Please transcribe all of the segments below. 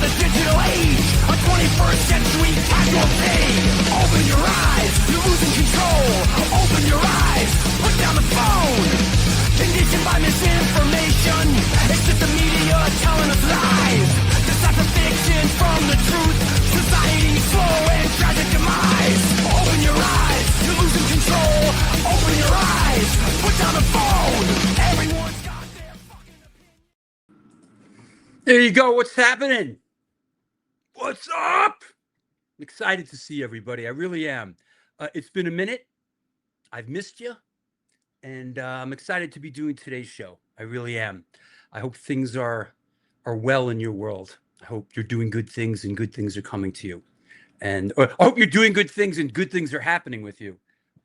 the digital age, a 21st century casualty. Open your eyes, you're losing control. Open your eyes, put down the phone. Conditioned by misinformation, it's just the media telling us lies. Decipher fiction from the truth, society's slow and tragic demise. Open your eyes, you're losing control. Open your eyes, put down the phone. Everyone's got their fucking opinion. There you go. What's happening? What's up? I'm excited to see everybody. I really am. It's been a minute. I've missed you. And I'm excited to be doing today's show. I really am. I hope things are well in your world. I hope you're doing good things and good things are coming to you. And I hope you're doing good things and good things are happening with you.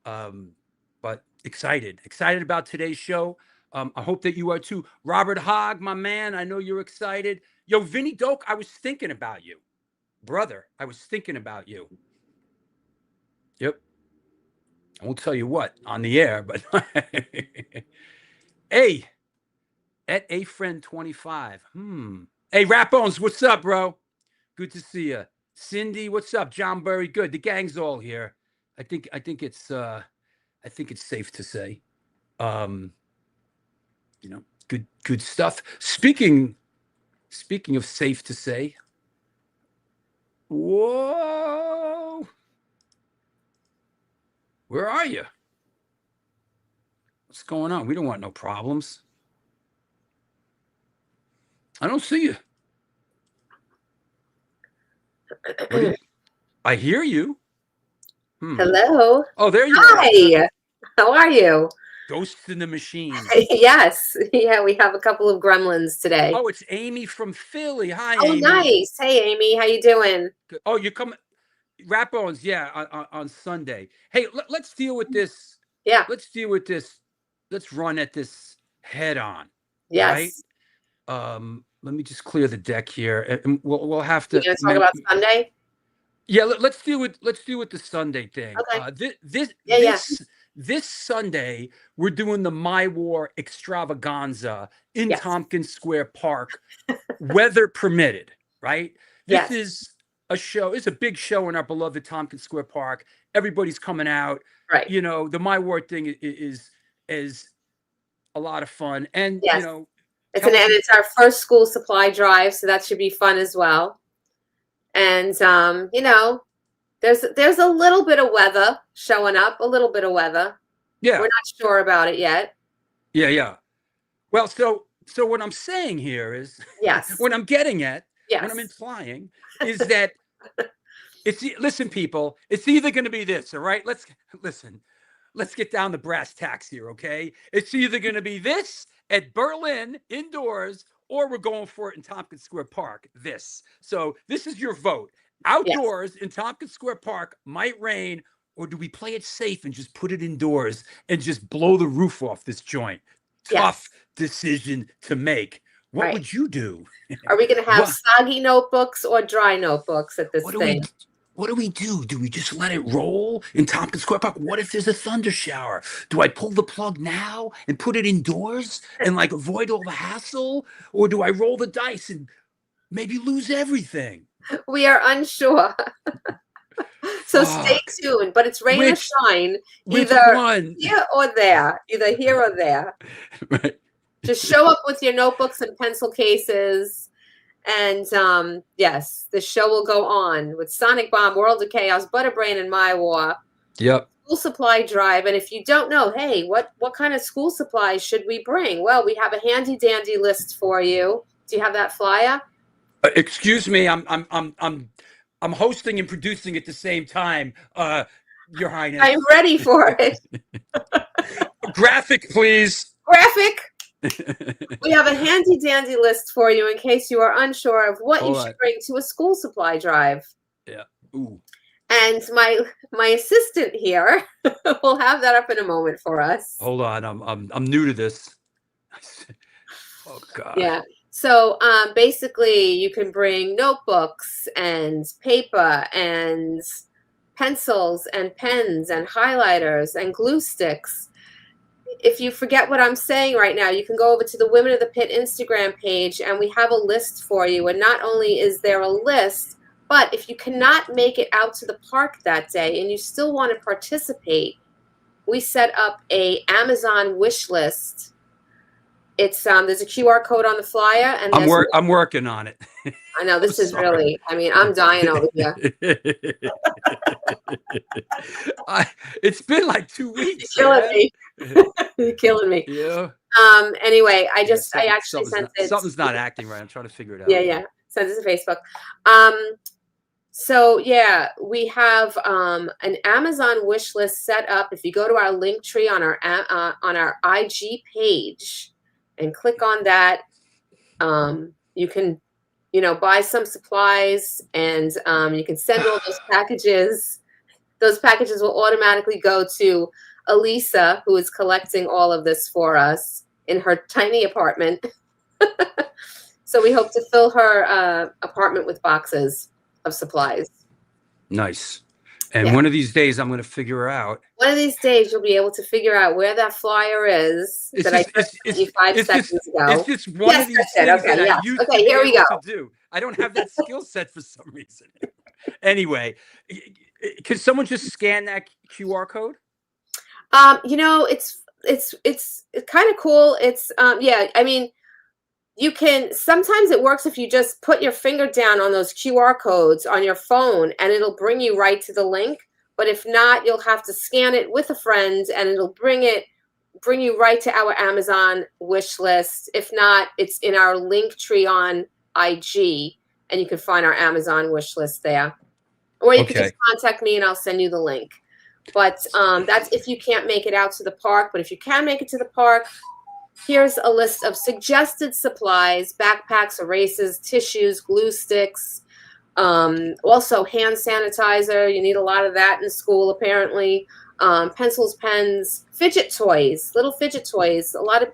But excited about today's show. I hope that you are too. Robert Hogg, my man, I know you're excited. Yo, Vinny Doak, I was thinking about you. Brother, I was thinking about you. Yep. I won't tell you what on the air, but hey, at a friend 25. Hey, Rat Bones, what's up, bro? Good to see you. Cindy, what's up? John Burry, good. The gang's all here. I think it's safe to say, good stuff. Speaking of safe to say, whoa. Where are you? What's going on? We don't want no problems. I don't see you. I hear you. Hello. Oh, there you are. Hi. How are you? Ghosts in the machine. Yes. Yeah, we have a couple of gremlins today. Oh, it's Amy from Philly. Hi, Amy. Oh, nice. Hey, Amy. How you doing? Good. Oh, you come... Rat Bones, yeah, on Sunday. Hey, let's deal with this. Yeah. Let's deal with this. Let's run at this head on. Yes. Right? Let me just clear the deck here, and we'll have to. You gonna talk about Sunday? Yeah, let's deal with the Sunday thing. Okay. This Sunday we're doing the My War extravaganza in Tompkins Square Park, weather permitted. Right? This is a show. It's a big show in our beloved Tompkins Square Park. Everybody's coming out. Right. You know, the My War thing is a lot of fun. And it's our first school supply drive, so that should be fun as well. And there's a little bit of weather showing up, a little bit of weather. Yeah. We're not sure about it yet. Yeah. Well, so what I'm saying here is what I'm getting at, what I'm implying is that listen, people, it's either going to be this, all right? Let's get down to brass tacks here, okay? It's either going to be this at Berlin indoors, or we're going for it in Tompkins Square Park. So this is your vote. Outdoors in Tompkins Square Park might rain, or do we play it safe and just put it indoors and just blow the roof off this joint? Tough decision to make. What would you do? Are we going to have soggy notebooks or dry notebooks at this thing? What do we do? Do we just let it roll in Tompkins Square Park? What if there's a thunder shower? Do I pull the plug now and put it indoors and avoid all the hassle? Or do I roll the dice and maybe lose everything? We are unsure. So stay tuned. But it's rain or shine. Either here or there. Either here or there. Right. Just show up with your notebooks and pencil cases. And the show will go on with Sonic Bomb, World of Chaos, Butterbrain, and My War. Yep. School supply drive. And if you don't know, hey, what kind of school supplies should we bring? Well, we have a handy dandy list for you. Do you have that flyer? Excuse me, I'm hosting and producing at the same time, Your Highness. I'm ready for it. Graphic, please. Graphic. We have a handy dandy list for you in case you are unsure of what you should bring to a school supply drive. Yeah. Ooh. And my assistant here will have that up in a moment for us. Hold on, I'm new to this. Oh God. Yeah. So basically, you can bring notebooks and paper and pencils and pens and highlighters and glue sticks. if you forget what I'm saying right now, you can go over to the Women of the Pit Instagram page, and we have a list for you. And not only is there a list, but if you cannot make it out to the park that day and you still want to participate, we set up a Amazon wish list. It's there's a QR code on the flyer, and I'm working on it. I know this is really. I mean, I'm dying over here. It's been like 2 weeks. You're killing me. You're killing me. Yeah. Anyway, I actually sent it. Something's not acting right. I'm trying to figure it out. Yeah. Sent it to Facebook. So yeah, we have an Amazon wish list set up. If you go to our link tree on our IG page and click on that, you can, buy some supplies, and you can send all those packages. Those packages will automatically go to Elisa, who is collecting all of this for us in her tiny apartment. So we hope to fill her apartment with boxes of supplies. Nice. And one of these days, I'm going to figure her out. One of these days, you'll be able to figure out where that flyer is I sent you 5 seconds ago. It's just one of these things that I used to be able to do. I don't have that skill set for some reason. Can someone just scan that QR code? It's kind of cool. It's I mean, you can, sometimes it works if you just put your finger down on those QR codes on your phone and it'll bring you right to the link. But if not, you'll have to scan it with a friend and it'll bring you right to our Amazon wish list. If not, it's in our link tree on IG, and you can find our Amazon wish list there. Or you can just contact me and I'll send you the link. But that's if you can't make it out to the park. But if you can make it to the park, here's a list of suggested supplies: backpacks, erasers, tissues, glue sticks, also hand sanitizer. You need a lot of that in school, apparently. Pencils, pens, fidget toys, little fidget toys. A lot of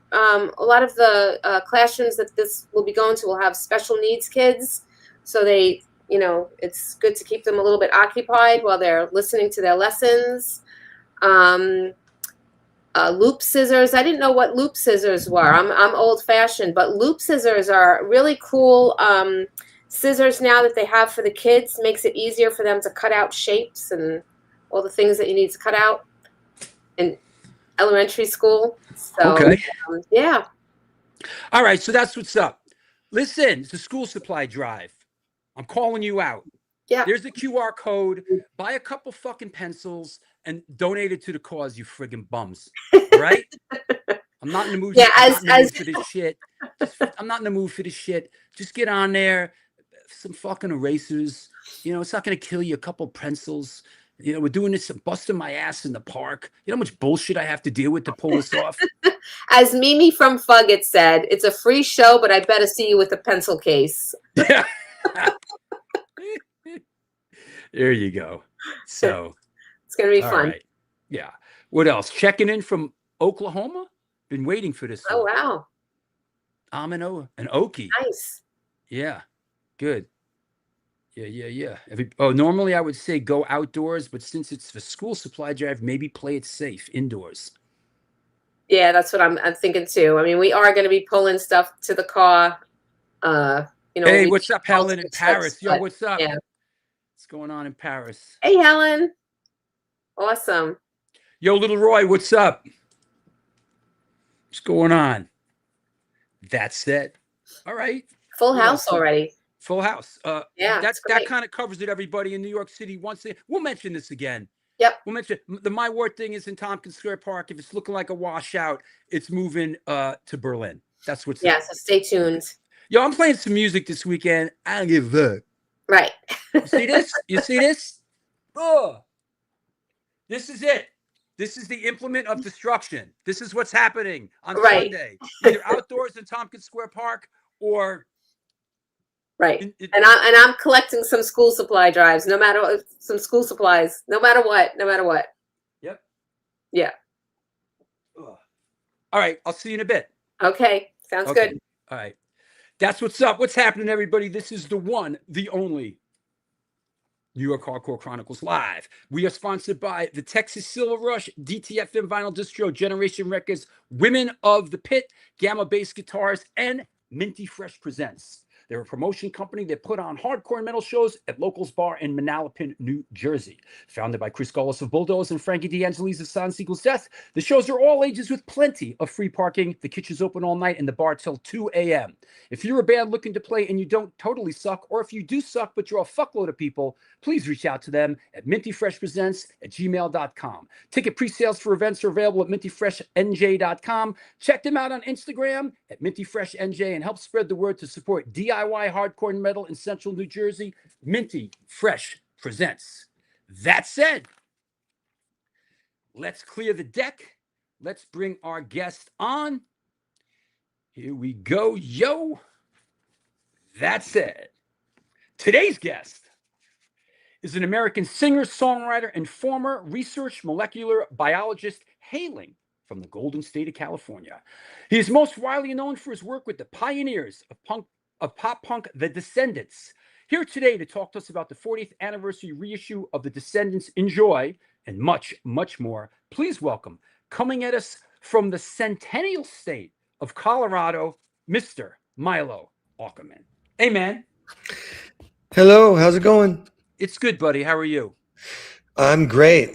the classrooms that this will be going to will have special needs kids, so they, it's good to keep them a little bit occupied while they're listening to their lessons. Loop scissors. I didn't know what loop scissors were. I'm old fashioned, but loop scissors are really cool scissors now that they have for the kids. Makes it easier for them to cut out shapes and all the things that you need to cut out in elementary school. So, yeah. All right. So that's what's up. Listen, it's a school supply drive. I'm calling you out. Yeah. There's a QR code. Buy a couple fucking pencils and donate it to the cause, you friggin' bums. All right? I'm not in the mood. For this shit. I'm not in the mood for this shit. Just get on there. Some fucking erasers. It's not going to kill you. A couple pencils. We're doing this, busting my ass in the park. You know how much bullshit I have to deal with to pull this off? As Mimi from Fugget said, it's a free show, but I better see you with a pencil case. Yeah. There you go. So it's going to be fun. Right. Yeah. What else? Checking in from Oklahoma? Been waiting for this. Oh, wow. Amino and Okie. Nice. Yeah. Good. Yeah. Normally I would say go outdoors, but since it's the school supply drive, maybe play it safe indoors. Yeah, that's what I'm thinking too. I mean, we are going to be pulling stuff to the car. Hey, what's up, Helen in Paris? Yo, what's up? Yeah. What's going on in Paris? Hey, Helen. Awesome. Yo, little Roy, what's up? What's going on? That's it. All right. Full house already. Full house. Yeah. That kind of covers it, everybody in New York City. We'll mention this again. Yep. We'll mention the My Word thing is in Tompkins Square Park. If it's looking like a washout, it's moving to Berlin. That's what's up. So stay tuned. Yo, I'm playing some music this weekend. I don't give a fuck. Right. You see this? You see this? Oh, this is it. This is the implement of destruction. This is what's happening on Sunday. Either outdoors in Tompkins Square Park or and I'm collecting some school supply drives. No matter what, some school supplies. No matter what. Yep. Yeah. Ugh. All right. I'll see you in a bit. Okay. Sounds good. All right. That's what's up. What's happening, everybody? This is the one, the only New York Hardcore Chronicles Live. We are sponsored by the Texas Silver Rush, DTFM Vinyl Distro, Generation Records, Women of the Pit, Gamma Bass Guitars, and Minty Fresh Presents. They're a promotion company that put on hardcore and metal shows at Locals Bar in Manalapan, New Jersey. Founded by Chris Gullis of Bulldoze and Frankie D'Angelis of Silence Equals Death, the shows are all ages with plenty of free parking. The kitchen's open all night and the bar till 2 a.m. If you're a band looking to play and you don't totally suck, or if you do suck but you're a fuckload of people, please reach out to them at mintyfreshpresents@gmail.com. Ticket pre-sales for events are available at mintyfreshnj.com. Check them out on Instagram at mintyfreshnj and help spread the word to support DIY hardcore and metal in Central New Jersey. Minty Fresh Presents. That said, let's clear the deck. Let's bring our guest on. Here we go, yo. That said, today's guest is an American singer, songwriter, and former research molecular biologist hailing from the Golden State of California. He is most widely known for his work with the pioneers of pop punk, the Descendents. Here today to talk to us about the 40th anniversary reissue of the Descendents, Enjoy, and much, much more. Please welcome, coming at us from the centennial state of Colorado, Mr. Milo Aukerman. Hey, man. Hello, how's it going? It's good, buddy. How are you? I'm great.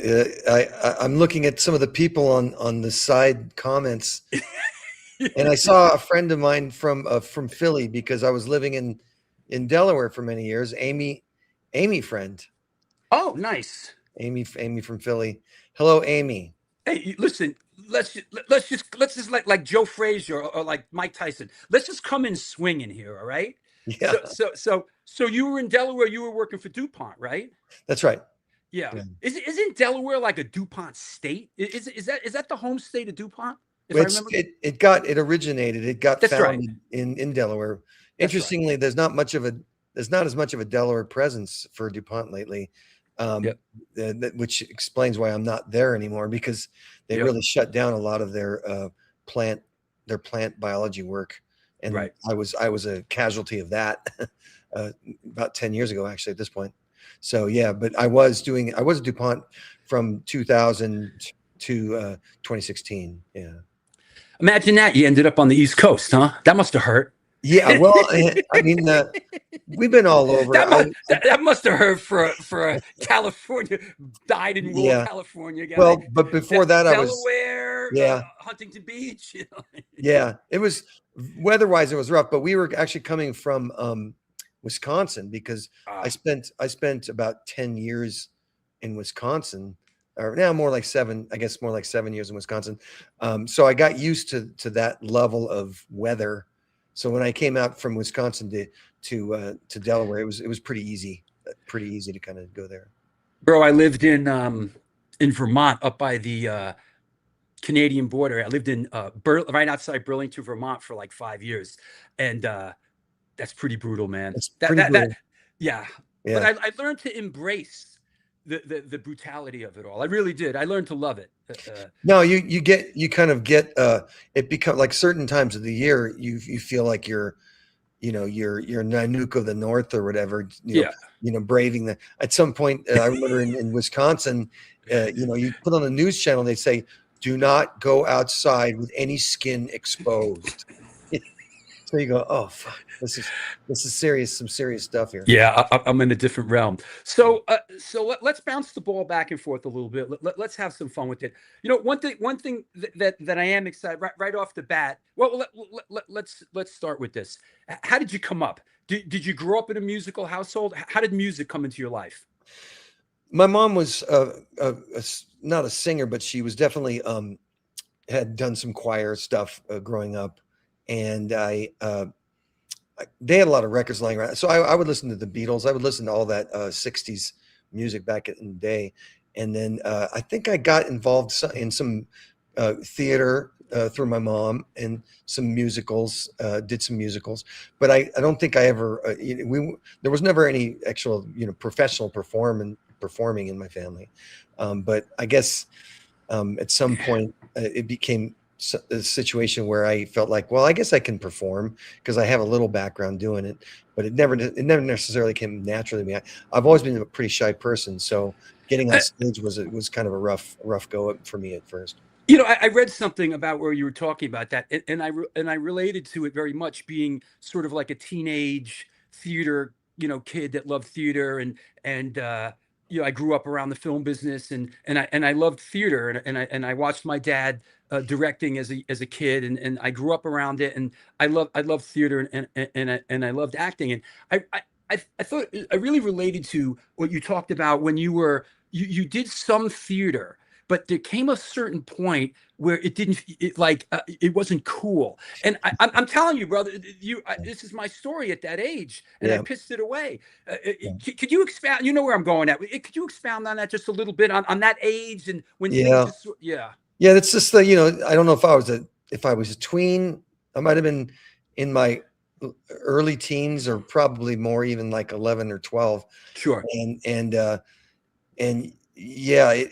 I'm looking at some of the people on the side comments, and I saw a friend of mine from Philly, because I was living in Delaware for many years. Amy friend. Oh, nice. Amy from Philly. Hello, Amy. Hey, listen. Let's just like Joe Frazier or like Mike Tyson. Let's just come in swinging here, all right? Yeah. So you were in Delaware. You were working for DuPont, right? That's right. Yeah. Isn't Delaware like a DuPont state? Is that the home state of DuPont? It originated. It got That's founded right. in Delaware. That's Interestingly, right. there's not as much of a Delaware presence for DuPont lately. Which explains why I'm not there anymore, because they really shut down a lot of their plant biology work, and right. I was a casualty of that about 10 years ago, actually, at this point. So yeah, but I was at DuPont from 2000 to 2016. Yeah. Imagine that you ended up on the East Coast, huh? That must have hurt. Yeah, well, I mean, we've been all over. That must have hurt for a California, died in rural California guy. Well, but before that, Delaware, Huntington Beach. You know? Yeah, it was weather-wise, it was rough. But we were actually coming from Wisconsin, because I spent about 10 years in Wisconsin, or now more like 7 years in Wisconsin. So I got used to that level of weather. So when I came out from Wisconsin to Delaware, it was pretty easy to kind of go there. Bro, I lived in Vermont, up by the Canadian border. I lived in right outside Burlington, Vermont, for like 5 years, and that's pretty brutal, man. It's pretty brutal. Yeah. But I learned to embrace the brutality of it all. I really did. I learned to love it. No, you kind of get it becomes like certain times of the year you feel like you're Nanook of the North or whatever, braving the, at some point, I remember in Wisconsin, you put on the news channel, they say, do not go outside with any skin exposed. So you go, oh, fuck, this is serious, some serious stuff here. Yeah, I'm in a different realm. So let's bounce the ball back and forth a little bit. Let's have some fun with it. One thing that I am excited right off the bat. Well, let's start with this. How did you come up? Did you grow up in a musical household? How did music come into your life? My mom was not a singer, but she was definitely had done some choir stuff growing up. And they had a lot of records lying around. So I would listen to the Beatles. I would listen to all that 60s music back in the day. And then I think I got involved in some theater through my mom, and some musicals, did some musicals. But I don't think I ever, there was never any actual, professional performing in my family. But I guess at some point it became a situation where I felt like, well, I guess I can perform because I have a little background doing it, but it never necessarily came naturally to me. I've always been a pretty shy person, so getting on stage was kind of a rough go for me at first. You know, I read something about where you were talking about that, and I related to it very much, being sort of like a teenage theater, kid that loved theater, and I grew up around the film business, and I loved theater, and I watched my dad directing as a kid, and I grew up around it, and I loved theater, and I loved acting, and I thought I really related to what you talked about when you did some theater, but there came a certain point where it wasn't cool. And I'm telling you, brother, this is my story at that age, and I pissed it away. Could you expound? You know where I'm going at? Could you expound on that just a little bit, on that age, and when things just, yeah, that's just the, I don't know if I was a tween. I might have been in my early teens, or probably more, even like 11 or 12. Sure. And yeah,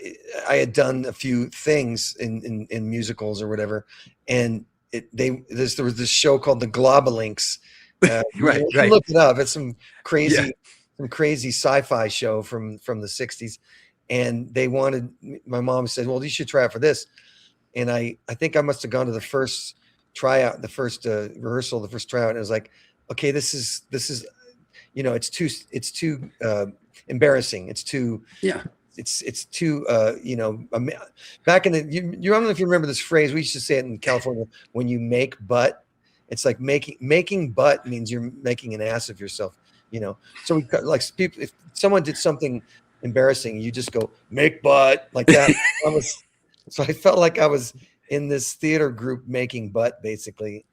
I had done a few things in musicals or whatever, and there was this show called The Globalinks. Right. Look it up. It's some crazy sci-fi show from the 60s, and my mom said, well, you should try out for this. And I think I must have gone to the first tryout, the first rehearsal, the first tryout, and I was like, okay, this is it's too embarrassing. It's too it's too back in the you I don't know if you remember this phrase. We used to say it in California: when you make butt. It's like making butt means you're making an ass of yourself, So we like people, if someone did something embarrassing, you just go make butt like that. So I felt like I was in this theater group making butt, basically.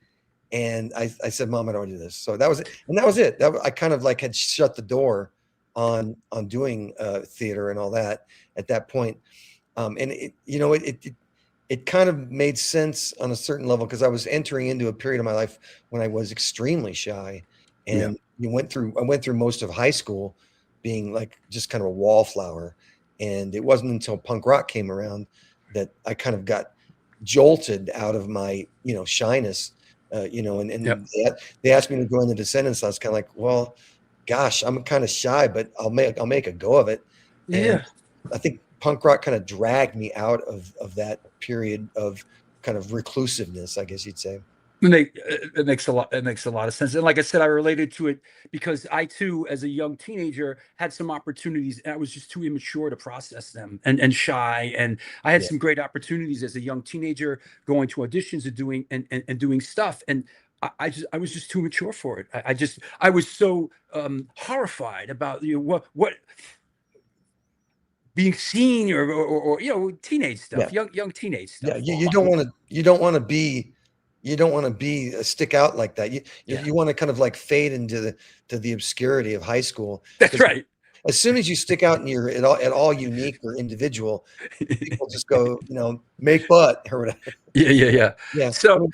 And I said, Mom, I don't want to do this. So that was it. And that was it. I kind of like had shut the door on doing theater and all that at that point. And it kind of made sense on a certain level, because I was entering into a period of my life when I was extremely shy. And I went through most of high school being like just kind of a wallflower. And it wasn't until punk rock came around that I kind of got jolted out of my, shyness, and they asked me to join the Descendents. I was kind of like, well, gosh, I'm kind of shy, but I'll make a go of it. Yeah. And I think punk rock kind of dragged me out of that period of kind of reclusiveness, I guess you'd say. It makes a lot of sense. And like I said, I related to it because I too, as a young teenager, had some opportunities, and I was just too immature to process them, and shy. And I had some great opportunities as a young teenager, going to auditions and doing stuff. And I was just too mature for it. I was so horrified about what being seen or teenage stuff, young teenage stuff. Yeah, you don't want to be stick out like that. You want to kind of like fade into the obscurity of high school. That's right. As soon as you stick out and you're at all unique or individual, people just go, make butt or whatever. Yeah. So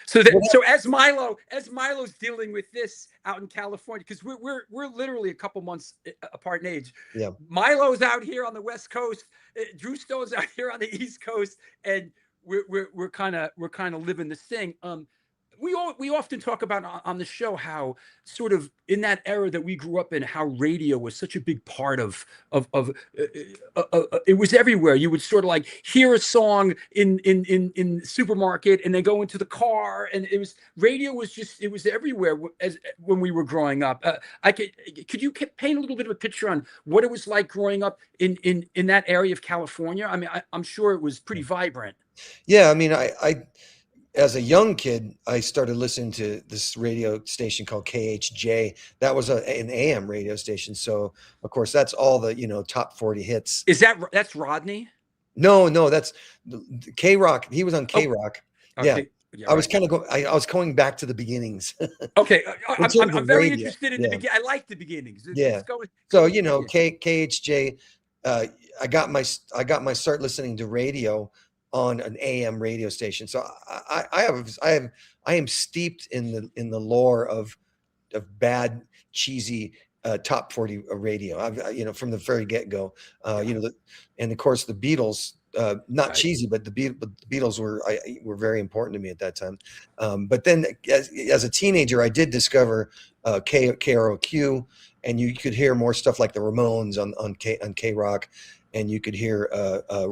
as Milo's dealing with this out in California, because we're literally a couple months apart in age. Yeah. Milo's out here on the West Coast. Drew Stone's out here on the East Coast, and we're kind of living this thing. We often talk about on the show how sort of in that era that we grew up in, how radio was such a big part of it was everywhere. You would sort of like hear a song in the supermarket, and then go into the car, and radio was everywhere when we were growing up. Could you paint a little bit of a picture on what it was like growing up in that area of California? I mean, I'm sure it was pretty vibrant. Yeah, I mean, I as a young kid, I started listening to this radio station called KHJ. That was an AM radio station. So, of course, that's all the, top 40 hits. That's Rodney? No, that's K-Rock. He was on K-Rock. Okay. Yeah, I was kind of I was going back to the beginnings. Okay. I'm very interested in the beginning. I like the beginnings. So, KHJ, I got my start listening to radio on an AM radio station. So I am steeped in the lore of bad, cheesy top 40 radio. I've from the very get go. And of course the Beatles not Right. cheesy, but the Beatles were very important to me at that time. But then as a teenager, I did discover KROQ, and you could hear more stuff like the Ramones on K Rock, and you could hear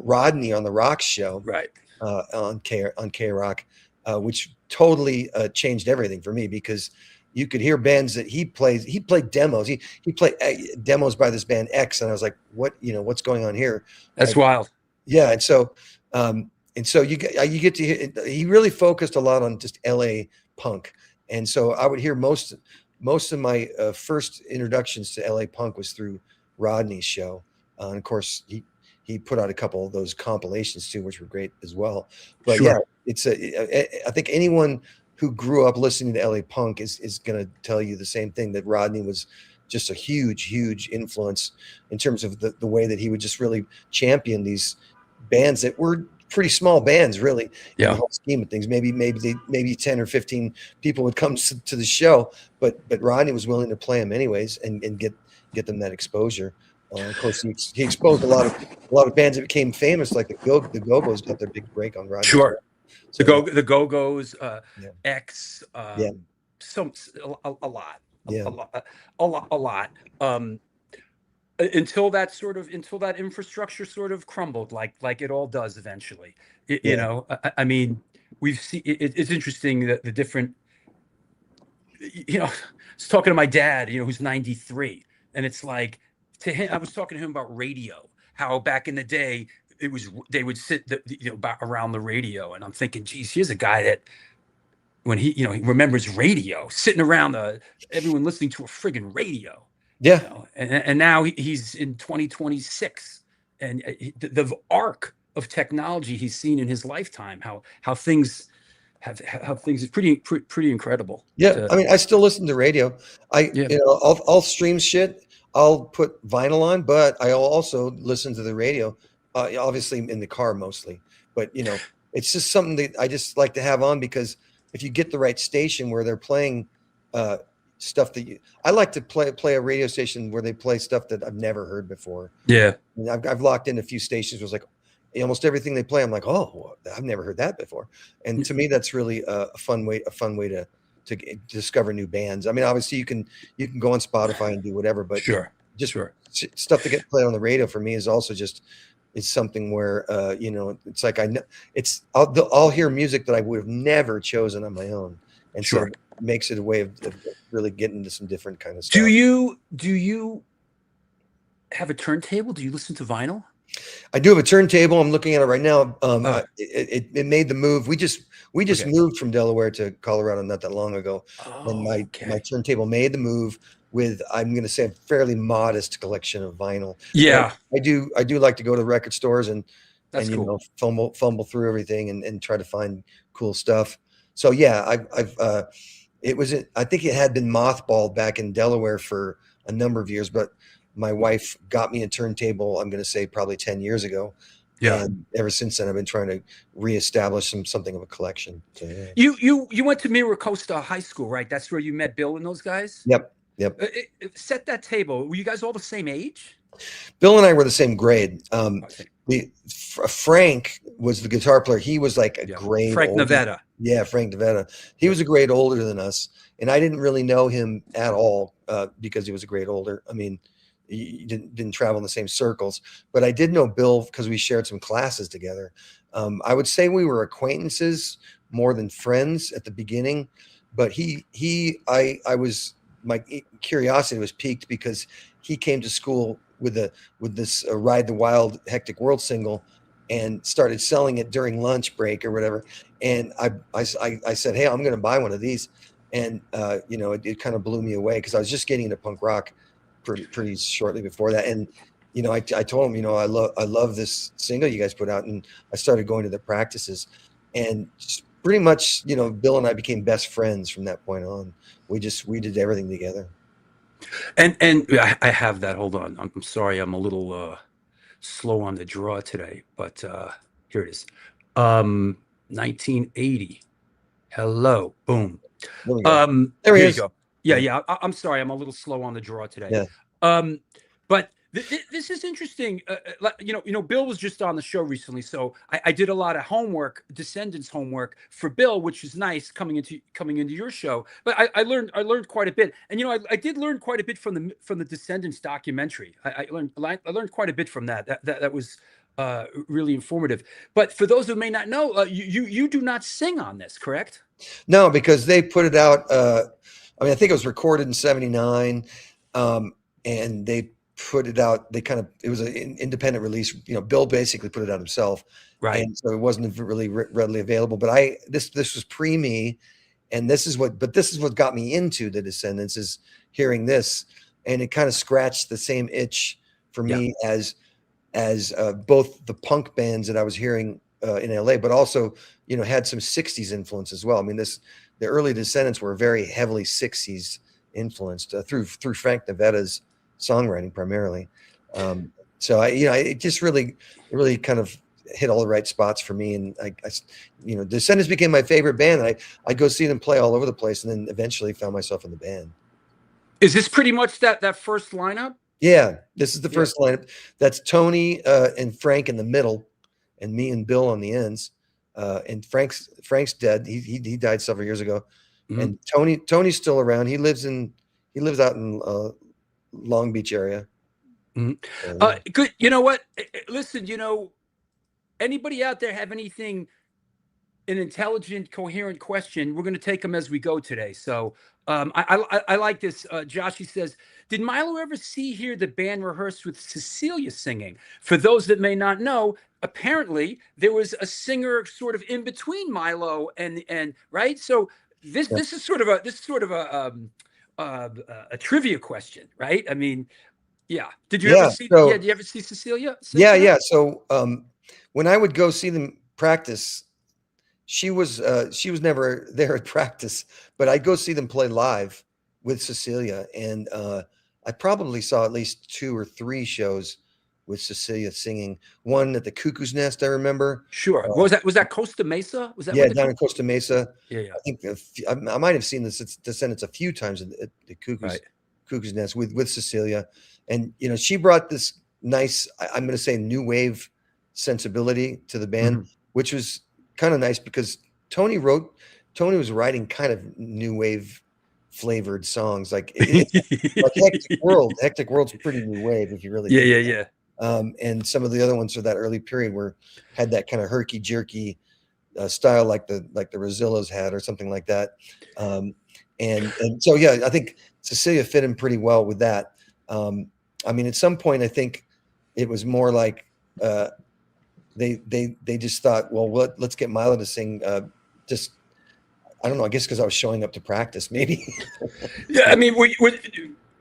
Rodney on the Rock show Right. on K Rock, which totally changed everything for me, because you could hear bands that he played. He played demos. He played demos by this band X, and I was like, what's going on here? That's wild. Yeah, and so you get to hear. He really focused a lot on just LA punk, and so I would hear most of my first introductions to LA punk was through Rodney's show, and of course he put out a couple of those compilations too, which were great as well. But Sure. yeah, it's I think anyone who grew up listening to LA punk is going to tell you the same thing, that Rodney was just a huge influence in terms of the way that he would just really champion these bands that were pretty small bands, really, in the whole scheme of things. Maybe 10 or 15 people would come to the show, but Rodney was willing to play them anyways and get them that exposure. Of course, he exposed a lot of bands that became famous, like the Go-Go's got their big break on Rodney. Sure. So, the Go-Go's, X, Yeah. a lot. Yeah. A lot. Until that infrastructure sort of crumbled, like it all does eventually. You know, I mean, we've seen it's interesting that the different, you know, I was talking to my dad, who's 93, and it's like, to him, I was talking to him about radio, how back in the day they would sit around the radio, and I'm thinking, geez, here's a guy that when he remembers radio, sitting around everyone listening to a friggin' radio. Yeah. And now he's in 2026, and the arc of technology he's seen in his lifetime, how things is pretty incredible. Yeah, I mean, I still listen to radio. I'll stream shit. I'll put vinyl on, but I'll also listen to the radio, obviously in the car mostly. But it's just something that I just like to have on, because if you get the right station where they're playing stuff I like to play a radio station where they play stuff that I've never heard before. Yeah, and I've locked in a few stations. It was like almost everything they play, I'm like, oh, I've never heard that before. And to me, that's really a fun way to discover new bands. I mean, obviously you can go on Spotify and do whatever, but stuff that gets played on the radio for me is also it's something where it's like I'll hear music that I would have never chosen on my own, and so it makes it a way of really getting into some different kind of stuff. Do you have a turntable? Do you listen to vinyl? I do have a turntable. I'm looking at it right now. It made the move. We just moved from Delaware to Colorado not that long ago, and my turntable made the move with, I'm going to say, a fairly modest collection of vinyl. Yeah, but I do like to go to record stores and cool. Fumble through everything and try to find cool stuff. So yeah, I think it had been mothballed back in Delaware for a number of years, but my wife got me a turntable, I'm going to say probably 10 years ago. Yeah. And ever since then, I've been trying to reestablish something of a collection. So, yeah. You went to Mira Costa High School, right? That's where you met Bill and those guys? Yep. Set that table. Were you guys all the same age? Bill and I were the same grade. Frank was the guitar player. He was like a grade Frank older. Nevada. Yeah, Frank Nevada. He was a grade older than us, and I didn't really know him at all because he was a grade older. I mean, he didn't travel in the same circles, but I did know Bill because we shared some classes together. I would say we were acquaintances more than friends at the beginning, but my curiosity was piqued because he came to school with this Ride the Wild Hectic World single and started selling it during lunch break or whatever. And I said, hey, I'm going to buy one of these. And, it kind of blew me away because I was just getting into punk rock pretty shortly before that. And, I told him, I love this single you guys put out. And I started going to the practices, and pretty much, Bill and I became best friends from that point on. We did everything together. And I have that. Hold on. I'm sorry. I'm a little slow on the draw today, but here it is. 1980. Hello. Boom. There he is. You go. Yeah. I'm sorry. I'm a little slow on the draw today. Yeah. But This is interesting. Bill was just on the show recently, so I did a lot of homework, Descendents homework for Bill, which is nice coming into your show. But I learned quite a bit, and I did learn quite a bit from the Descendents documentary. I learned quite a bit from that. That was really informative. But for those who may not know, you do not sing on this, correct? No, because they put it out. I mean, I think it was recorded in '79, and they put it out. It was an independent release. Bill basically put it out himself, Right? And so it wasn't really readily available. But this was pre me, and this is what got me into the Descendents, is hearing this, and it kind of scratched the same itch for me as both the punk bands that I was hearing in LA, but also had some '60s influence as well. I mean, the early Descendents were very heavily '60s influenced through Frank Navetta's songwriting primarily. So it just really kind of hit all the right spots for me, and I Descendents became my favorite band. I'd go see them play all over the place, and then eventually found myself in the band. Is this pretty much that first lineup? Yeah, this is the first lineup. That's Tony and Frank in the middle, and me and Bill on the ends. And Frank's dead. He died several years ago. Mm-hmm. And Tony's still around. He lives out in Long Beach area. Mm-hmm. Good. You know what? Listen, anybody out there have anything, an intelligent, coherent question? We're going to take them as we go today. So I like this. Joshy says, did Milo ever hear the band rehearse with Cecilia singing? For those that may not know, apparently there was a singer sort of in between Milo and right. So this is sort of a trivia question, right? I mean, yeah. Did you ever see? Did you ever see Cecilia? Yeah. So when I would go see them practice, she was never there at practice, but I'd go see them play live with Cecilia, and I probably saw at least 2 or 3 shows with Cecilia singing. One at the Cuckoo's Nest, I remember. Sure. Was that Costa Mesa? Was that down in Costa Mesa? Yeah. I think I might have seen the Descendents a few times at the Cuckoo's Nest with Cecilia, and she brought this nice, I'm going to say, new wave sensibility to the band, mm-hmm. which was kind of nice because Tony was writing kind of new wave flavored songs, like Hectic World. Hectic World's pretty new wave if you really yeah. And some of the other ones of that early period had that kind of herky jerky style, like the Rosillos had, or something like that. And so I think Cecilia fit in pretty well with that. I mean, at some point, I think it was more like they just thought, well, let's get Milo to sing. I don't know. I guess because I was showing up to practice, maybe. Yeah, I mean,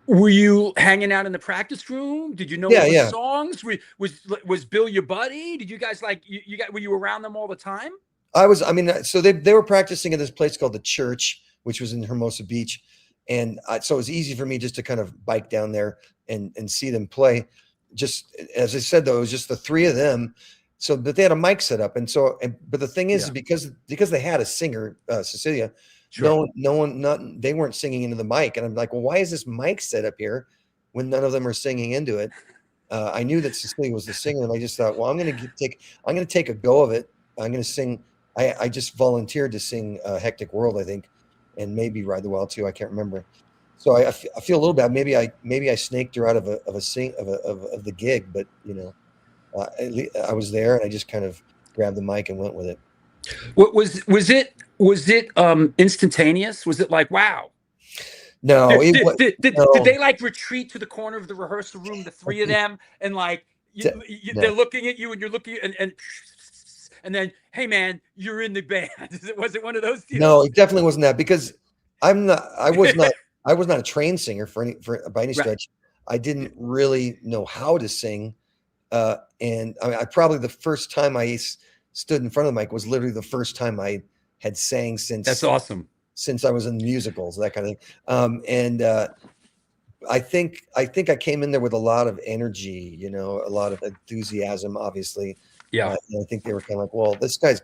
were you hanging out in the practice room? Did you know the songs? Was Bill your buddy? Did you guys were you around them all the time? I was. I mean, so they were practicing at this place called the Church, which was in Hermosa Beach, and so it was easy for me just to kind of bike down there and see them play. Just as I said, though, it was just the 3 of them. So, but they had a mic set up, but the thing is, because they had a singer, Cecilia, sure. They weren't singing into the mic, and I'm like, well, why is this mic set up here when none of them are singing into it? I knew that Cecilia was the singer, and I just thought, well, I'm going to take a go of it. I'm going to sing. I just volunteered to sing "Hectic World," I think, and maybe "Ride the Wild" too. I can't remember. So I feel a little bad. Maybe I snaked her out of the gig, but I was there, and I just kind of grabbed the mic and went with it. What was it instantaneous? Was it like, wow? No. Did they like retreat to the corner of the rehearsal room, the 3 of them, and like they're looking at you, and you're looking and then, hey man, you're in the band. Was it one of those deals? No, it definitely wasn't that, because I was not a trained singer by any stretch. I didn't really know how to sing. And I probably the first time I stood in front of the mic was literally the first time I had sang since. That's awesome. Since I was in musicals, that kind of thing. And I think I came in there with a lot of energy, a lot of enthusiasm, obviously. Yeah. And I think they were kind of like, well, this guy's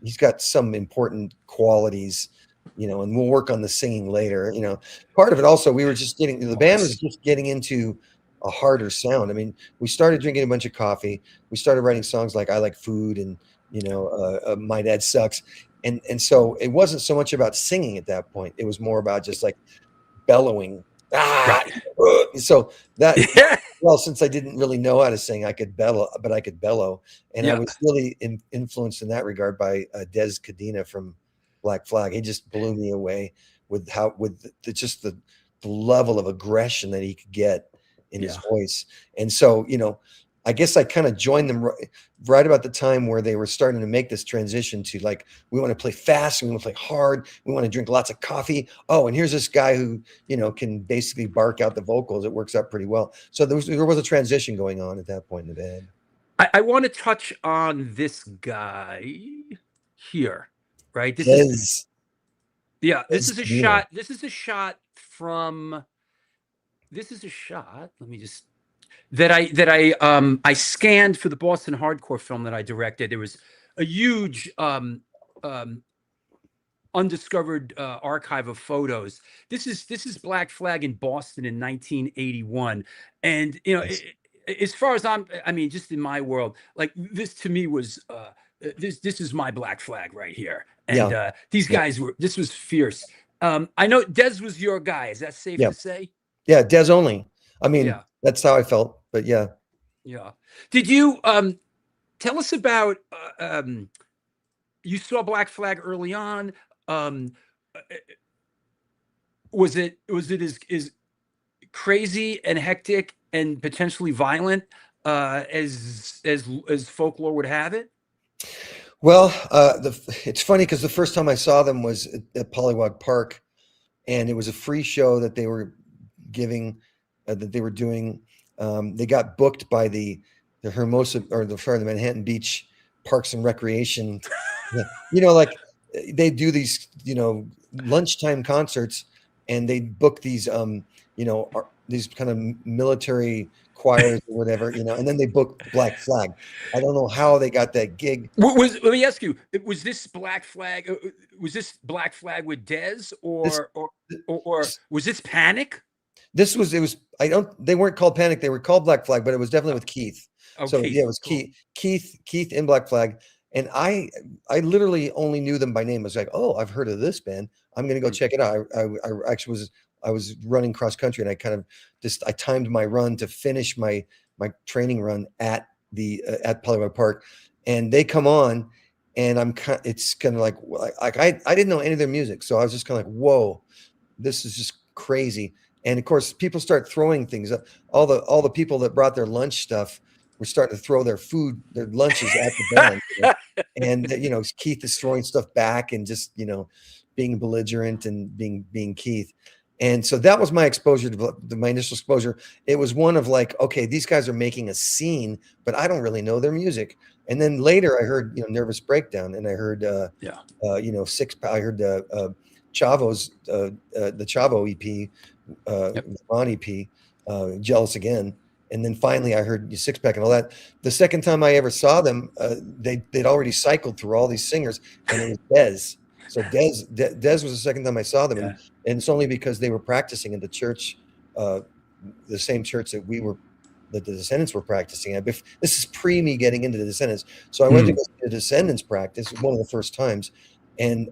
he's got some important qualities, and we'll work on the singing later. Part of it also, we were just the band was just getting into a harder sound. I mean, we started drinking a bunch of coffee. We started writing songs like "I Like Food" and "My Dad Sucks," and so it wasn't so much about singing at that point. It was more about just like bellowing. Right. So that Yeah. well, since I didn't really know how to sing, I could bellow, but I could bellow, and I Yeah. was really influenced in that regard by Des Cadena from Black Flag. He just blew me away with just the level of aggression that he could get in his Yeah. voice. And so, I guess I kind of joined them right about the time where they were starting to make this transition to like, we want to play fast, we want to play hard, we want to drink lots of coffee. Oh, and here's this guy who, can basically bark out the vocals. It works out pretty well. So there was a transition going on at that point in the band. I want to touch on this guy here, right? This Des is a Cadena. shot. This is a shot from. This is a shot. Let me just that I scanned for the Boston hardcore film that I directed. There was a huge undiscovered archive of photos. This is Black Flag in Boston in 1981, and Yes. as far as I mean, just in my world, like this to me was this is my Black Flag right here, and Yeah. these Yeah. guys this was fierce. I know Des was your guy. Is that safe Yeah. to say? Yeah, Des only. I mean, Yeah. that's how I felt. But yeah. Yeah. Did you tell us about you saw Black Flag early on? Was it as crazy and hectic and potentially violent as folklore would have it? Well, it's funny because the first time I saw them was at Pollywog Park, and it was a free show that they were giving, that they were doing. They got booked by the Hermosa or the Manhattan Beach Parks and Recreation. Like they do these, lunchtime concerts, and they book these, these kind of military choirs or whatever, and then they book Black Flag. I don't know how they got that gig. Let me ask you: was this Black Flag? Was this Black Flag with Dez, or was this Panic? They weren't called Panic, they were called Black Flag, but it was definitely with Keith. So Keith, yeah, it was cool. Keith in Black Flag. And I literally only knew them by name. I was like, oh, I've heard of this band. I'm going to go check it out. I actually was running cross country, and I kind of I timed my run to finish my training run at Pollywog Park, and they come on, and it's kind of like I didn't know any of their music. So I was just kind of like, whoa, this is just crazy. And of course, people start throwing things up. All the people that brought their lunch stuff were starting to throw their lunches at the band. And Keith is throwing stuff back and just being belligerent and being Keith. And so that was my exposure to my initial exposure. It was one of like, okay, these guys are making a scene, but I don't really know their music. And then later I heard Nervous Breakdown, and I heard I heard Chavo's the Chavo EP, the Ron EP, Jealous Again. And then finally I heard Six Pack and all that. The second time I ever saw them, they'd already cycled through all these singers, and it was Dez. So Dez was the second time I saw them. Yeah. And it's only because they were practicing in the church, the same church that the Descendents were practicing at. This is pre me getting into the Descendents. So I went to go see the Descendents practice, one of the first times. And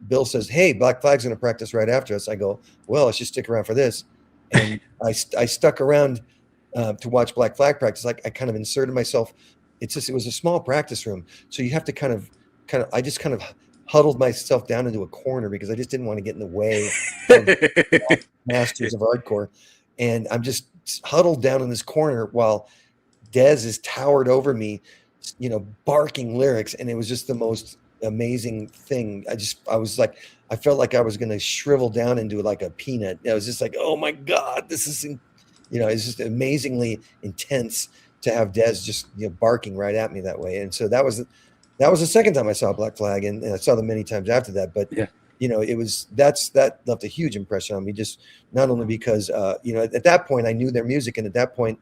Bill says, hey, Black Flag's going to practice right after us. I go, well, I should stick around for this. And I stuck around to watch Black Flag practice. Like I kind of inserted myself. It was a small practice room. So you have to I just kind of huddled myself down into a corner because I just didn't want to get in the way of masters of hardcore. And I'm just huddled down in this corner while Dez is towered over me, barking lyrics. And it was just the most amazing thing. I was like, I felt like I was going to shrivel down into like a peanut. I was just like, oh my God, this is, it's just amazingly intense to have Dez just barking right at me that way. And so that was the second time I saw Black Flag, and I saw them many times after that. But yeah. That left a huge impression on me. Just not only because at that point I knew their music, and at that point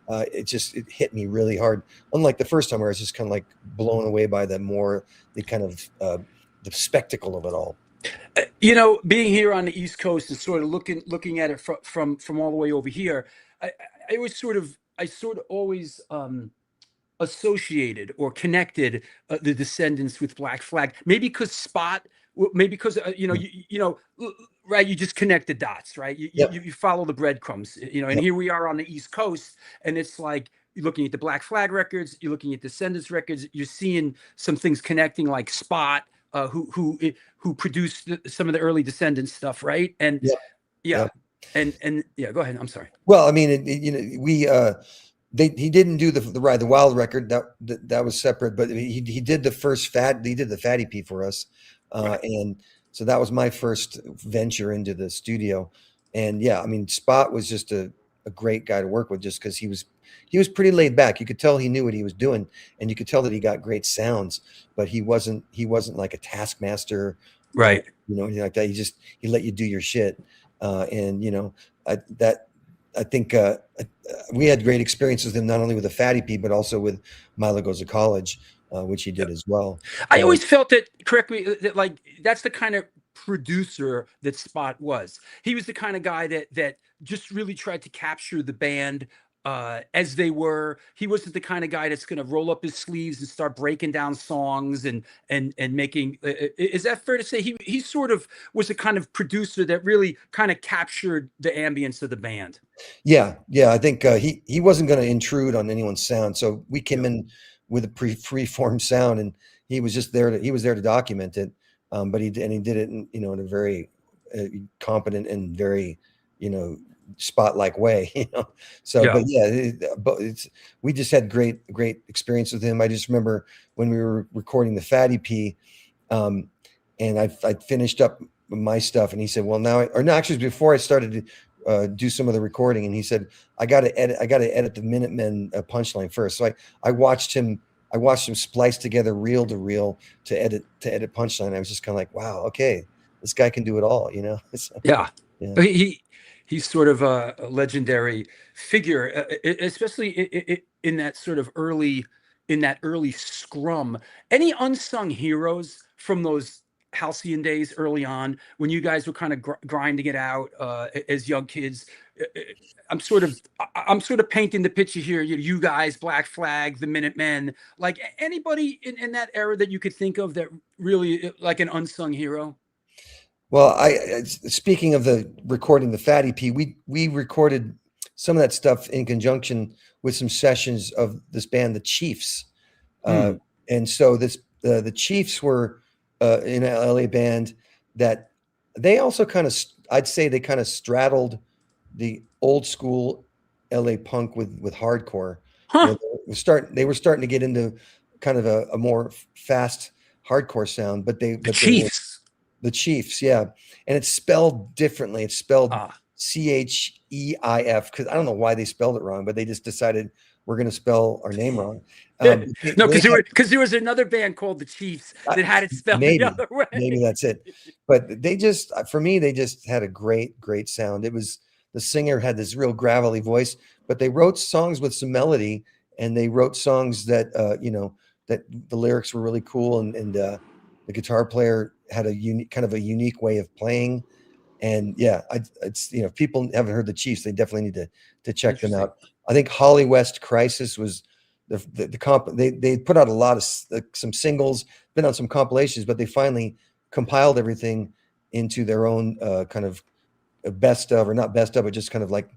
it hit me really hard. Unlike the first time where I was just kind of like blown away by the kind of the spectacle of it all. Being here on the East Coast and sort of looking at it from all the way over here, I sort of always associated or connected the Descendants with Black Flag. Maybe because Spot, maybe because right? You just connect the dots, right? You follow the breadcrumbs, And here we are on the East Coast, and it's like you're looking at the Black Flag records, you're looking at Descendants records, you're seeing some things connecting, like Spot, who produced some of the early Descendants stuff, right? And and go ahead. I'm sorry. Well, I mean, he didn't do the Ride the Wild record, that was separate, but he did the Fatty P for us, Right. and so that was my first venture into the studio. And I mean, Spot was just a great guy to work with, just because he was pretty laid back. You could tell he knew what he was doing, and you could tell that he got great sounds, but he wasn't like a taskmaster, Right. Anything like that. He let you do your shit, and I think we had great experiences with him, not only with the Fatty P, but also with Milo Goes to College, which he did as well. I always felt that, correct me, that like that's the kind of producer that Spot was. He was the kind of guy that just really tried to capture the band as they were. He wasn't the kind of guy that's going to roll up his sleeves and start breaking down songs and making. Is that fair to say? He sort of was the kind of producer that really kind of captured the ambience of the band. Yeah. I think he wasn't going to intrude on anyone's sound, so we came in with a free-form sound, and he was just there to document it. But he did it in a very competent and very Spot-like way. So but we just had great experience with him. I just remember when we were recording the Fatty P, and I finished up my stuff, and he said, well, actually before I started to do some of the recording, and he said, I got to edit the Minutemen punchline first. So I watched him splice together reel to reel to edit punchline. I was just kind of like, wow, okay, this guy can do it all, So, He's sort of a legendary figure, especially in that sort of early scrum. Any unsung heroes from those halcyon days early on, when you guys were kind of grinding it out as young kids? I'm sort of painting the picture here. You guys, Black Flag, the Minutemen, like anybody in that era that you could think of that really like an unsung hero. Well, speaking of the recording the Fatty P, we recorded some of that stuff in conjunction with some sessions of this band, the Chiefs, and so the Chiefs were in an LA band that they also I'd say they kind of straddled the old school LA punk with hardcore. Huh. They were starting to get into kind of a more fast hardcore sound, but the Chiefs, yeah. And it's spelled differently. It's spelled Cheif, because I don't know why they spelled it wrong, but they just decided we're going to spell our name wrong. Because there was another band called the Chiefs that had it spelled the other way. Maybe that's it. But they just had a great sound. It was, the singer had this real gravelly voice, but they wrote songs with some melody, and they wrote songs that that the lyrics were really cool, and the guitar player had a unique way of playing. And if people haven't heard the Chiefs, they definitely need to check them out. I think Holly West Crisis was the comp. They put out a lot of some singles, been on some compilations, but they finally compiled everything into their own kind of best of, or not best of, but just kind of like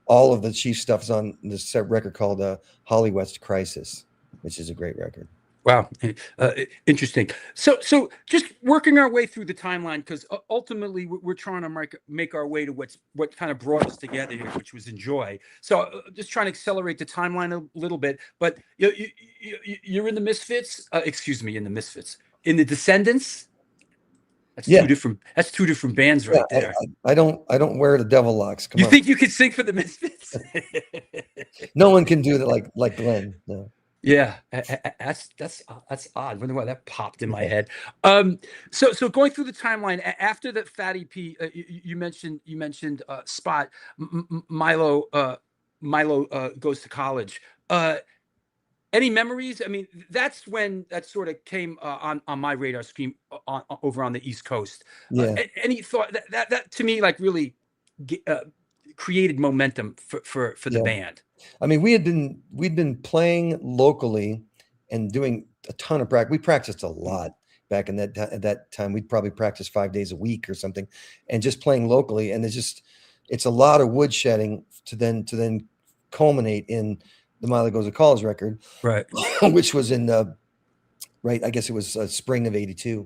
all of the Chiefs stuff is on this record called Holly West Crisis, which is a great record. Wow, interesting. So just working our way through the timeline, because ultimately we're trying to make our way to what kind of brought us together here, which was Enjoy. So just trying to accelerate the timeline a little bit. But you're in the Misfits. In the Descendents. That's two different bands right there. I don't wear the devil locks. You think you could sing for the Misfits? No one can do that like Glenn. No. Yeah, that's odd. I wonder why that popped in my head. So going through the timeline after the Fatty P, you mentioned Spot, Milo Goes to College. Any memories? I mean, that's when that sort of came on my radar screen over on the East Coast. Yeah. Any thought that to me like really created momentum for the Yeah. band. I mean, we'd been playing locally and doing a ton of practice. We practiced a lot back in at that time. We'd probably practice 5 days a week or something, and just playing locally. And it's a lot of wood shedding to then culminate in the Milo Goes to College record, Right. which was in right. I guess it was spring of '82,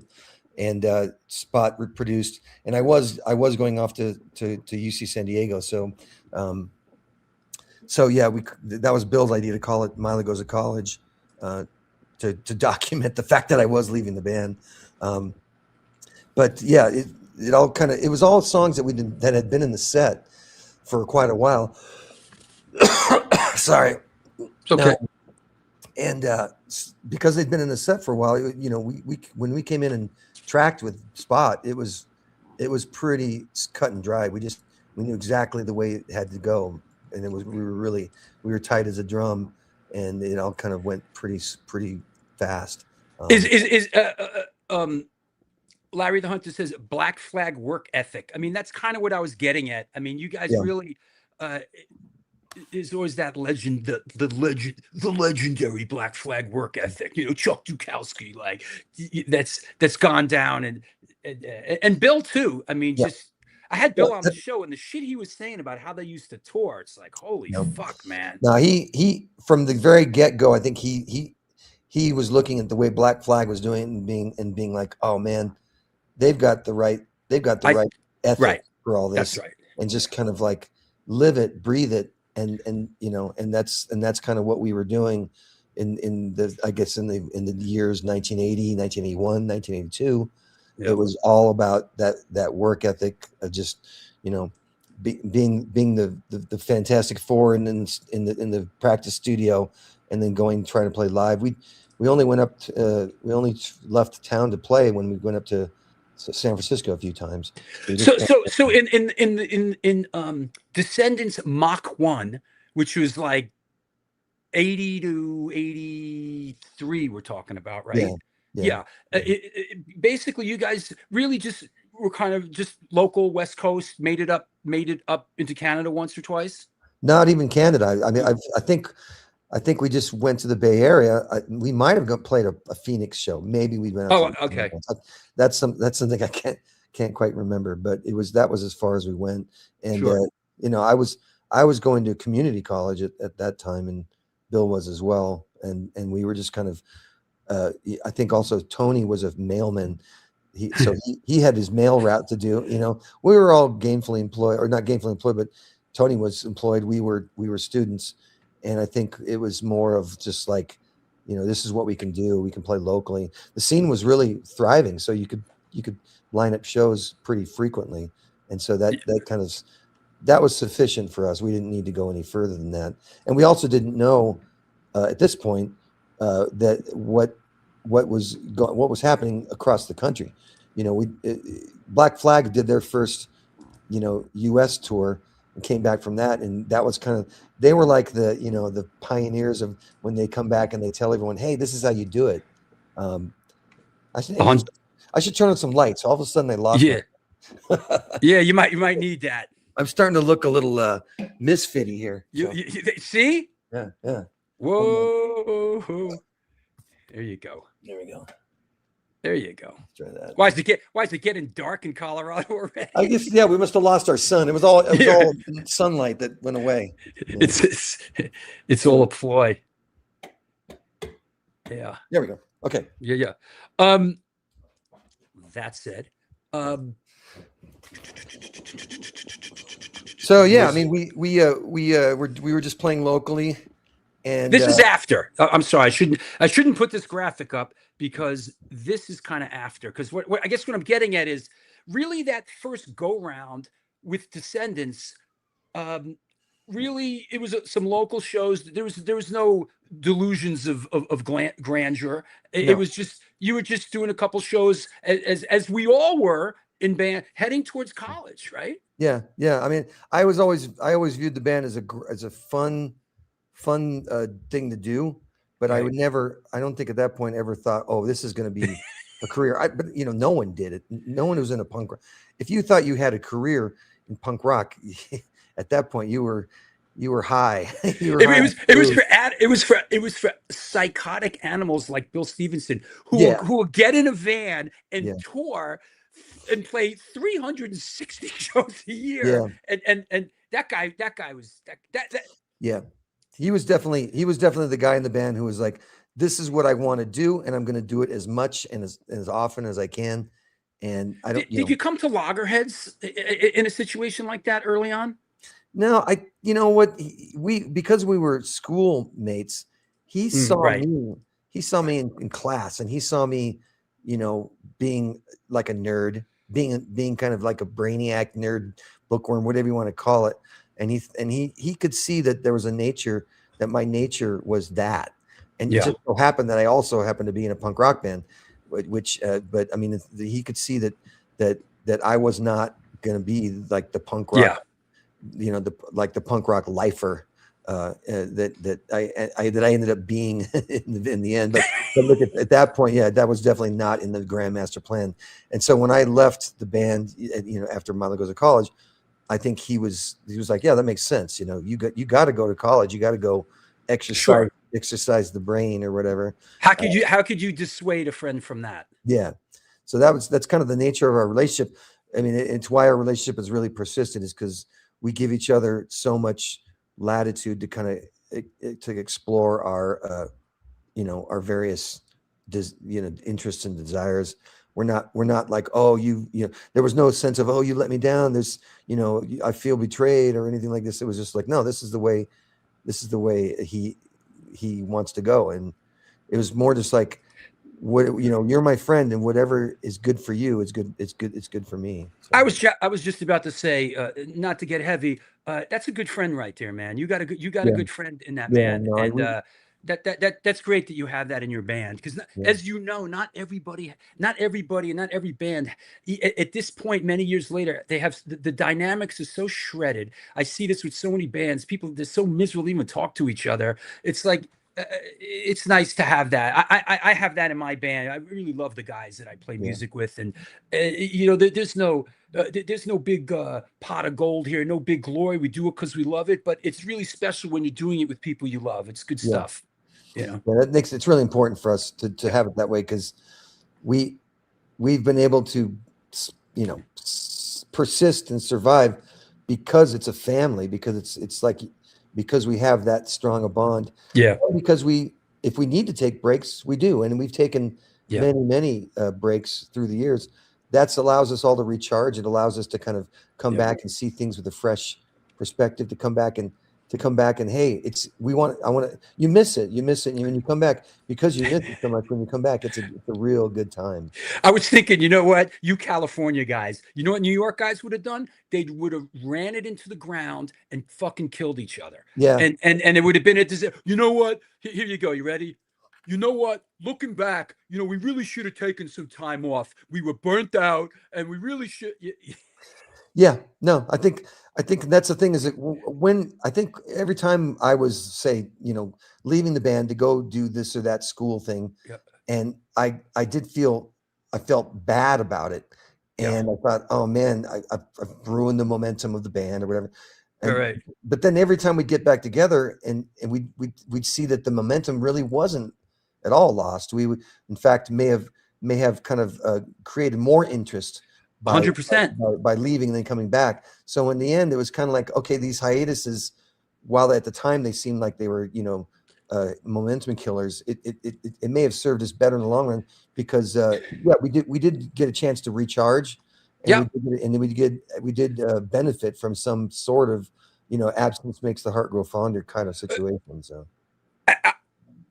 and Spot produced. And I was going off to UC San Diego, so. So yeah, that was Bill's idea to call it Milo Goes to College, to document the fact that I was leaving the band. But yeah, it was all songs that had been in the set for quite a while. Sorry. It's okay. And because they'd been in the set for a while, you know, we when we came in and tracked with Spot, it was pretty cut and dry. We knew exactly the way it had to go. And we were tight as a drum, and it all kind of went pretty fast. Larry the Hunter says Black Flag work ethic. I mean, that's kind of what I was getting at. I mean, you guys really, there's always that legend, the legendary Black Flag work ethic. You know, Chuck Dukowski, like that's gone down, and Bill too. I mean, just. I had Bill on the show, and the shit he was saying about how they used to tour, it's like, holy fuck, man. No, he from the very get-go, I think he was looking at the way Black Flag was doing and being like, oh man, they've got the right ethic for all this. That's right. And just kind of like live it, breathe it, and you know, and that's kind of what we were doing in the years 1980, 1981, 1982. It was all about that work ethic of just, you know, being the Fantastic Four in the practice studio, and then trying to play live. We only left town to play when we went up to San Francisco a few times. So in Descendents Mach 1, which was like 80 to 83, we're talking about, right? Yeah. Basically, you guys really just were kind of just local West Coast, made it up into Canada once or twice. Not even Canada. I mean, I think we just went to the Bay Area. We might have played a Phoenix show. Maybe we went. Okay. That's something I can't quite remember. But that was as far as we went. And sure. You know, I was going to community college at that time, and Bill was as well. And we were just kind of. I think also Tony was a mailman. He had his mail route to do. You know, we were all gainfully employed, or not gainfully employed, but Tony was employed. We were students, and I think it was more of just like, you know, this is what we can do. We can play locally. The scene was really thriving, so you could line up shows pretty frequently, and so that was sufficient for us. We didn't need to go any further than that, and we also didn't know at this point. That what was happening across the country. You know, Black Flag did their first, you know, U.S. tour and came back from that, and that was kind of, they were like the pioneers of when they come back and they tell everyone, hey, this is how you do it. I should turn on some lights. All of a sudden, I lost. Yeah, yeah, you might need that. I'm starting to look a little misfitty here. You see? Yeah. Whoa! There you go. There we go. There you go. Let's try that. Why is it getting dark in Colorado already? I guess we must have lost our sun. It was all sunlight that went away. Yeah. It's all a ploy. Yeah. There we go. Okay. Yeah. That said, so yeah, I mean, we were just playing locally, and this is after. I'm sorry, I shouldn't put this graphic up because this is kind of after. Because what I guess what I'm getting at is really that first go round with Descendents. Really, it was some local shows. There was no delusions of grandeur. It was just, you were just doing a couple shows as we all were in band heading towards college, right? Yeah. I mean, I always viewed the band as a fun thing to do, but right. I don't think at that point ever thought, oh, this is going to be a career. But you know, no one did it. No one was in a punk rock. If you thought you had a career in punk rock, at that point you were high. You were It, high. it was for psychotic animals like Bill Stevenson Yeah. who would get in a van and Yeah. tour and play 360 shows a year. Yeah. And that guy was that Yeah. He was definitely the guy in the band who was like, this is what I want to do, and I'm going to do it as much and as often as I can. And I don't. did you come to Loggerheads in a situation like that early on? No, you know what, because we were schoolmates, he saw right. me. He saw me in class, and he saw me, being like a nerd, being kind of like a brainiac nerd, bookworm, whatever you want to call it. And he could see that there was that my nature was that. And it just so happened that I also happened to be in a punk rock band, but I mean, he could see that I was not going to be like the punk rock, the punk rock lifer that I ended up being in the end. But look at that point, that was definitely not in the grand master plan. And so when I left the band, after Milo goes to college, I think he was like, yeah, that makes sense. You got to go to college. You got to go exercise the brain or whatever. How could you dissuade a friend from that? Yeah. So that's kind of the nature of our relationship. I mean, it's why our relationship has really persisted, is because we give each other so much latitude to kind of to explore our our various interests and desires. We're not like, oh, there was no sense of, oh, you let me down, this, I feel betrayed or anything like this. It was just like, no, this is the way he wants to go. And it was more just like, you're my friend, and whatever is good for you, it's good for me. So. I was just about to say, not to get heavy, that's a good friend right there, man. You got a good friend in that band. No, and that's great that you have that in your band, because as you know, not everybody and not every band at this point, many years later, they have the dynamics is so shredded. I see this with so many bands. People, they're so miserable to even talk to each other. It's like, it's nice to have that. I have that in my band. I really love the guys that I play music with, and there's no big pot of gold here, no big glory. We do it because we love it, but it's really special when you're doing it with people you love. It's good stuff. That makes it's really important for us to have it that way, because we've been able to persist and survive because it's a family, because it's like, because we have that strong a bond. Because if we need to take breaks, we do. And we've taken many breaks through the years. That allows us all to recharge. It allows us to kind of come back and see things with a fresh perspective, to come back and hey, you miss it. And when you come back, because you miss it so much, when you come back, it's a real good time. I was thinking, you know what, you California guys, you know what New York guys would have done? They would have ran it into the ground and fucking killed each other. Yeah. And it would have been you know what? Here you go. You ready? You know what? Looking back, we really should have taken some time off. We were burnt out, and we really should. Yeah, no, I think that's the thing, is that when I think every time I was, say, leaving the band to go do this or that school thing, and I felt bad about it, and I thought, oh man, I've ruined the momentum of the band or whatever. Right. But then every time we get back together, and we'd see that the momentum really wasn't at all lost. We would, in fact, may have kind of created more interest. 100% by leaving and then coming back. So in the end, it was kind of like, okay, these hiatuses, while at the time they seemed like they were, momentum killers, it may have served us better in the long run, because we did get a chance to recharge, and we did benefit from some sort of, absence makes the heart grow fonder kind of situation. So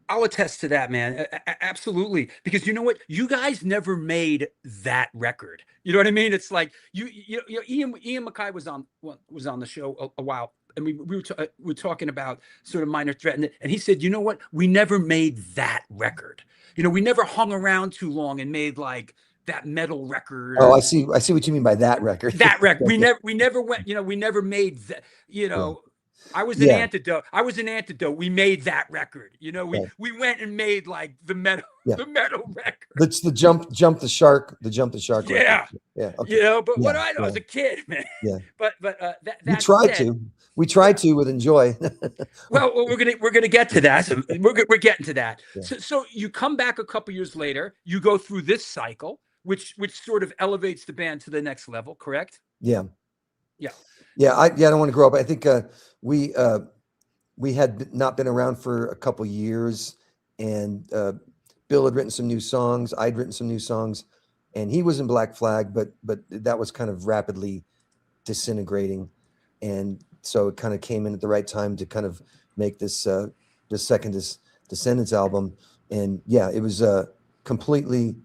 I'll attest to that, man. Absolutely. Because you know what? You guys never made that record. You know what I mean? It's like Ian MacKay was on the show a while, and we were talking about sort of Minor Threat, and he said, you know what? We never made that record. We never hung around too long and made like that metal record. Oh, I see what you mean by that record. That record. We never went, we never made that, I was an antidote. We made that record. We went and made like the metal record. That's the jump the shark. Yeah. Record. Yeah. Okay. But what do I know? I was a kid, man. Yeah. But that you tried to. We tried to with Enjoy. Well, we're gonna get to that. So we're getting to that. Yeah. So you come back a couple years later. You go through this cycle, which sort of elevates the band to the next level. Correct? Yeah. Yeah. I don't want to grow up. I think we had not been around for a couple years, and Bill had written some new songs. I'd written some new songs, and he was in Black Flag, but that was kind of rapidly disintegrating, and so it kind of came in at the right time to kind of make this second Descendents album. And yeah, it was completely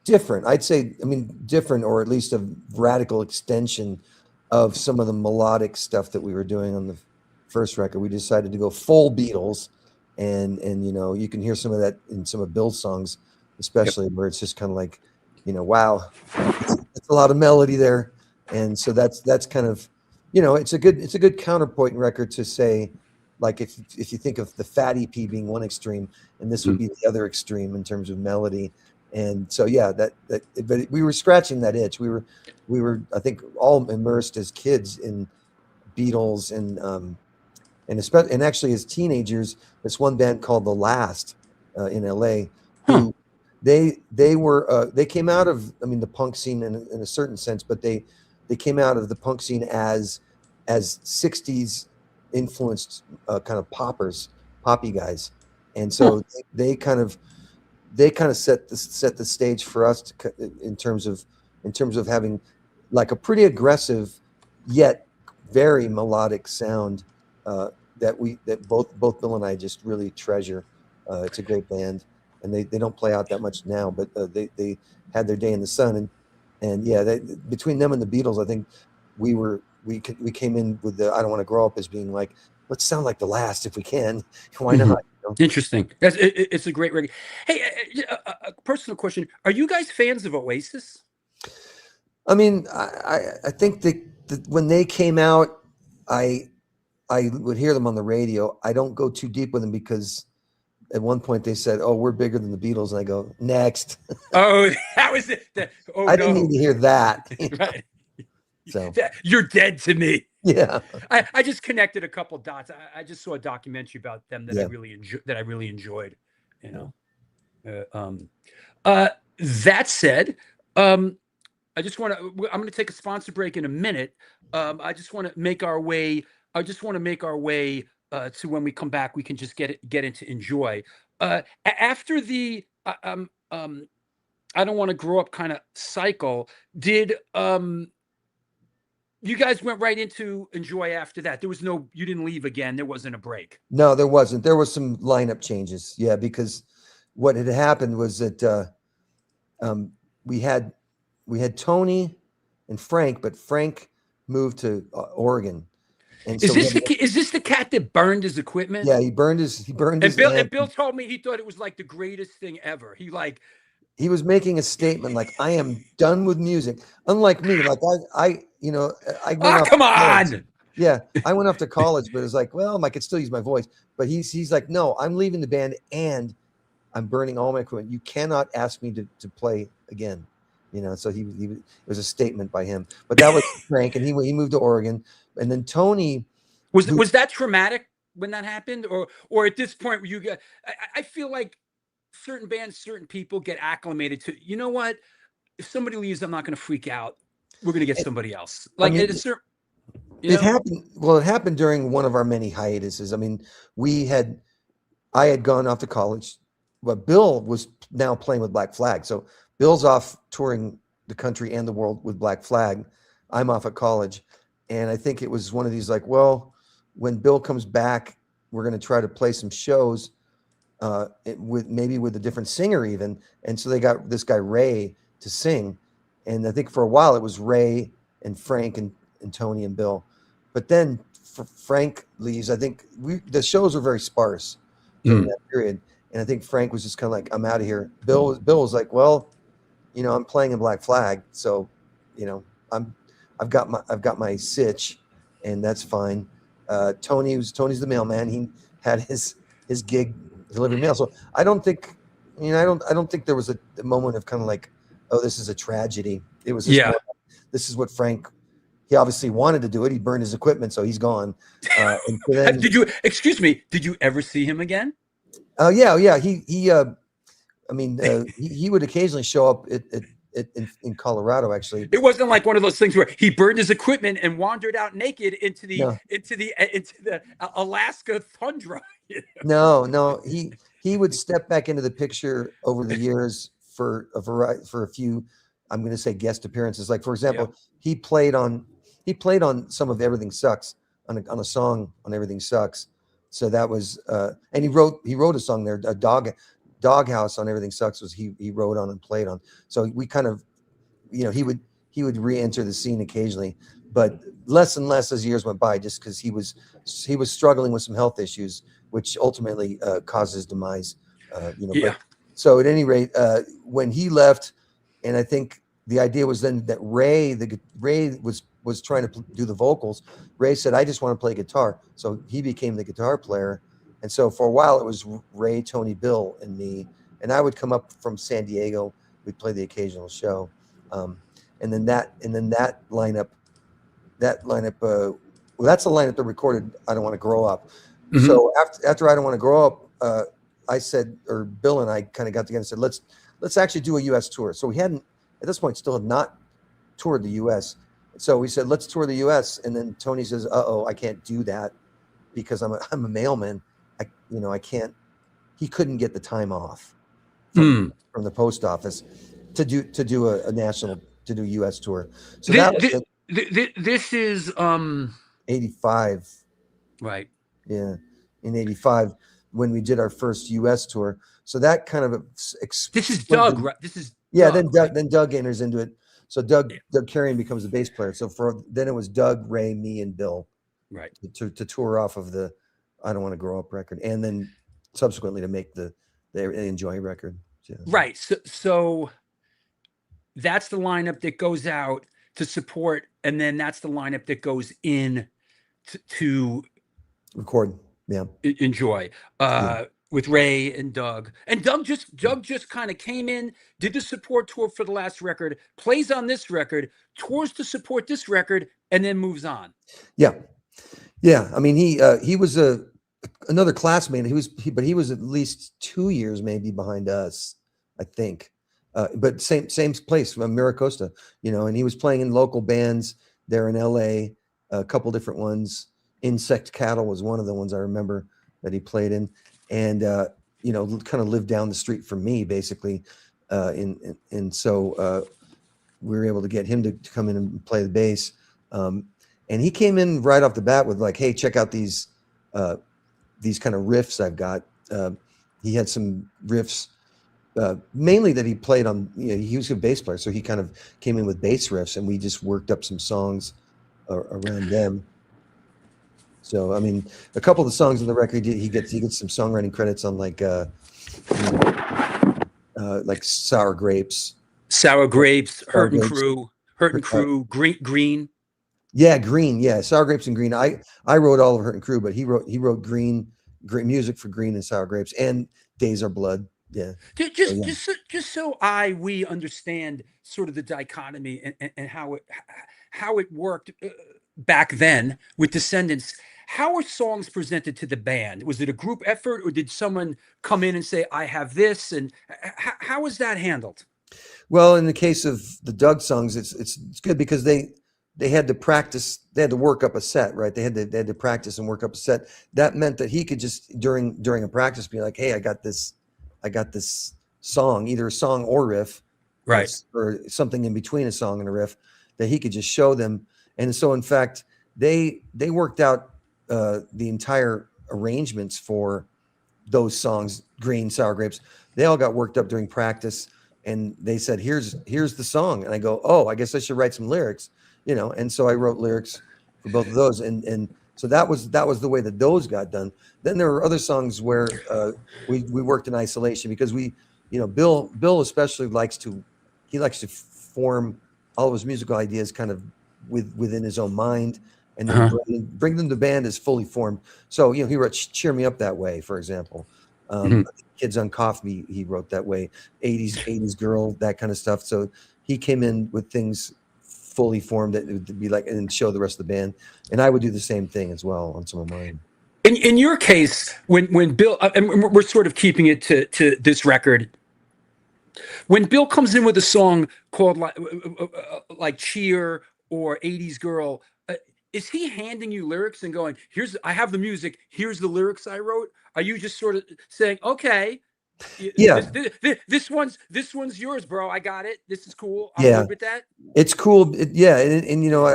different. I'd say, I mean, different, or at least a radical extension of some of the melodic stuff that we were doing on the first record. We decided to go full Beatles, and you can hear some of that in some of Bill's songs, especially where it's just kind of like, wow, it's a lot of melody there. And so that's kind of, it's a good counterpoint record to say, like, if you think of the Fat EP being one extreme, and this would be the other extreme in terms of melody. And so, yeah, but we were scratching that itch. We were, I think, all immersed as kids in Beatles and actually as teenagers, this one band called The Last in LA, who they came out of, I mean, the punk scene in a certain sense, but they came out of the punk scene as 60s influenced kind of poppy guys. And so they kind of set the stage for us in terms of having like a pretty aggressive yet very melodic sound that both Bill and I just really treasure. It's a great band, and they don't play out that much now, but they had their day in the sun, and yeah, between them and the Beatles, I think we came in with the I Don't Want to Grow Up as being like, let's sound like The Last if we can. Why not? Interesting. It's a great record. Hey, a personal question: are you guys fans of Oasis? I mean, I think that when they came out, I would hear them on the radio. I don't go too deep with them because at one point they said, "Oh, we're bigger than the Beatles," and I go, "Next." Oh, that was it. I didn't need to hear that. Right. So you're dead to me. Yeah. I just connected a couple dots. I just saw a documentary about them that I really enjoyed. That said, I just want to. I'm going to take a sponsor break in a minute. I just want to make our way. To when we come back, we can just get into Enjoy. After the I don't want to grow up kind of cycle. Did you guys went right into Enjoy after that? There was you didn't leave again. There wasn't a break. No, there wasn't. There was some lineup changes. Yeah, because what had happened was that we had Tony and Frank, but Frank moved to Oregon. And is this the cat that burned his equipment? Yeah, he burned his. And Bill told me he thought it was like the greatest thing ever. He was making a statement like, I am done with music. Unlike me, like I went off come on. College. Yeah, I went off to college, but it's like, well, I could still use my voice. But he's like, no, I'm leaving the band and I'm burning all my equipment. You cannot ask me to play again. So it was a statement by him. But that was Frank, and he moved to Oregon. And then Tony was that traumatic when that happened, or at this point where you got? I feel like certain bands, certain people get acclimated to. You know what? If somebody leaves, I'm not going to freak out. We're going to get somebody else. Like at a certain. It happened. Well, it happened during one of our many hiatuses. I mean, I had gone off to college, but Bill was now playing with Black Flag. So Bill's off touring the country and the world with Black Flag. I'm off at college. And I think it was one of these like, well, when Bill comes back, we're going to try to play some shows with a different singer even. And so they got this guy, Ray, to sing. And I think for a while it was Ray and Frank and Tony and Bill. But then Frank leaves. I think the shows were very sparse during that period. And I think Frank was just kind of like, I'm out of here. Bill was like, well, I'm playing in Black Flag. So, I've got my sitch, and that's fine. Tony's the mailman. He had his gig delivering mail. So I don't think, I don't think there was a moment of kind of like, oh, this is a tragedy. It was just this is what Frank he obviously wanted to do it. He burned his equipment, so he's gone. And so then, Excuse me, did you ever see him again? yeah. He would occasionally show up in Colorado. Actually, It wasn't like one of those things where he burned his equipment and wandered out naked into the No. into the Alaska tundra. No. He would step back into the picture over the years for a few, I'm going to say, guest appearances. Like, for example, he played on some of Everything Sucks on a song on Everything Sucks. So that was and he wrote a song there, a Doghouse on Everything Sucks was he wrote on and played on. So we kind of, he would re-enter the scene occasionally, but less and less as years went by, just because he was struggling with some health issues, which ultimately caused his demise. But, so at any rate, when he left, and I think the idea was then that Ray was trying to do the vocals. Ray said, "I just want to play guitar," so he became the guitar player. And so for a while it was Ray, Tony, Bill, and me, and I would come up from San Diego. We'd play the occasional show, and then that lineup. Well, that's the lineup that recorded "I Don't Want to Grow Up." Mm-hmm. So after "I Don't Want to Grow Up," I said, or Bill and I kind of got together and said, let's actually do a U.S. tour. So we hadn't, at this point, still had not toured the U.S. So we said, let's tour the U.S. And then Tony says, "Uh-oh, I can't do that because I'm a mailman. I can't." He couldn't get the time off from the post office to do a national, to do U.S. tour. So this is 85, right? Yeah, in 85 when we did our first U.S. tour. So that kind of this is Doug, right? This is then Doug enters into it. So Doug Carrion becomes the bass player. So then it was Doug, Ray, me, and Bill, right, to tour off of the "I Don't Want to Grow Up" record, and then subsequently to make the Enjoy record. Yeah. Right. So that's the lineup that goes out to support, and then that's the lineup that goes in to record. Yeah. Enjoy. With Ray and Doug. And Doug just kind of came in, did the support tour for the last record, plays on this record, tours to support this record, and then moves on. Yeah. I mean, he was another classmate. But he was at least 2 years maybe behind us, I think. But same place, Miracosta, and he was playing in local bands there in LA, a couple different ones. Insect Cattle was one of the ones I remember that he played in, and kind of lived down the street from me, basically. And so we were able to get him to come in and play the bass. And he came in right off the bat with like, "Hey, check out these kind of riffs I've got." He had some riffs, mainly that he played on. He was a bass player, so he kind of came in with bass riffs, and we just worked up some songs around them. So I mean, a couple of the songs on the record, he gets some songwriting credits on, like Sour Grapes, Hurt and Crew, Green. Yeah, Green. Yeah, Sour Grapes and Green. I wrote all of Hurt and Crew, but he wrote Green music for Green and Sour Grapes, and Days Are Blood. Yeah. Just so we understand sort of the dichotomy and how it worked back then with Descendents. How are songs presented to the band? Was it a group effort, or did someone come in and say, "I have this"? And how was that handled? Well, in the case of the Doug songs, it's good because they had to practice. They had to work up a set, right? They had to practice and work up a set. That meant that he could just during a practice be like, "Hey, I got this song, either a song or riff, right, or something in between a song and a riff," that he could just show them. And so, in fact, they worked out the entire arrangements for those songs, Green, Sour Grapes. They all got worked up during practice, and they said, "Here's the song." And I go, "Oh, I guess I should write some lyrics," And so I wrote lyrics for both of those, and so that was the way that those got done. Then there were other songs where we worked in isolation because Bill especially likes to form all of his musical ideas kind of within his own mind, and then bring them to band as fully formed. So he wrote "Cheer Me Up That Way," for example. Kids on Coffee, he wrote that way. 80s Girl, that kind of stuff. So he came in with things fully formed, it would be like, and show the rest of the band. And I would do the same thing as well on some of mine. In your case, when Bill, and we're sort of keeping it to this record, when Bill comes in with a song called like Cheer or 80s Girl, is he handing you lyrics and going, I have the music, here's the lyrics I wrote? Are you just sort of saying, okay, Yeah. this one's yours, bro, I got it, this is cool, I'm Yeah. good with that? It's cool. Yeah. And you know,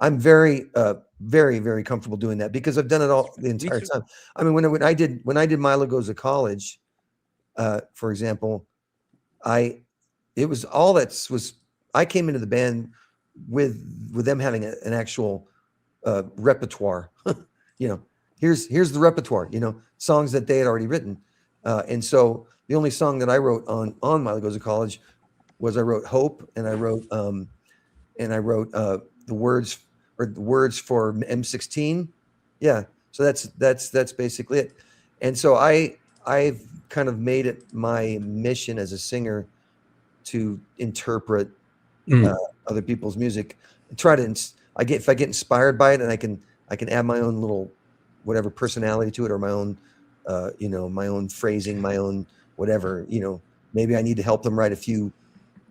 I'm very, very, very comfortable doing that because I've done it all the entire time. I mean, when I did Milo Goes to College, for example, I came into the band with them having an actual repertoire. You know, here's the repertoire, you know, songs that they had already written. And so the only song that I wrote on Milo Goes to College was I wrote Hope, and I wrote the words for M16. Yeah. So that's basically it. And so I've kind of made it my mission as a singer to interpret other people's music. If I get inspired by it, and I can add my own little whatever personality to it, or my own you know, my own phrasing, my own whatever, you know, maybe I need to help them write a few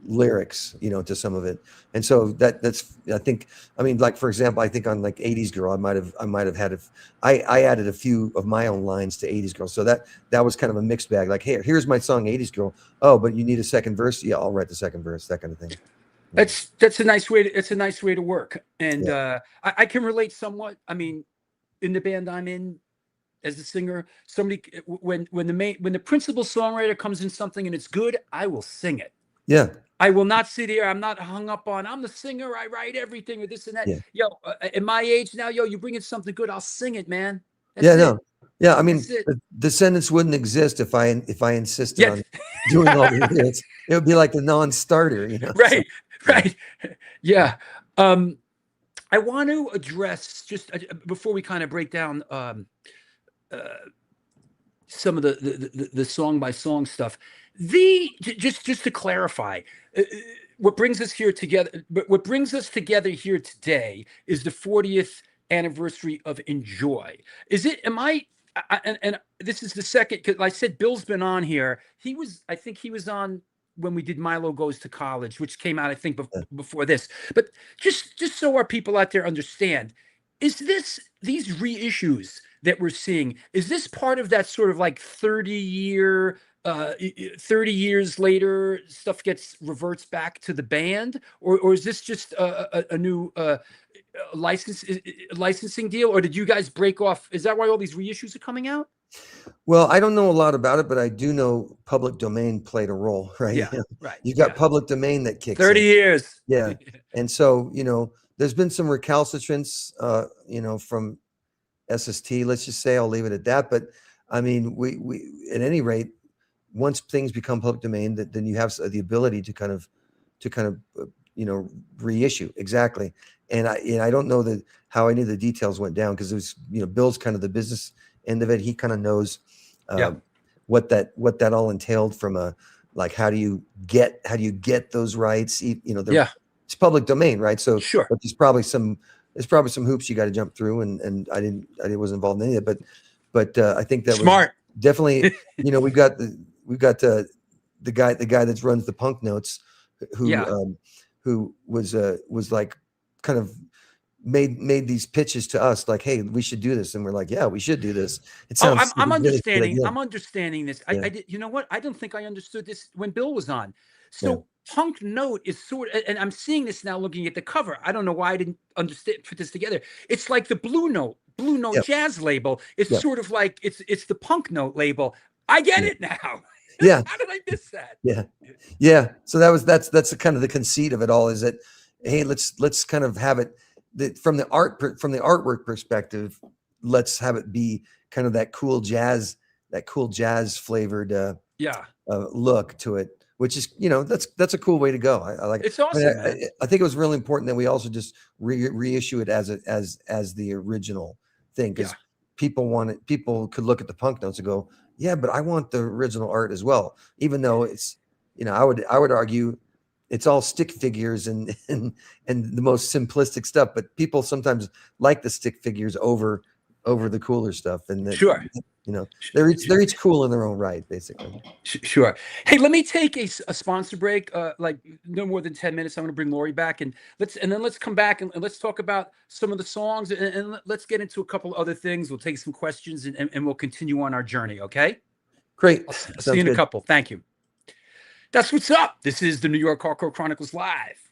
lyrics, you know, to some of it. And so that's I think, I mean, like for example, I think on like 80s Girl, I might have had I added a few of my own lines to 80s Girl. So that was kind of a mixed bag. Like, hey, here's my song 80s Girl. Oh, but you need a second verse? Yeah, I'll write the second verse, that kind of thing. That's a nice way to work. And I can relate somewhat. I mean, in the band I'm in as a singer, when the principal songwriter comes in something and it's good, I will sing it. Yeah. I will not sit here. I'm not hung up on, I'm the singer, I write everything or this and that. Yeah. Yo, at my age now, you bring in something good, I'll sing it, man. That's yeah, it. no. Yeah, I mean, the Descendents wouldn't exist if I insisted on doing all the hits. It would be like a non-starter, you know. Right, so, right. Yeah. I want to address, just before we kind of break down some of the song by song stuff. Just to clarify, what brings us together here today is the 40th anniversary of Enjoy. And this is the second, because I said Bill's been on here. I think he was on when we did Milo Goes to College, which came out, I think, before this. But just so our people out there understand, is these reissues that we're seeing, is this part of that sort of like 30 years later stuff reverts back to the band, or is this just a new licensing deal, or did you guys break off? Is that why all these reissues are coming out? Well, I don't know a lot about it, but I do know public domain played a role, right? Yeah, right. You've got public domain that kicks 30 in. years. Yeah. And so, you know, there's been some recalcitrance, you know, from SST, let's just say. I'll leave it at that. But I mean, we at any rate, once things become public domain, then you have the ability to kind of you know, reissue. Exactly. And I don't know how any of the details went down, because it was, you know, Bill's kind of the business end of it. He kind of knows what that all entailed from a, like, how do you get those rights? You know, it's public domain, right? So sure, but there's probably some hoops you got to jump through, and I wasn't involved in any of it, but I think that smart. was definitely, you know, we've got the guy that runs the Punk Notes, who was like kind of made these pitches to us, like, hey, we should do this, and we're like, yeah, we should do this. It sounds I'm really understanding. good. I'm understanding this. I did, you know what? I don't think I understood this when Bill was on. So Punk Note is sort of, and I'm seeing this now looking at the cover. I don't know why I didn't put this together. It's like the Blue Note jazz label. It's sort of like it's the Punk Note label. I get it now. Yeah. How did I miss that? Yeah. So that's kind of the conceit of it all, is that, hey, let's kind of have it from the artwork perspective. Let's have it be kind of that cool jazz flavored look to it, which is, you know, that's a cool way to go. I like it. It's awesome. I think it was really important that we also just reissue it as the original thing, because people could look at the Punk Notes and go, yeah, but I want the original art as well, even though it's, you know, I would argue it's all stick figures and the most simplistic stuff. But people sometimes like the stick figures over the cooler stuff. And Sure. They're each cool in their own right, basically. Sure. Hey, let me take a sponsor break, like no more than 10 minutes. I'm going to bring Lori back, and then let's come back and let's talk about some of the songs, and let's get into a couple other things. We'll take some questions, and we'll continue on our journey. Okay. Great. I'll see you in a couple. Thank you. That's what's up. This is the New York Hardcore Chronicles Live,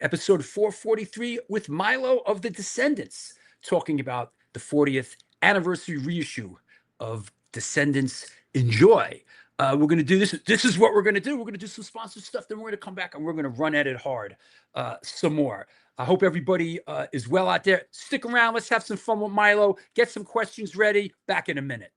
episode 443 with Milo of the Descendents, talking about the 40th anniversary reissue of Descendents. Enjoy. We're going to do this. This is what we're going to do. We're going to do some sponsored stuff. Then we're going to come back and we're going to run at it hard some more. I hope everybody is well out there. Stick around. Let's have some fun with Milo. Get some questions ready. Back in a minute.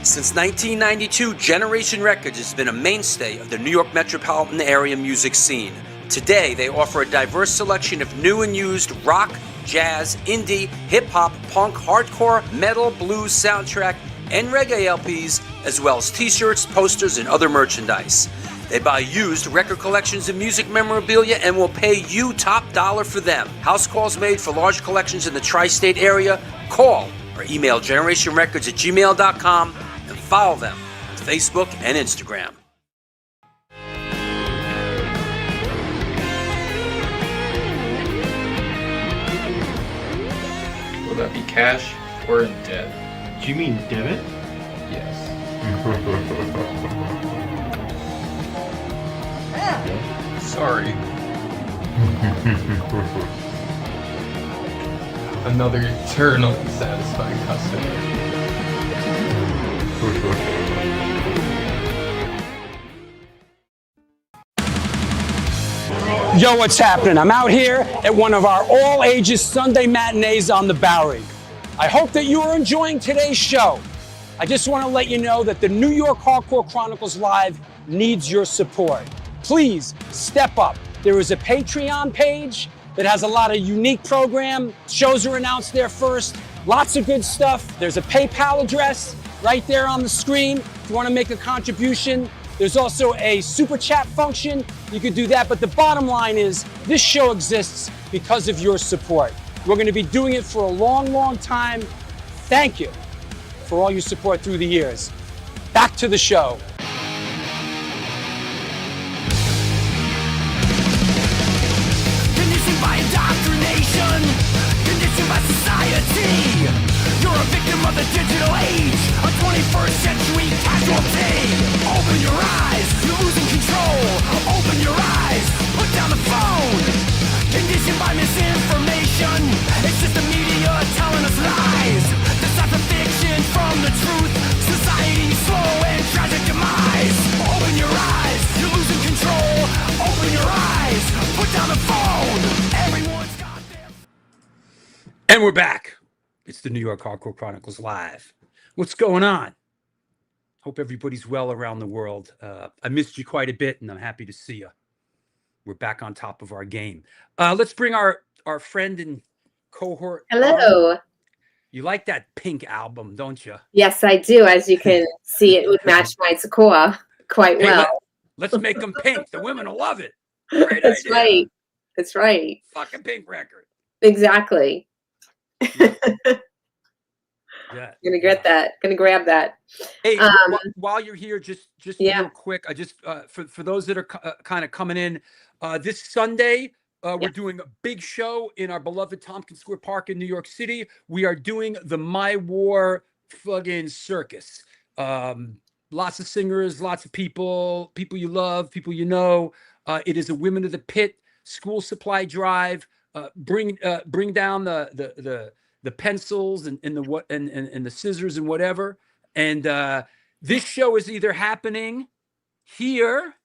Since 1992, Generation Records has been a mainstay of the New York metropolitan area music scene. Today, they offer a diverse selection of new and used rock, jazz, indie, hip-hop, punk, hardcore, metal, blues, soundtrack, and reggae LPs, as well as t-shirts, posters, and other merchandise. They buy used record collections and music memorabilia and will pay you top dollar for them. House calls made for large collections in the tri-state area. Call or email generationrecords@gmail.com and follow them on Facebook and Instagram. Will that be cash or in debt? Do you mean debit? Yes. Sorry. Another eternally satisfied customer. Yo, what's happening? I'm out here at one of our all-ages Sunday matinees on the Bowery. I hope that you are enjoying today's show. I just want to let you know that the New York Hardcore Chronicles Live needs your support. Please step up. There is a Patreon page that has a lot of unique program. Shows are announced there first. Lots of good stuff. There's a PayPal address right there on the screen if you want to make a contribution. There's also a super chat function. You could do that, but the bottom line is this show exists because of your support. We're going to be doing it for a long, long time. Thank you for all your support through the years. Back to the show. Conditioned by indoctrination, conditioned by society. You're a victim of the digital age, a 21st century casualty. Open your eyes, you're losing control. Open your eyes, put down the phone. Conditioned by misinformation, it's just the media telling us lies. Decipher fiction from the truth, society's slow and tragic demise. Open your eyes, you're losing control. Open your eyes, put down the phone. Everyone's got their... And we're back. It's the New York Hardcore Chronicles Live. What's going on? Hope everybody's well around the world. I missed you quite a bit, and I'm happy to see you. We're back on top of our game. Let's bring our friend and cohort. Hello. You like that Pink album, don't you? Yes, I do. As you can see, it would match my decor quite Hey, well. let's make them pink. The women will love it. Great That's idea. right. That's right. Fucking Pink record. Exactly. Yeah. Gonna get that. Gonna grab that. Hey, while you're here, just Yeah. real quick, I just for those that are kind of coming in, this Sunday we're doing a big show in our beloved Tompkins Square Park in New York City. We are doing the My War fucking circus. Lots of singers, lots of people you love, people you know. It is a Women of the Pit school supply drive. Bring down the pencils and the scissors and whatever. And this show is either happening here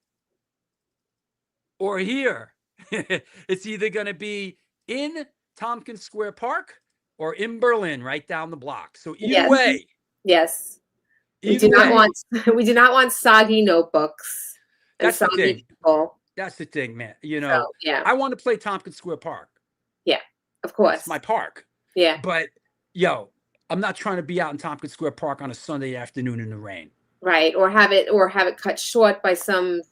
or here. It's either going to be in Tompkins Square Park or in Berlin, right down the block. So either way. Yes. We Either do not way. want soggy notebooks and That's the soggy thing. people. That's the thing, man. You know, So, yeah, I want to play Tompkins Square Park. of course. It's my park. Yeah. But yo, I'm not trying to be out in Tompkins Square Park on a Sunday afternoon in the rain. Right, or have it cut short by some,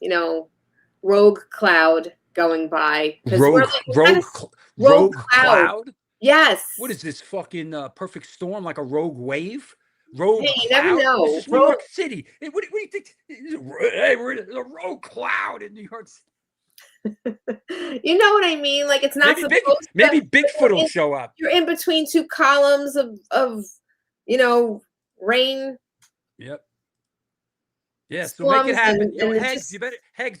rogue cloud going by, because we're Rogue, like rogue, rogue rogue cloud. cloud. Yes. What is this fucking perfect storm? Like a rogue wave? Rogue Hey, you never cloud? know. This is New York City. Hey, what do you think? Hey, we're in a rogue cloud in New York City. You know what I mean? Like, it's not supposed maybe to. Bigfoot will show up. You're in between two columns of rain. Yep. Yeah, so make it Slums happen. and it Hegs, just-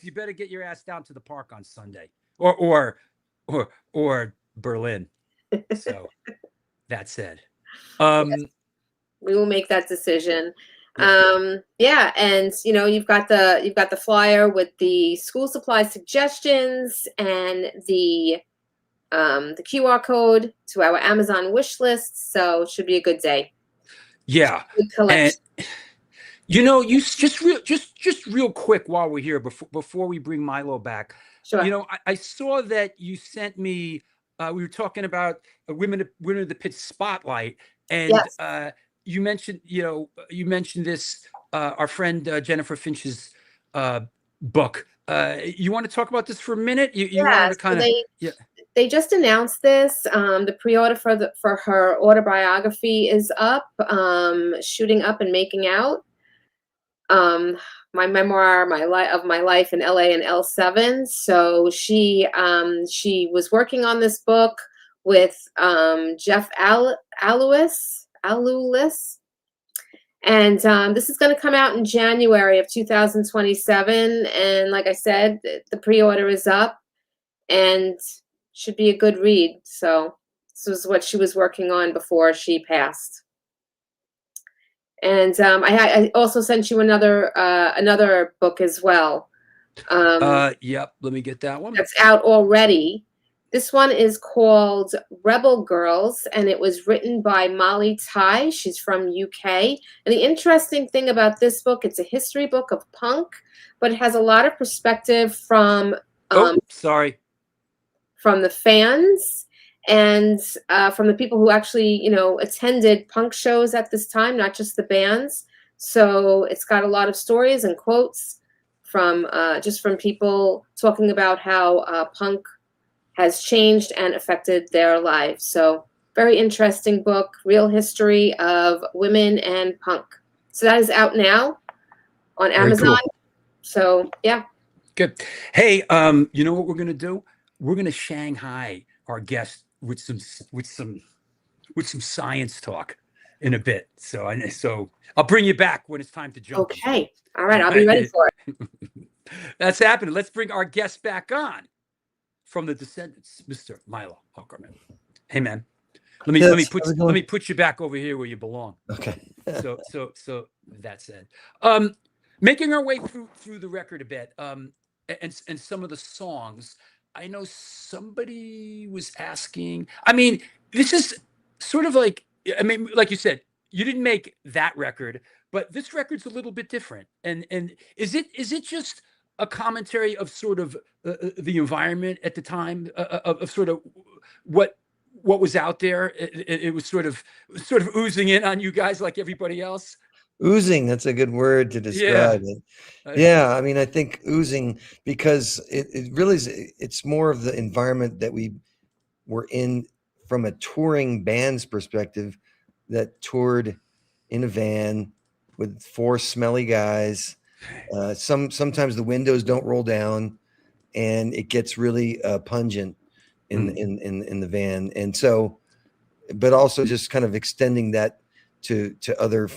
you better get your ass down to the park on Sunday, or Berlin. So that said, we will make that decision. Yeah. Yeah, and you've got the flyer with the school supply suggestions and the QR code to our Amazon wish list. So it should be a good day. Yeah. Good collection. And you just real quick while we're here before we bring Milo back. Sure. I saw that you sent me. We were talking about women of the pit spotlight, and Yes. you mentioned this our friend Jennifer Finch's book. You want to talk about this for a minute? You wanted to kind of They just announced this. The pre-order for her autobiography is up, Shooting Up and Making Out. My memoir, of my life in LA and L7. So she was working on this book with Jeff Alulis, and this is going to come out in January of 2027. And like I said, the pre-order is up, and should be a good read. So this was what she was working on before she passed. And I also sent you another book as well. Yep. Let me get that one. That's out already. This one is called Rebel Girls, and it was written by Molly Tai. She's from UK. And the interesting thing about this book, it's a history book of punk, but it has a lot of perspective from from the fans and from the people who actually, attended punk shows at this time, not just the bands. So it's got a lot of stories and quotes from people talking about how punk has changed and affected their lives. So very interesting book, real history of women and punk. So that is out now on Amazon. Cool. So yeah. Good. Hey, you know what we're gonna do? We're gonna Shanghai our guest with some science talk in a bit. So I'll bring you back when it's time to jump. Okay. All right. I'll be ready for it. That's happening. Let's bring our guest back on from the Descendents, Mr. Milo Aukerman. Hey, man. Let me put you back over here where you belong. Okay. so that said, making our way through the record a bit, and some of the songs. I know somebody was asking. I mean, this is sort of like, like you said, you didn't make that record, but this record's a little bit different. And is it just a commentary of sort of the environment at the time, of sort of what was out there? It was sort of oozing in on you guys like everybody else. Oozing, that's a good word to describe it. Yeah, I mean, I think oozing, because it really is, it's more of the environment that we were in from a touring band's perspective, that toured in a van with 4 smelly guys. Sometimes the windows don't roll down, and it gets really pungent in the van. And so, but also just kind of extending that to other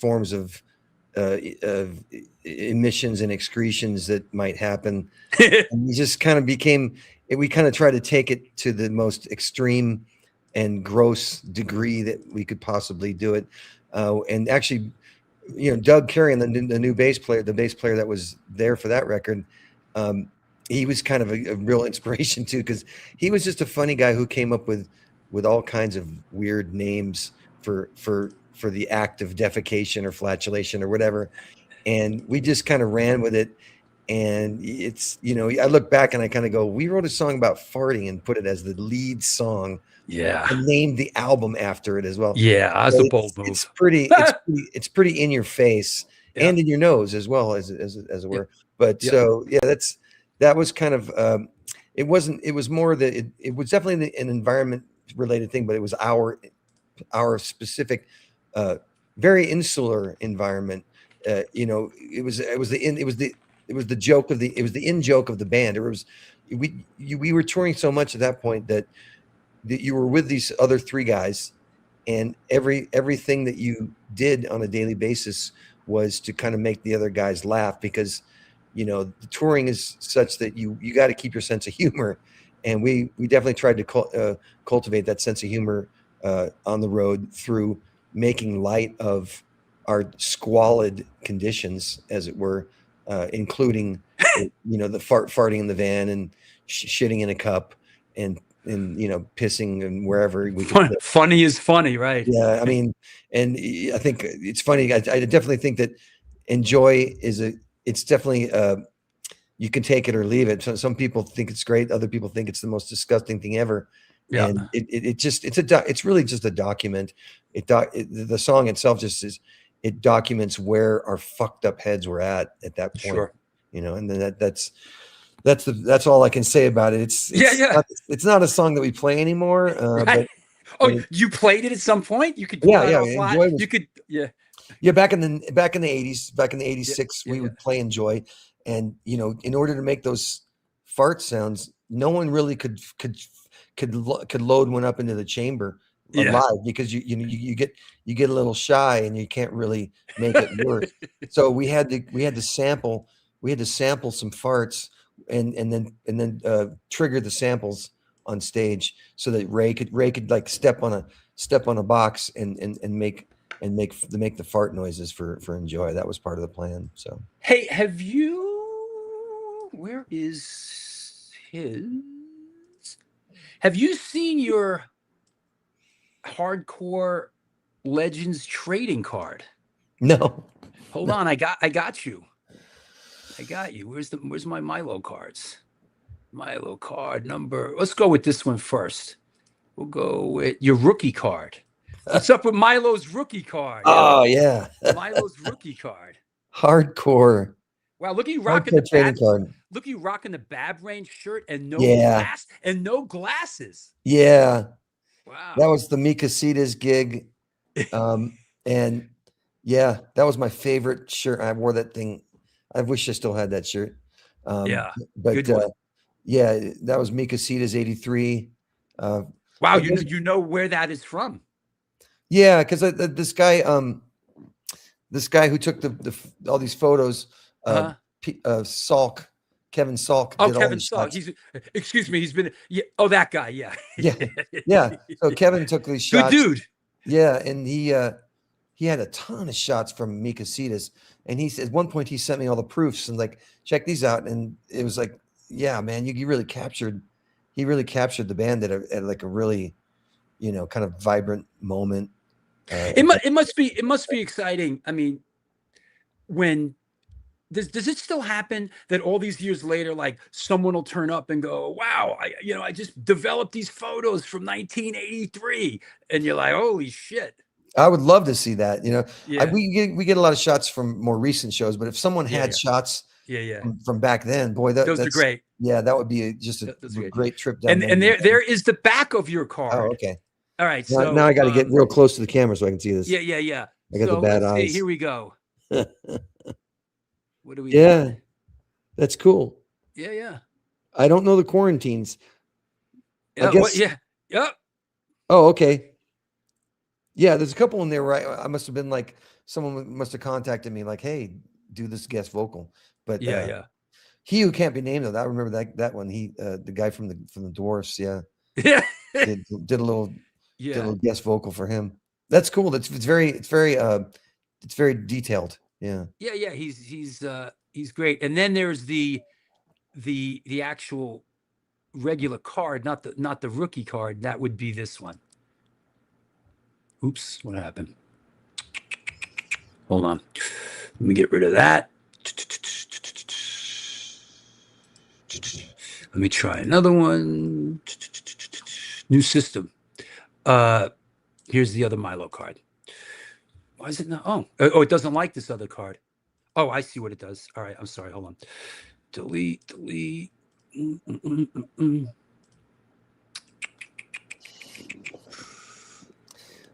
forms of emissions and excretions that might happen. And we just kind of we kind of try to take it to the most extreme and gross degree that we could possibly do it. And actually, Doug Carey, the new bass player, that was there for that record, he was kind of a real inspiration too, because he was just a funny guy who came up with all kinds of weird names for the act of defecation or flatulation or whatever. And we just kind of ran with it. And it's, I look back and I kind of go, we wrote a song about farting and put it as the lead song. Yeah. And named the album after it as well. Yeah, that's a bold move. It's pretty in your face. Yeah. and in your nose as well as it were. But Yep. so yeah, that was kind of it wasn't. It was more that it was definitely an environment related thing, but it was our specific, very insular environment. It was the joke of the in joke of the band. We were touring so much at that point that you were with these other three guys, and everything that you did on a daily basis was to kind of make the other guys laugh, because the touring is such that you got to keep your sense of humor, and we definitely tried to cultivate that sense of humor on the road through making light of our squalid conditions, as it were, including the farting in the van and shitting in a cup and pissing and wherever we could. Funny is funny, right? Yeah, I mean, and I think it's funny. I definitely think that Enjoy it's definitely you can take it or leave it. So some people think it's great, other people think it's the most disgusting thing ever. Yeah. And it's really just a document. The song itself just is, it documents where our fucked up heads were at that point. Sure. And then that's all I can say about it. It's not a song that we play anymore. Right. But you played it at some point? You could pull that off live? You could, yeah, back in the 80s, back in the 86, we would play Enjoy, and in order to make those fart sounds, no one really could load one up into the chamber live, because you get a little shy and you can't really make it work. So we had to sample some farts and then trigger the samples on stage, so that Ray could like step on a box and make the fart noises for Enjoy. That was part of the plan. So hey, where is his? Have you seen your Hardcore Legends trading card? No. Hold on, I got you. Where's my Milo cards? Milo card number. Let's go with this one first. We'll go with your rookie card. What's up with Milo's rookie card? Oh yeah, Milo's rookie card. Hardcore. Wow, look at you rocking the trading card. Look at you rocking the Bab Range shirt and no glasses. Yeah. Wow. That was the Mikasitas gig. And yeah, that was my favorite shirt. I wore that thing. I wish I still had that shirt. Yeah. But yeah, that was Mikasitas 83. Wow, you know where that is from. Yeah, because this guy who took all these photos, Salk, Kevin Salk. Oh, Kevin Salk. Excuse me. He's been. Yeah. Oh, that guy. Yeah. Yeah. So Kevin took these shots. Good dude. Yeah, and he had a ton of shots from Mikasitas, and at one point he sent me all the proofs and like, check these out, and it was like, yeah, man, he really captured the band at like a really, kind of vibrant moment. It must be exciting. I mean, when does it still happen that all these years later, like someone will turn up and go, wow, I just developed these photos from 1983, and you're like, holy shit. I would love to see that. Yeah. We get a lot of shots from more recent shows, but if someone had shots from back then, boy, those are great. Yeah, that would be just a great trip down. And there is the back of your card. Oh, okay. All right. Now I got to get real close to the camera so I can see this. Yeah. I got the bad eyes. Here we go. What do we? Yeah, that's cool. Yeah. I don't know the quarantines. I guess. Yep. Oh, okay. Yeah, there's a couple in there where I must have been like, someone must have contacted me like, hey, do this guest vocal. But yeah. He Who Can't Be Named, though, I remember that one. He the guy from the Dwarfs, yeah. did a little guest vocal for him. That's cool. It's very detailed. Yeah. Yeah. He's great. And then there's the actual regular card, not the rookie card. That would be this one. Oops, what happened? Hold on. Let me get rid of that. Let me try another one. New system. Here's the other Milo card. Why is it not? Oh, it doesn't like this other card. Oh, I see what it does. All right, I'm sorry. Hold on. Delete. Mm, mm, mm, mm, mm.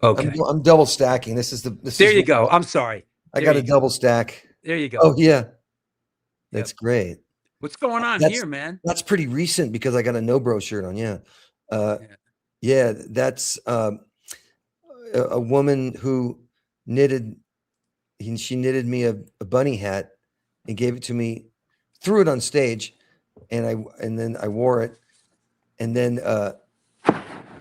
Okay. I'm double stacking. This is There you go. I'm sorry. I There got you a go. double stack. There you go. Oh yeah, Yep. that's great. What's going on That's here, man? that's pretty recent because I got a No Bro shirt on. Yeah, uh, Yeah. yeah. That's a woman who knitted. She knitted me a bunny hat and gave it to me, threw it on stage, and then I wore it, and then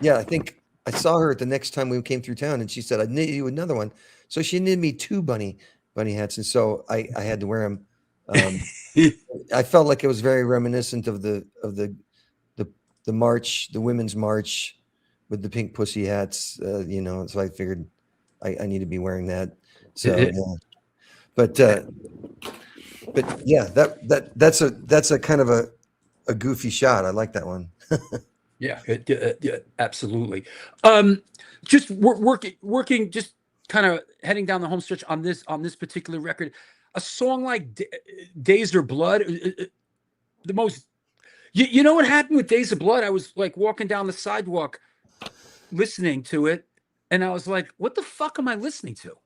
yeah, I think I saw her at the next time we came through town, and she said, "I knit you another one." So she knitted me two bunny hats, and so I had to wear them. I felt like it was very reminiscent of the march, the women's march, with the pink pussy hats. You know, so I figured I need to be wearing that. So Yeah. yeah. But yeah, that's a kind of a goofy shot. I like that one. Yeah, yeah, absolutely. Just working, just kind of heading down the home stretch on this particular record. A song like Days or Blood, the most. You know what happened with Days of Blood? I was like walking down the sidewalk, listening to it, and I was like, "What the fuck am I listening to?"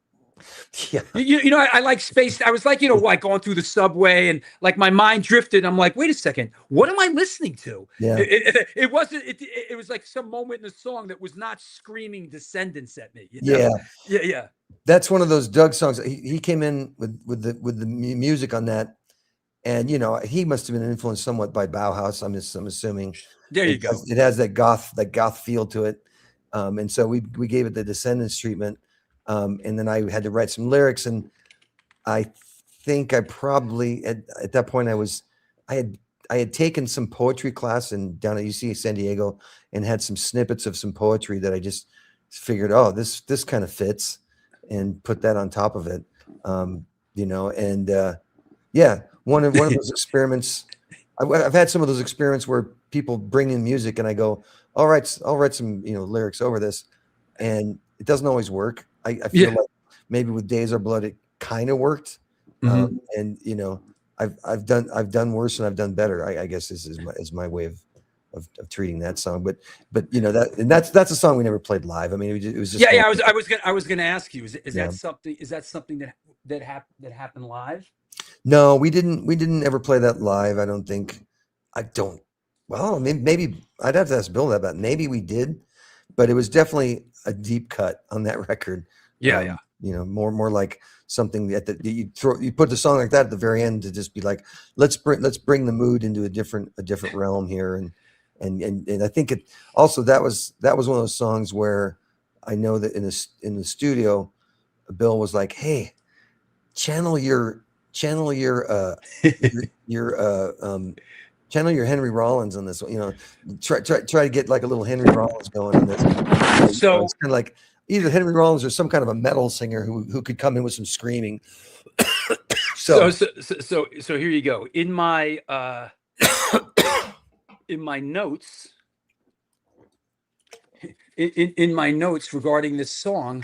Yeah. You know, I like space. I was like, like going through the subway and like my mind drifted. I'm like, wait a second, what am I listening to? Yeah. It wasn't, it was like some moment in the song that was not screaming Descendants at me. You know? Yeah. Yeah. Yeah. That's one of those Doug songs. He came in with the music on that. And, you know, he must have been influenced somewhat by Bauhaus. I'm assuming. There you go. It has that goth feel to it. And so we gave it the Descendants treatment. And then I had to write some lyrics, and I think I probably at that point I had taken some poetry class down at UC San Diego and had some snippets of some poetry that I just figured, oh, this kind of fits, and put that on top of it. You know, and yeah, one of those experiments. I've had some of those experiments where people bring in music and I go, all right, I'll write some, lyrics over this, and it doesn't always work. I feel like maybe with Days Are Blood, it kind of worked. Mm-hmm. And I've done worse and I've done better. I guess this is my way of treating that song. But that's a song we never played live. I mean, it was just I was gonna ask you, is that something that happened live? No, we didn't ever play that live. I don't think. Well, maybe I'd have to ask Bill about. Maybe we did, but it was definitely a deep cut on that record. Yeah. More like something that you put the song like that at the very end to just be like, let's bring the mood into a different realm here, and I think it also that was one of those songs where I know that in the studio, Bill was like, hey, channel your Henry Rollins on this one, try to get like a little Henry Rollins going on this. So it's kind of like either Henry Rollins or some kind of a metal singer who could come in with some screaming. So here you go. In my notes, in my notes regarding this song,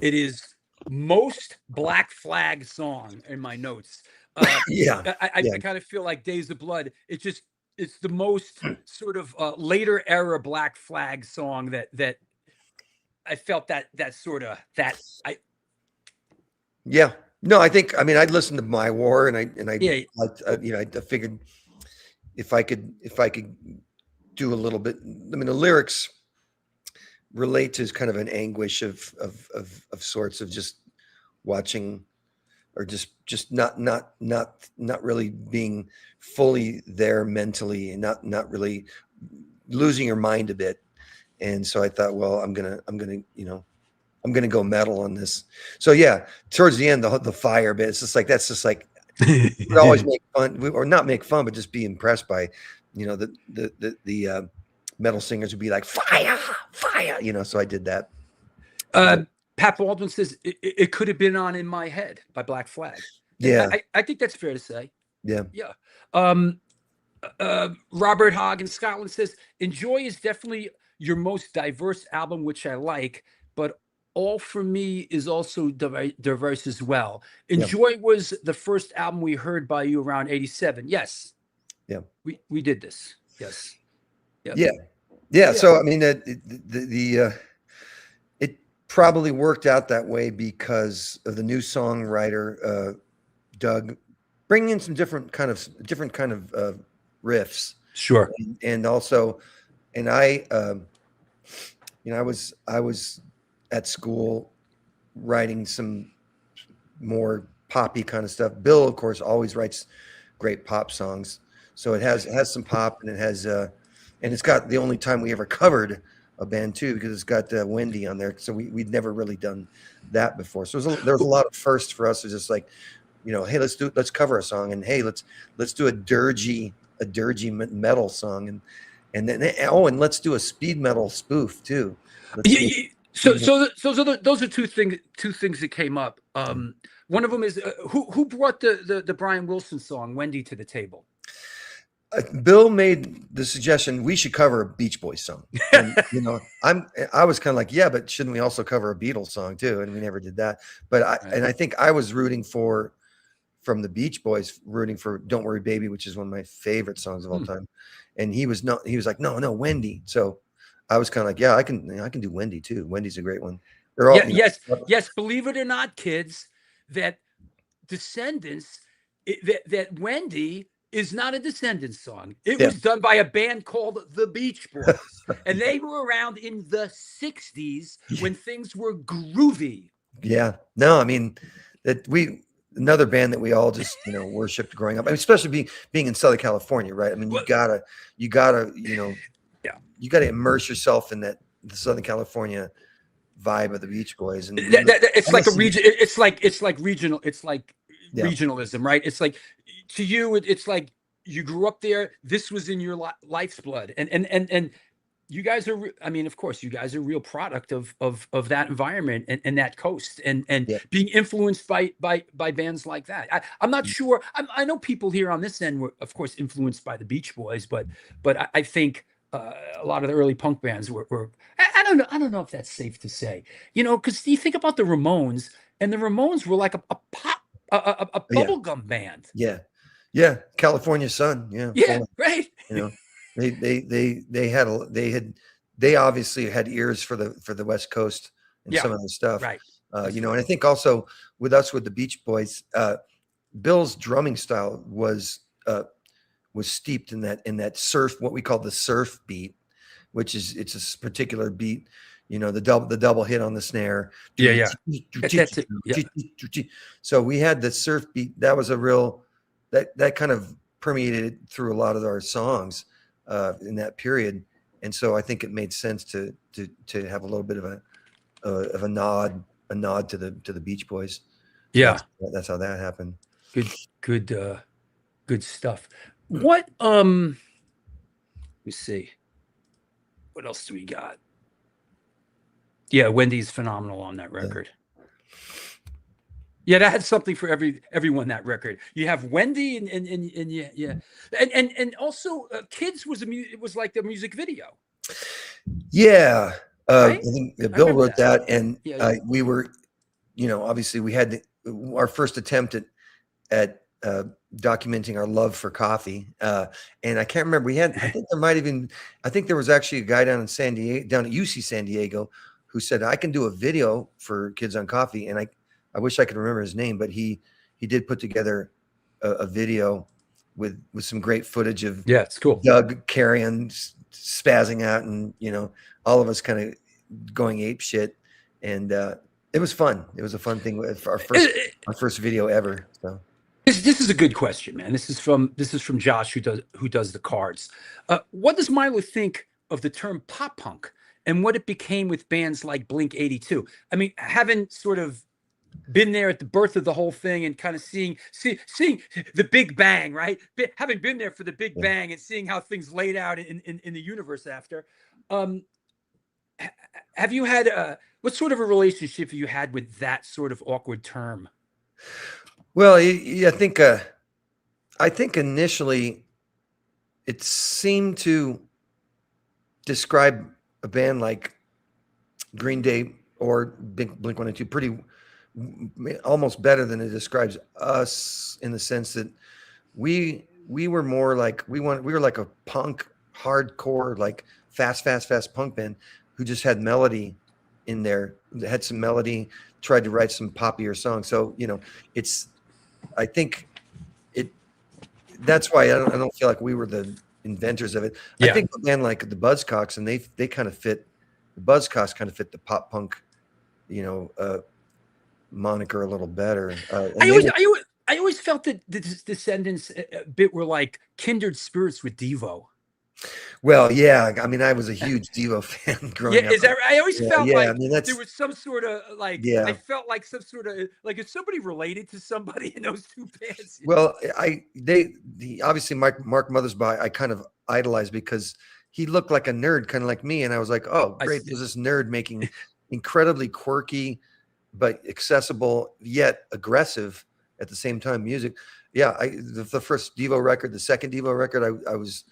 it is most Black Flag song in my notes. I kind of feel like Days of Blood. It's the most sort of later era Black Flag song that I felt Yeah. No, I I'd listened to My War and I figured if I could do a little bit. I mean, the lyrics relate to kind of an anguish of sorts of just watching, or just not really being fully there mentally, and not really losing your mind a bit. And so I thought, well, I'm gonna go metal on this. So yeah, towards the end, the fire bit, we always make fun, or not make fun, but just be impressed by, the metal singers would be like fire, so I did that. Pat Baldwin says it could have been on In My Head by Black Flag. Yeah, I think that's fair to say. Yeah. Robert Hogg in Scotland says Enjoy is definitely your most diverse album, which I like, but All for Me is also diverse as well. Yeah. Enjoy was the first album we heard by you around 87. Yes. Yeah. We did this. Yes. Yep. Yeah. Yeah. So I mean, it probably worked out that way because of the new songwriter Doug bringing in some different kind of riffs, Sure. and also, and I, I was at school writing some more poppy kind of stuff. Bill, of course, always writes great pop songs, so it has some pop, and it has and it's got the only time we ever covered a band too, because it's got Wendy on there. So we'd never really done that before. So there was a lot of firsts for us. It's just like, hey, let's cover a song, and hey, let's do a dirgy metal song, and then and let's do a speed metal spoof too. So those are two things that came up. One of them is who brought the Brian Wilson song "Wendy" to the table. Bill made the suggestion we should cover a Beach Boys song. And, I was kind of like, yeah, but shouldn't we also cover a Beatles song too? And we never did that. But I think I was rooting from the Beach Boys, rooting for "Don't Worry Baby," which is one of my favorite songs of all time. And he was like, no, Wendy. So I was kind of like, yeah, I can do Wendy too. Wendy's a great one. They're all, yes. Believe it or not, kids, that Descendents, that Wendy is not a Descendants song. It was done by a band called the Beach Boys, and they were around in the 60s when things were groovy. Yeah, no, I mean another band that we all just worshipped growing up, especially being in Southern California, right? I mean, you gotta you gotta immerse yourself in the Southern California vibe of the Beach Boys, and it's like a region. It's like regional. It's like regionalism, right? It's like, to you, it's like you grew up there. This was in your life's blood, and you guys are. I mean, of course, you guys are a real product of that environment and that coast, and being influenced by bands like that. I'm not sure. I know people here on this end were, of course, influenced by the Beach Boys, but I think a lot of the early punk bands were. I don't know if that's safe to say, because you think about the Ramones, and the Ramones were like a pop. A bubblegum band. Yeah. California Sun. Yeah. Right. They obviously had ears for the West Coast and some of the stuff. Right. And I think also with the Beach Boys, Bill's drumming style was steeped in that surf, what we call the surf beat, which is it's a particular beat. The double hit on the snare. Yeah. That's it. Yeah. So we had the surf beat. That was a real that kind of permeated through a lot of our songs in that period. And so I think it made sense to have a little bit of a nod to the Beach Boys. Yeah. That's how that happened. Good stuff. What let me see. What else do we got? Yeah, Wendy's phenomenal on that record. Yeah, that had something for everyone. That record. You have Wendy and also Kids was it was like the music video. Yeah, right? I think Bill wrote that, and we were, obviously we had our first attempt at documenting our love for coffee, and I can't remember. I think there was actually a guy down at UC San Diego, who said, I can do a video for Kids on Coffee. And I wish I could remember his name, but he did put together a video with some great footage of it's cool. Doug carrying, spazzing out, and, all of us kind of going ape shit. And it was fun. It was a fun thing. Our first video ever. So this is a good question, man. This is from Josh, who does the cards. What does Milo think of the term pop punk and what it became with bands like Blink-182? I mean, having sort of been there at the birth of the whole thing and kind of seeing the Big Bang, right? Having been there for the Big Bang and seeing how things laid out in the universe after. Have you had what sort of a relationship have you had with that sort of awkward term? Well, I think initially it seemed to describe a band like Green Day or Blink 182, pretty almost better than it describes us, in the sense that we were more like we were like a punk, hardcore, like fast punk band who just had melody in there, had some melody, tried to write some poppier songs. So I think that's why I don't feel like we were the inventors of it. Yeah. I think a band like the Buzzcocks, and they kind of fit, the Buzzcocks kind of fit the pop punk, moniker a little better. I always felt that the Descendants a bit were like kindred spirits with Devo. Well, yeah, I mean, I was a huge Devo fan growing up. Is that right? I always felt like I mean, there was some sort of like, I felt like some sort of like, is somebody related to somebody in those two bands? Well, obviously Mark Mothersbaugh I kind of idolized because he looked like a nerd, kind of like me, and I was like, oh, great, there's this nerd making incredibly quirky but accessible yet aggressive at the same time music. Yeah, the first Devo record, the second Devo record, I was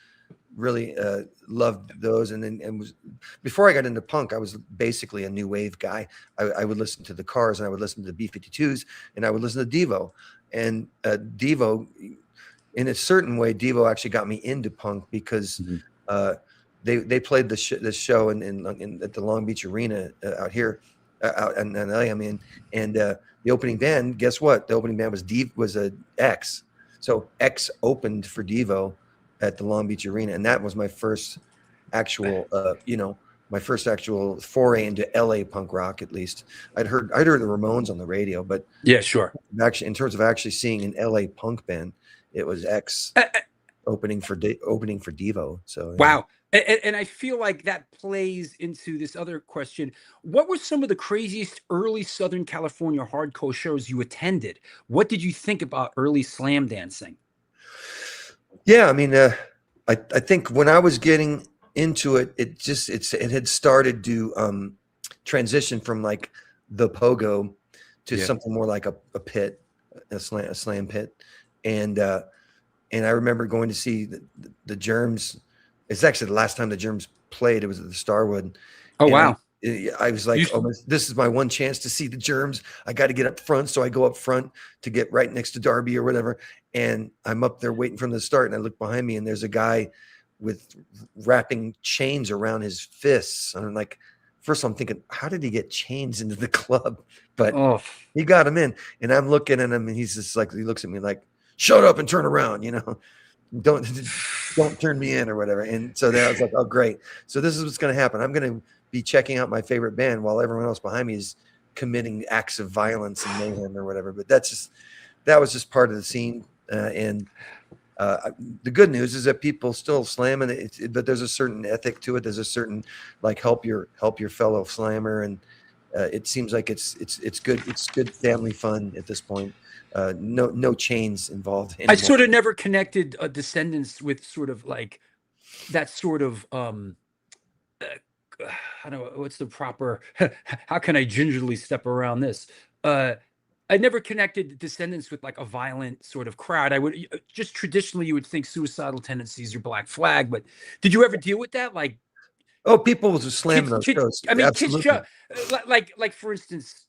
really loved those, and was, before I got into punk, I was basically a new wave guy. I would listen to the Cars, and I would listen to the B-52s, and I would listen to Devo, and Devo, in a certain way, Devo actually got me into punk because they played the show in at the Long Beach Arena out here, out in LA. I mean, and the opening band, guess what? The opening band was a X. So X opened for Devo at the Long Beach Arena, and that was my first actual, my first actual foray into LA punk rock. At least I'd heard the Ramones on the radio, but yeah, sure. Actually, in terms of actually seeing an LA punk band, it was X opening for Devo. So wow. And I feel like that plays into this other question. What were some of the craziest early Southern California hardcore shows you attended? What did you think about early slam dancing? Yeah, I mean, I think when I was getting into it, it had started to transition from like the pogo to something more like a pit, a slam pit, and I remember going to see the Germs. It's actually the last time the Germs played. It was at the Starwood. Oh, wow. I was like, this is my one chance to see the Germs. I got to get up front. So I go up front to get right next to Darby or whatever. And I'm up there waiting for them to start. And I look behind me and there's a guy with wrapping chains around his fists. And I'm like, first I'm thinking, how did he get chains into the club? But he got him in. And I'm looking at him and he's just like, he looks at me like, shut up and turn around, don't turn me in or whatever. And so then I was like, oh, great. So this is what's going to happen. I'm going to be checking out my favorite band while everyone else behind me is committing acts of violence and mayhem or whatever. But that was just part of the scene. And the good news is that people still slam, but there's a certain ethic to it. There's a certain like help your fellow slammer, and it seems like it's good. It's good family fun at this point. No chains involved anymore. I sort of never connected Descendants with sort of like that sort of I don't know what's the proper how can I gingerly step around this? I never connected Descendants with like a violent sort of crowd. I would just traditionally you would think Suicidal Tendencies or Black Flag, but did you ever deal with that? Like, oh, people was slamming those shows. I mean, absolutely. kids show, like for instance.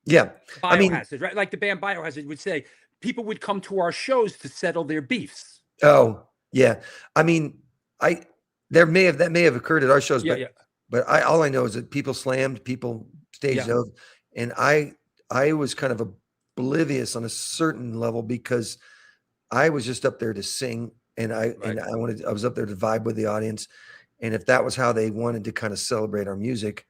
Yeah, Biohazard, right? Like the band Biohazard would say, people would come to our shows to settle their beefs. Oh, yeah. I mean, that may have occurred at our shows, but all I know is that people slammed, people stage dove, and I was kind of oblivious on a certain level because I was just up there to sing, and I was up there to vibe with the audience, and if that was how they wanted to kind of celebrate our music,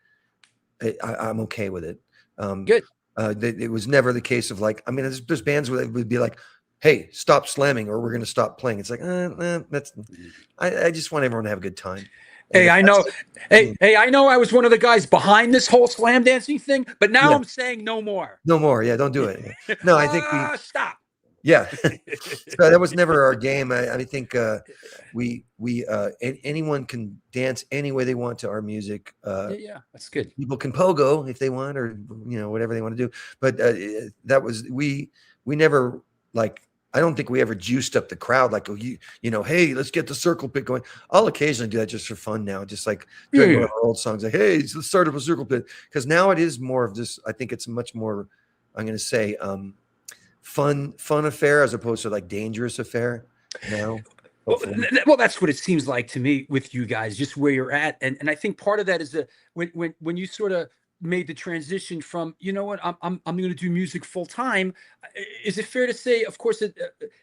I'm okay with it. Good. It was never the case of like, I mean, there's bands where it would be like, hey, stop slamming or we're going to stop playing. It's like, I just want everyone to have a good time. Hey, I know. Hey, I know I was one of the guys behind this whole slam dancing thing, but now I'm saying no more. No more. Yeah, don't do it. No, I think stop. Yeah, so that was never our game. I think anyone can dance any way they want to our music. Yeah, that's good. People can pogo if they want, or whatever they want to do. But that was we never like I don't think we ever juiced up the crowd like, oh, you know, hey, let's get the circle pit going. I'll occasionally do that just for fun now, just like during one of our old songs, like, hey, let's start up a circle pit. Because now it is more of this. I think it's much more, I'm going to say, fun affair as opposed to like dangerous affair now. Well, that's what it seems like to me with you guys, just where you're at, and I think part of that is when you sort of made the transition from, you know what, I'm going to do music full time. Is it fair to say, of course,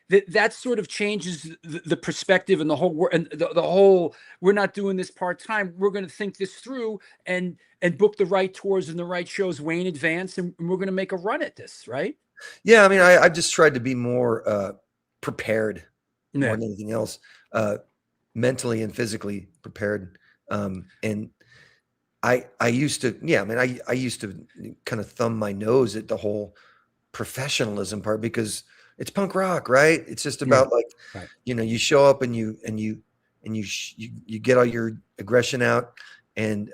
that sort of changes the perspective and the whole and the whole, we're not doing this part time. We're going to think this through and book the right tours and the right shows way in advance, and we're going to make a run at this, right? Yeah, I mean, I've just tried to be more prepared more than anything else, mentally and physically prepared. And I used to, yeah, I mean, I used to kind of thumb my nose at the whole professionalism part because it's punk rock, right? It's just about like, you know, you show up and you get all your aggression out, and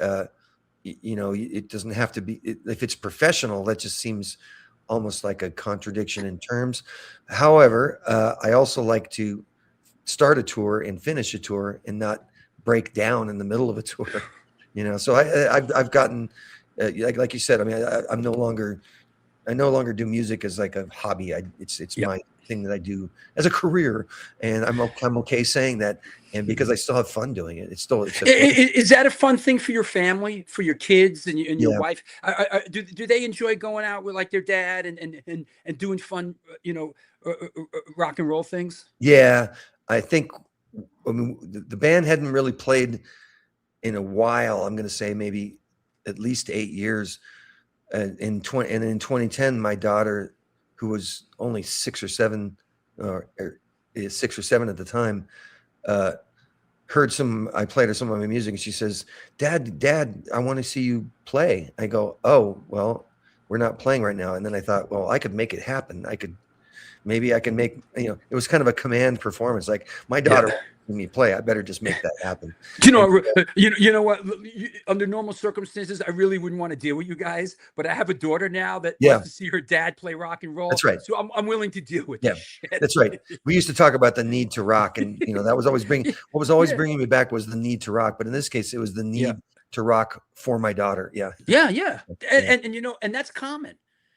you know, it doesn't have to be. If it's professional, that just seems almost like a contradiction in terms. However, I also like to start a tour and finish a tour and not break down in the middle of a tour, you know? So I've gotten, like you said, I mean, I no longer do music as like a hobby. It's my thing that I do as a career, and I'm okay saying that. And because I still have fun doing it, is that a fun thing for your family, for your kids and your wife? Do they enjoy going out with like their dad and doing fun, you know, rock and roll things? Yeah, I think, I mean, the band hadn't really played in a while. I'm going to say maybe at least 8 years. In 2010, my daughter, who was only 6 or 7, or 6 or 7 at the time, heard I played her some of my music, and she says, Dad, I want to see you play. I go, oh, well, we're not playing right now. And then I thought, well, I could make it happen. Maybe I can make, you know, it was kind of a command performance. Like, my daughter when me play, I better just make that happen. You know, you know what? Under normal circumstances, I really wouldn't want to deal with you guys, but I have a daughter now that wants to see her dad play rock and roll. That's right. So I'm willing to deal with this shit. That's right. We used to talk about the need to rock, and you know, that was always bringing me back was the need to rock. But in this case, it was the need to rock for my daughter. Yeah. And you know, and that's common.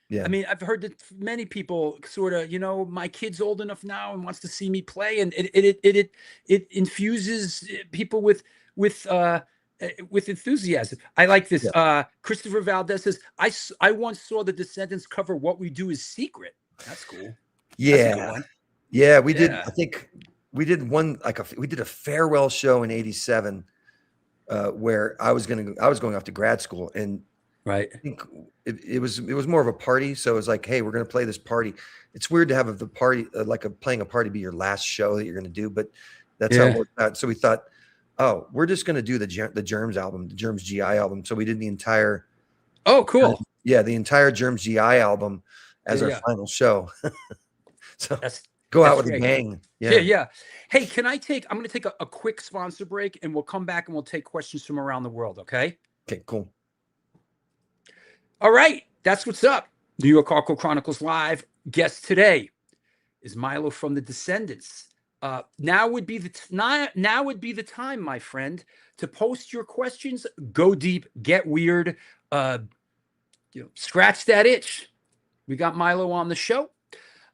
Yeah. I mean, I've heard that many people sort of, you know, my kid's old enough now and wants to see me play, and it infuses people with enthusiasm. I like this. Christopher Valdez says, I once saw the Descendents cover "What We Do Is Secret." That's cool. Yeah, yeah, we did. I think we did one we did a farewell show in '87 where I was going off to grad school, and I think it was more of a party. So it was like, hey, we're going to play this party. It's weird to have the party, playing a party be your last show that you're going to do, but that's how it worked out. So we thought, oh, we're just going to do the Germs album, the Germs GI album. So we did the entire. Oh, cool. The entire Germs GI album as our final show. So go out with a bang. Yeah. Hey, I'm going to take a quick sponsor break, and we'll come back and we'll take questions from around the world. Okay, cool. All right, that's what's up. New York Hardcore Chronicles Live. Guest today is Milo from the Descendents. Now would be the time, my friend, to post your questions. Go deep, get weird, scratch that itch. We got Milo on the show.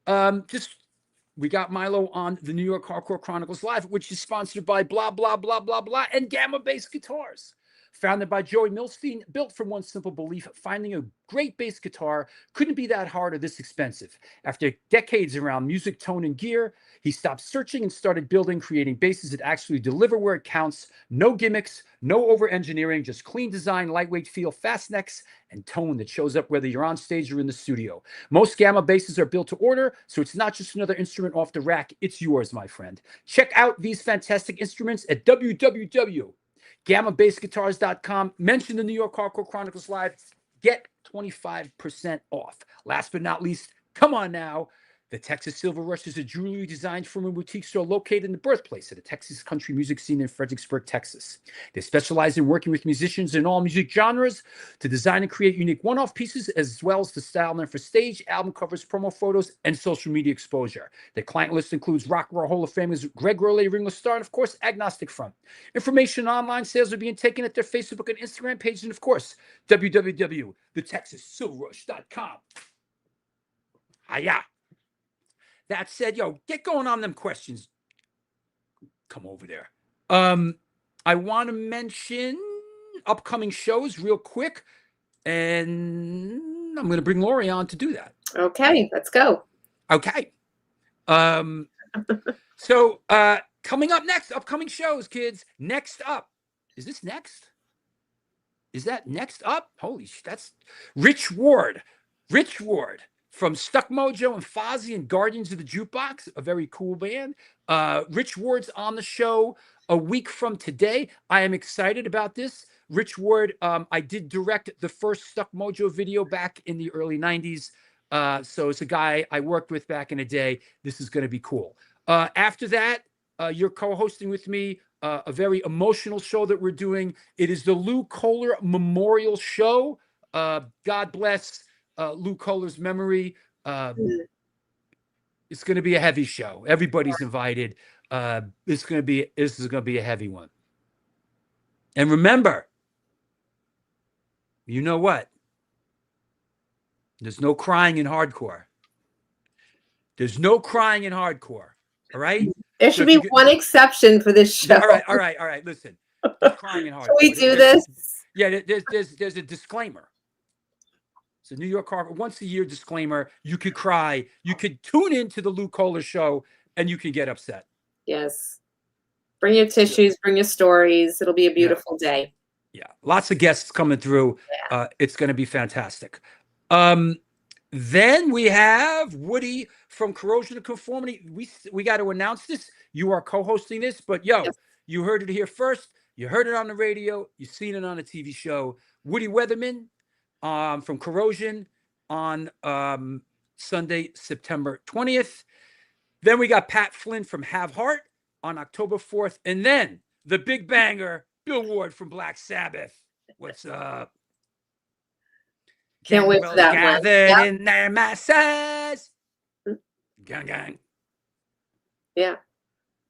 We got Milo on the New York Hardcore Chronicles Live, which is sponsored by blah blah blah blah blah and Gamma Bass Guitars. Founded by Joey Milstein, built from one simple belief: finding a great bass guitar couldn't be that hard or this expensive. After decades around music, tone, and gear, he stopped searching and started building, creating basses that actually deliver where it counts. No gimmicks, no over-engineering, just clean design, lightweight feel, fast necks, and tone that shows up whether you're on stage or in the studio. Most Gamma basses are built to order, so it's not just another instrument off the rack. It's yours, my friend. Check out these fantastic instruments at www.GammaBassGuitars.com. Mention the New York Hardcore Chronicles Live. Get 25% off. Last but not least, come on now. The Texas Silver Rush is a jewelry design firm and boutique store located in the birthplace of the Texas country music scene in Fredericksburg, Texas. They specialize in working with musicians in all music genres to design and create unique one-off pieces, as well as to style them for stage, album covers, promo photos, and social media exposure. Their client list includes Rock and Roll Hall of Famers Greg Rowley, Ringo Starr, and of course, Agnostic Front. Information on online sales are being taken at their Facebook and Instagram page, and of course, www.thetexassilverrush.com. Hiya. That said, yo, get going on them questions. Come over there. I want to mention upcoming shows real quick, and I'm going to bring Lori on to do that. Okay, let's go. Okay. So coming up next, upcoming shows, kids. Next up, is this next? Is that next up? Holy shit, that's Rich Ward. Rich Ward from Stuck Mojo and Fozzy and Guardians of the Jukebox, a very cool band. Rich Ward's on the show a week from today. I am excited about this. Rich Ward, I did direct the first Stuck Mojo video back in the early 90s. So it's a guy I worked with back in the day. This is going to be cool. After that, you're co-hosting with me a very emotional show that we're doing. It is the Lou Kohler Memorial Show. God bless Lou Kohler's memory. It's going to be a heavy show. Everybody's invited. This is going to be a heavy one. And remember, you know what? There's no crying in hardcore. There's no crying in hardcore. All right. There should be one exception for this show. All right. Listen, there's crying in hardcore. Can we do this? Yeah. There's a disclaimer. It's a New York Harbor once a year disclaimer. You could cry. You could tune into the Lou Kohler show and you can get upset. Yes. Bring your tissues, bring your stories. It'll be a beautiful day. Yeah. Lots of guests coming through. Yeah. It's going to be fantastic. Then we have Woody from Corrosion of Conformity. We got to announce this. You are co-hosting this, but you heard it here first. You heard it on the radio. You've seen it on a TV show. Woody Weatherman from Corrosion on Sunday, September 20th. Then we got Pat Flynn from Have Heart on October 4th. And then the big banger, Bill Ward from Black Sabbath. What's up? Can't wait for that one. Gathered in their masses. Gang, gang. Yeah.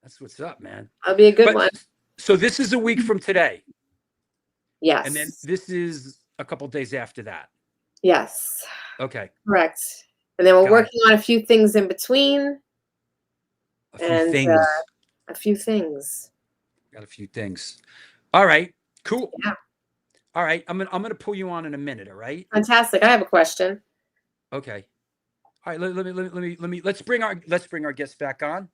That's what's up, man. That'll be a good one. So this is a week from today. Yes. And then this is a couple days after that. Yes. Okay. Correct. And then we're working on a few things in between. A few things. A few things. Got a few things. All right. Cool. Yeah. All right. I'm gonna pull you on in a minute. All right. Fantastic. I have a question. Okay. All right. Let's bring our guest back on.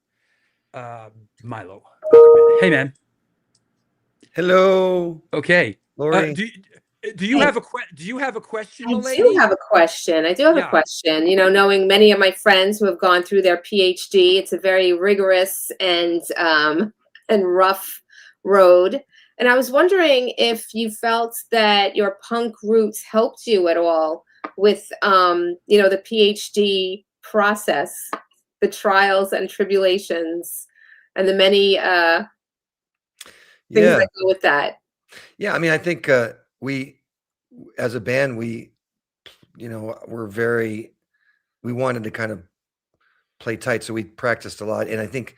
Milo. Hey, man. Hello. Okay. Lori. Do you have a question, I lady? do have a question. A question. You know, knowing many of my friends who have gone through their PhD, it's a very rigorous and rough road. And I was wondering if you felt that your punk roots helped you at all with, the PhD process, the trials and tribulations, and the many things that go with that. Yeah, I mean, I think we, as a band, we wanted to kind of play tight, so we practiced a lot, and I think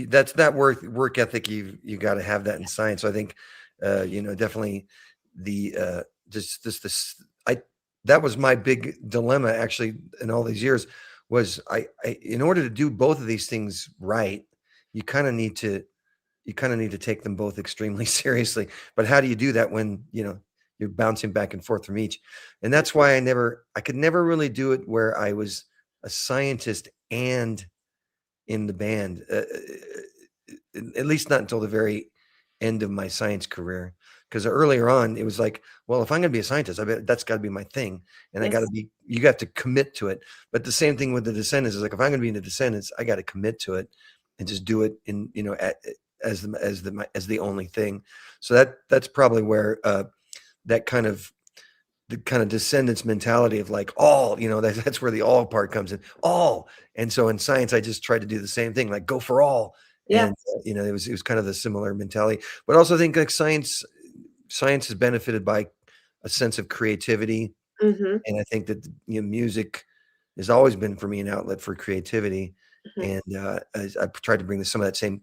that's that work ethic. You got to have that in science. So I think, definitely the that was my big dilemma actually in all these years was I in order to do both of these things right, you kind of need to take them both extremely seriously. But how do you do that when, you're bouncing back and forth from each? And that's why I could never really do it where I was a scientist and in the band, at least not until the very end of my science career. Because earlier on, it was like, well, if I'm going to be a scientist, I bet that's got to be my thing, and you got to commit to it. But the same thing with the Descendents is like, if I'm going to be in the Descendants, I got to commit to it and just do it in, as the only thing. So that's probably where that kind of the kind of Descendants mentality of like all, that's where the all part comes in, all. And so in science, I just tried to do the same thing, like go for all. Yeah. And it was kind of the similar mentality, but also I think like science is benefited by a sense of creativity. Mm-hmm. And I think that music has always been for me an outlet for creativity. Mm-hmm. And I tried to bring some of that same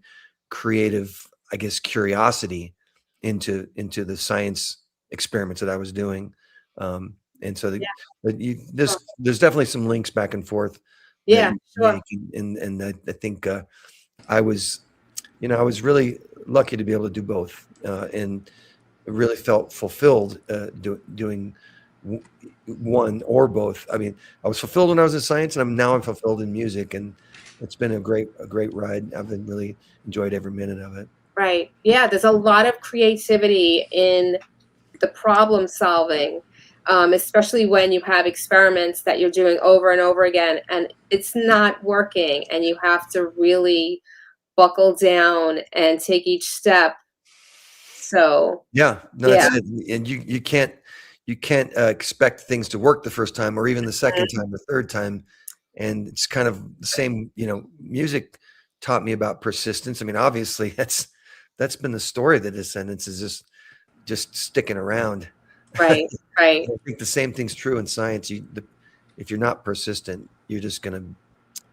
creative, I guess, curiosity into the science experiments that I was doing. And so there's definitely some links back and forth. Yeah, sure. And I think I was really lucky to be able to do both, and really felt fulfilled doing one or both. I mean, I was fulfilled when I was in science, and I'm fulfilled in music, and it's been a great ride. I've been really enjoyed every minute of it. Right. Yeah, there's a lot of creativity in the problem solving, especially when you have experiments that you're doing over and over again and it's not working, and you have to really buckle down and take each step. So That's it. And you can't expect things to work the first time or even the second time or third time. And it's kind of the same, music taught me about persistence. I mean, obviously that's been the story of the Descendants, is just sticking around. Right. I think the same thing's true in science. If you're not persistent, you're just not going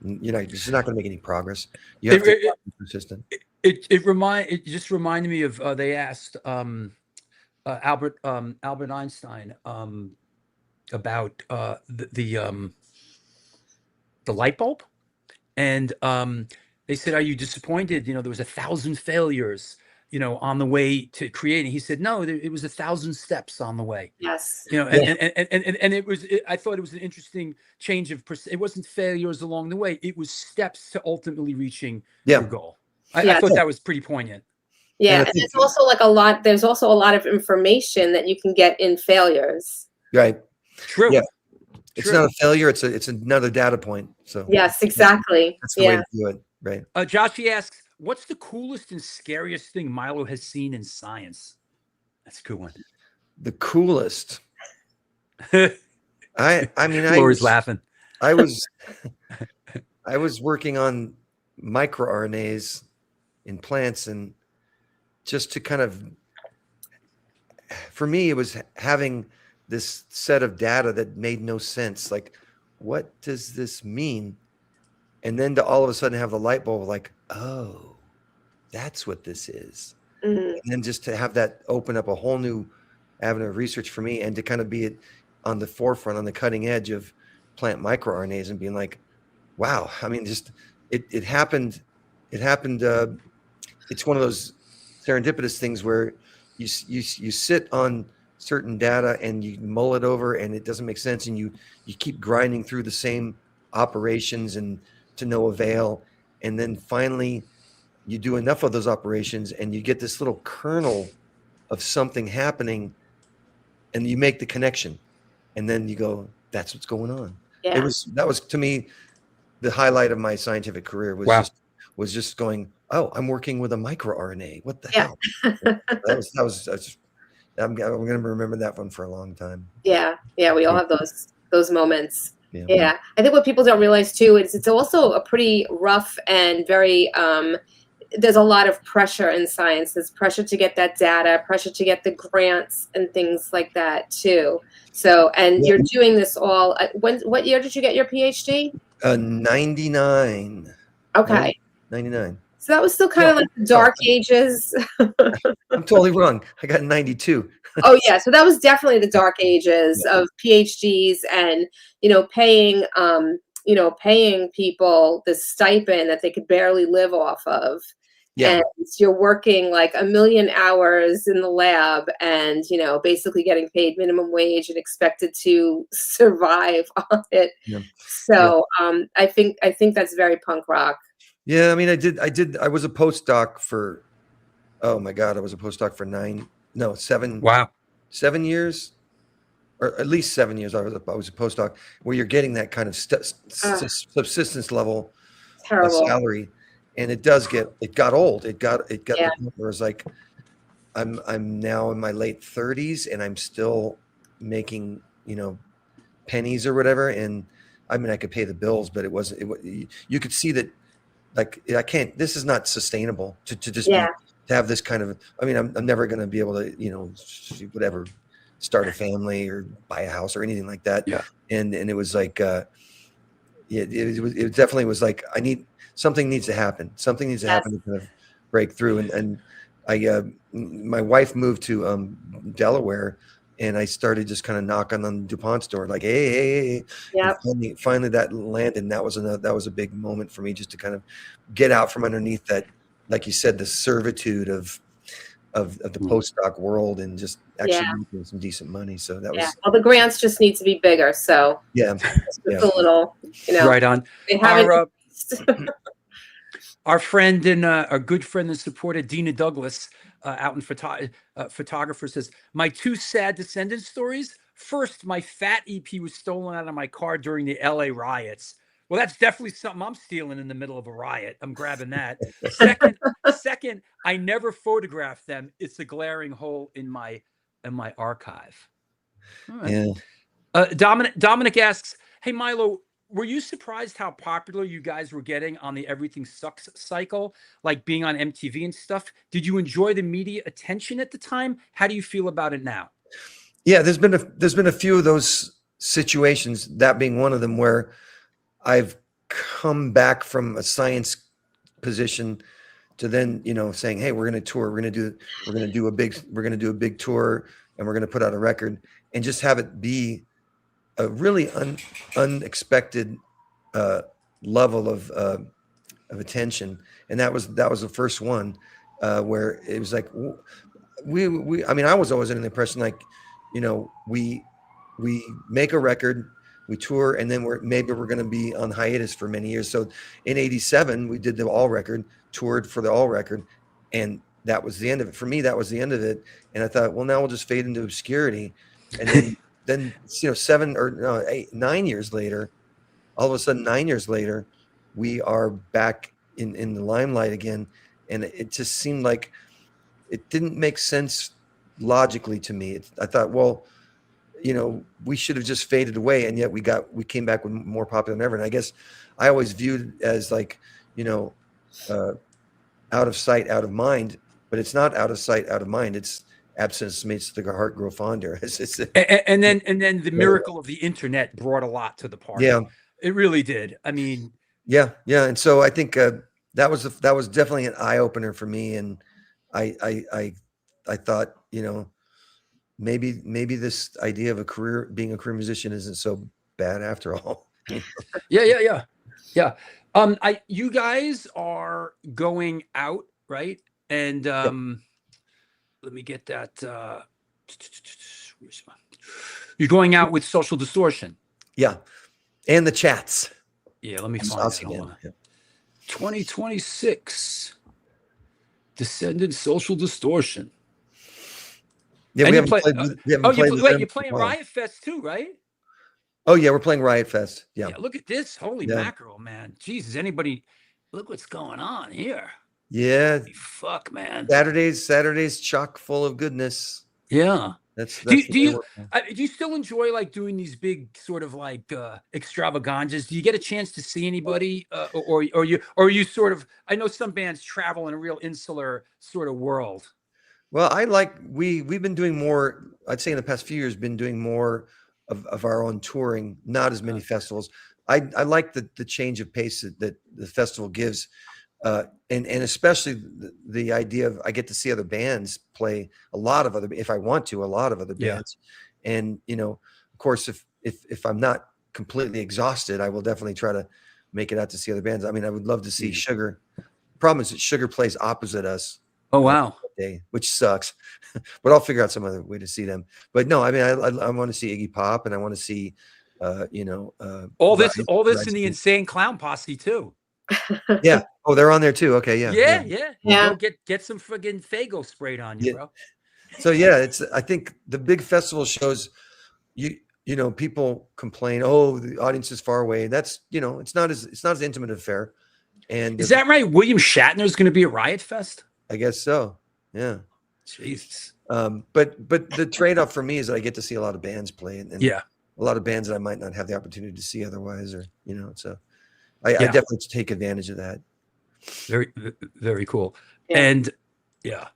to make any progress. You have to be persistent. It just reminded me of they asked Albert Einstein about the light bulb, and they said, "Are you disappointed? There was 1,000 failures, on the way to creating." He said, "No, it was 1,000 steps on the way." Yes. And I thought it was an interesting change of it wasn't failures along the way; it was steps to ultimately reaching your goal. I thought that was pretty poignant. Yeah, and there's also there's also a lot of information that you can get in failures. Right. True. Yeah. It's not a failure. It's another data point. So yes, exactly. That's the way to do it. Right. Joshy asks, "What's the coolest and scariest thing Milo has seen in science?" That's a good one. The coolest. I mean, Laura's laughing. I was working on microRNAs in plants, and just to kind of, for me, it was having this set of data that made no sense. Like, what does this mean? And then to all of a sudden have the light bulb, like, oh, that's what this is. Mm-hmm. And then just to have that open up a whole new avenue of research for me, and to kind of be on the forefront, on the cutting edge of plant microRNAs, and being like, wow. I mean, just it happened. It happened. It's one of those serendipitous things where you sit on certain data and you mull it over, and it doesn't make sense, and you keep grinding through the same operations and to no avail, and then finally you do enough of those operations and you get this little kernel of something happening, and you make the connection, and then you go, that's what's going on. Yeah. That was to me the highlight of my scientific career, was just going, oh, I'm working with a microRNA. What the hell? I'm going to remember that one for a long time. Yeah. We all have those moments. Yeah. I think what people don't realize too is it's also a pretty rough and very there's a lot of pressure in science. There's pressure to get that data, pressure to get the grants and things like that too. So, and you're doing this all. What year did you get your PhD? 99. Okay. 99. So that was still kind of like the dark ages. I'm totally wrong. I got 92. Oh yeah. So that was definitely the dark ages of PhDs, and, paying people the stipend that they could barely live off of. Yeah. And you're working like 1 million hours in the lab, and, basically getting paid minimum wage and expected to survive on it. Yeah. So I think that's very punk rock. Yeah. I mean, I was a postdoc for, oh my God, I was a postdoc for 7. Wow. 7 years, or at least 7 years. I was a postdoc, where you're getting that kind of subsistence level salary. And it got old. It got the point where it's like, I'm now in my late 30s, and I'm still making, pennies or whatever. And I mean, I could pay the bills, but it wasn't, you could see that, like, this is not sustainable to just Yeah. to have this kind of, I mean, I'm never going to be able to, whatever, start a family or buy a house or anything like that. Yeah. And it was like, it definitely was like, something needs to happen. Something needs to happen to kind of break through. And I, my wife moved to Delaware, and I started just kind of knocking on DuPont's door, like, hey. Yep. Finally that landed. And that was a big moment for me, just to kind of get out from underneath that, like you said, the servitude of the postdoc world, and just actually making some decent money. So that was, well, the grants just need to be bigger. So just a little, right on. They haven't. Our friend and our good friend and supporter, Dina Douglas, out in photographer, says, my 2 sad Descendants stories. First, my Fat EP was stolen out of my car during the LA riots. Well, that's definitely something I'm stealing in the middle of a riot. I'm grabbing that. Second, I never photographed them. It's a glaring hole in my archive. All right. Yeah. Dominic asks, hey, Milo, were you surprised how popular you guys were getting on the Everything Sucks cycle, like being on MTV and stuff? Did you enjoy the media attention at the time? How do you feel about it now? Yeah, there's been a few of those situations, that being one of them, where I've come back from a science position to then, saying, hey, we're going to tour, we're going to do a big tour, and we're going to put out a record, and just have it be a really unexpected level of attention. And that was the first one where it was like, I mean, I was always under the impression, like, we make a record, we tour, and then we're going to be on hiatus for many years. So in '87, we did the All record, toured for the All record, and that was the end of it. For me, that was the end of it. And I thought, well, now we'll just fade into obscurity. And then 9 years later, all of a sudden, 9 years later, we are back in the limelight again. And it just seemed like it didn't make sense logically to me. I thought, well, we should have just faded away, and yet we came back with more popular than ever. And I guess I always viewed it as like, out of sight, out of mind, but it's not out of sight, out of mind. It's absence makes the heart grow fonder. And then the miracle of the internet brought a lot to the party. Yeah, it really did. I mean, yeah. And so I think that was definitely an eye opener for me. And I thought, maybe this idea of being a career musician isn't so bad after all. Yeah. You guys are going out, right? And let me get that. You're going out with Social Distortion. Yeah, and the Chats. Yeah, let me find it. Hold on. Yeah. 2026, Descendants, Social Distortion. Yeah, and we haven't played. You're playing Riot Fest too, right? Oh yeah, we're playing Riot Fest. Yeah. Look at this. Holy mackerel, man. Jesus, anybody, look what's going on here. Yeah. Holy fuck, man. Saturdays chock full of goodness. Yeah. That's do you still enjoy like doing these big sort of like extravaganzas? Do you get a chance to see anybody or you sort of, I know some bands travel in a real insular sort of world. Well, we've been doing more, I'd say in the past few years, been doing more of our own touring, not as many festivals. I like the change of pace that the festival gives. And especially the idea of, I get to see other bands play a lot of other bands. And, of course, if I'm not completely exhausted, I will definitely try to make it out to see other bands. I mean, I would love to see Sugar. Problem is that Sugar plays opposite us. Oh, wow. Day, which sucks, but I'll figure out some other way to see them. But no, I mean, I want to see Iggy Pop, and I want to see, all this in the Insane Clown Posse too. Yeah. Oh, they're on there too. Okay. Yeah. Go get some friggin' Fago sprayed on you, bro. So yeah, I think the big festival shows people complain, oh, the audience is far away. That's, it's not as intimate affair. And is that right? William Shatner's going to be at Riot Fest? I guess so. Yeah. Jesus. But the trade-off for me is that I get to see a lot of bands play, and Yeah. a lot of bands that I might not have the opportunity to see otherwise, or so I Yeah. definitely take advantage of that. Very, very cool. Yeah. And yeah.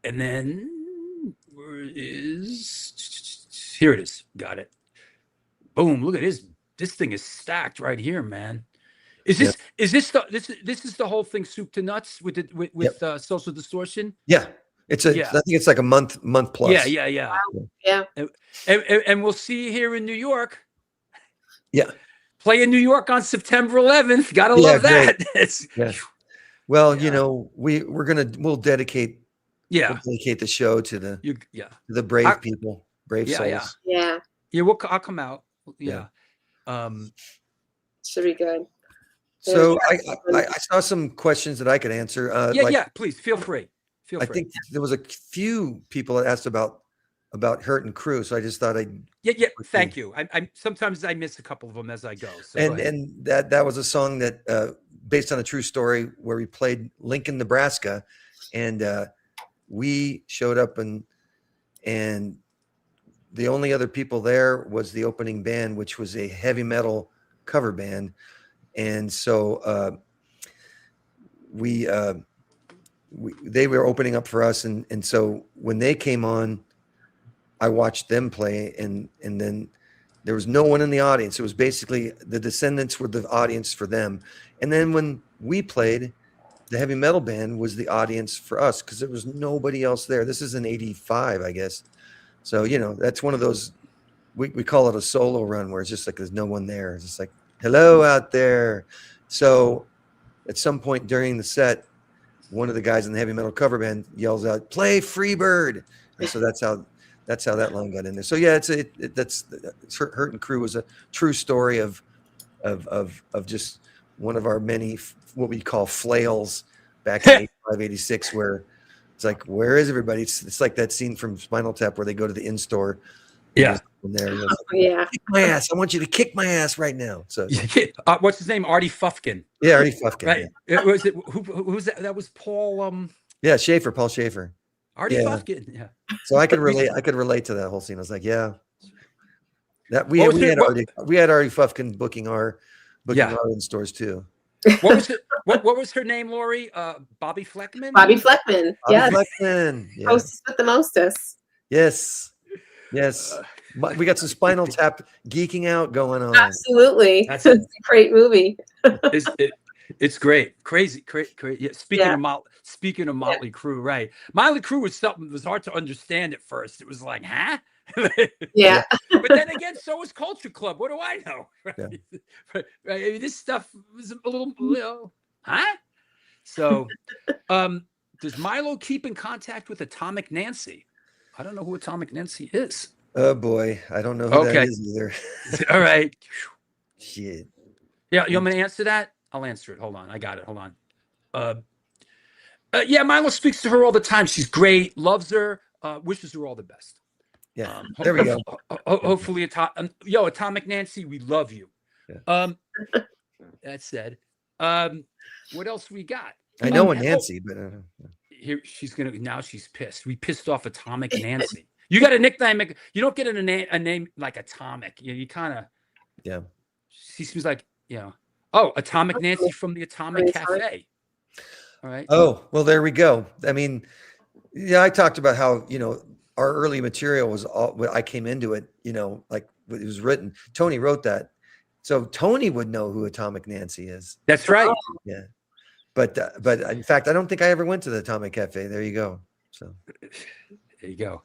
And then where is here it is. Got it. Boom. Look at this. This thing is stacked right here, man. Is this this is the whole thing soup to nuts with social distortion? Yeah. I think it's like a month plus. Yeah. Yeah. And we'll see you here in New York. Yeah. Play in New York on September 11th. Gotta love that. Yeah. Well, we'll dedicate the show to the brave people, brave souls. Yeah. I'll come out. Yeah. Should be good. So I saw some questions that I could answer. Please feel free. I think there was a few people that asked about Hurt and Crew, so I just thought I'd. Yeah. Thank you. I sometimes I miss a couple of them as I go. So and that was a song that based on a true story where we played Lincoln, Nebraska, and we showed up and the only other people there was the opening band, which was a heavy metal cover band, and so they were opening up for us, and so when they came on, I watched them play, and then there was no one in the audience. It was basically the Descendents were the audience for them, and then when we played, the heavy metal band was the audience for us because there was nobody else there. This is in '85, I guess. So that's one of those we call it a solo run where it's just like there's no one there. It's just like hello out there. So at some point during the set, one of the guys in the heavy metal cover band yells out, "Play Freebird!" And so that's how that line got in there. So yeah, that's Hurt and Crew was a true story of just one of our many what we call flails back in '85, '86, where it's like, where is everybody? It's like that scene from Spinal Tap where they go to the in-store. Yeah. There, Kick my ass! I want you to kick my ass right now. So, what's his name? Artie Fufkin. Yeah, Artie Fufkin. Right. Yeah. Who was that? That was Paul. Yeah, Paul Schaefer. Artie Fufkin. Yeah. So I could relate to that whole scene. I was like, yeah, that we had Artie Fufkin booking our in stores too. What was her name, Lori? Bobby Fleckman. Bobby Fleckman. Yes. Fleckman. Yeah. Hostess with the mostest. Yes. We got some Spinal Tap geeking out going on. Absolutely. It's a great movie. It's great. Crazy. Yeah. Speaking of Motley Crue, right? Motley Crue was something that was hard to understand at first. It was like, huh? Yeah. But then again, so was Culture Club. What do I know? Right? Yeah. Right? I mean, this stuff was a little, huh? So, does Milo keep in contact with Atomic Nancy? I don't know who Atomic Nancy is. Oh boy, I don't know who that is either. All right. Shit. Yeah, you want me to answer that? I'll answer it. Hold on, I got it. Hold on. Yeah, Milo speaks to her all the time. She's great, loves her, wishes her all the best. Yeah, there we go. Hopefully, Atomic Nancy, we love you. Yeah. That said, what else we got? I know a Nancy, but here she's pissed. We pissed off Atomic Nancy. You got a nickname. You don't get a name like Atomic. You kind of. Yeah. She seems like Atomic Nancy from the Atomic Cafe. All right. Oh well, there we go. I mean, yeah, I talked about how our early material was all. I came into it, like it was written. Tony wrote that, so Tony would know who Atomic Nancy is. That's right. Yeah. But in fact, I don't think I ever went to the Atomic Cafe. There you go. So there you go.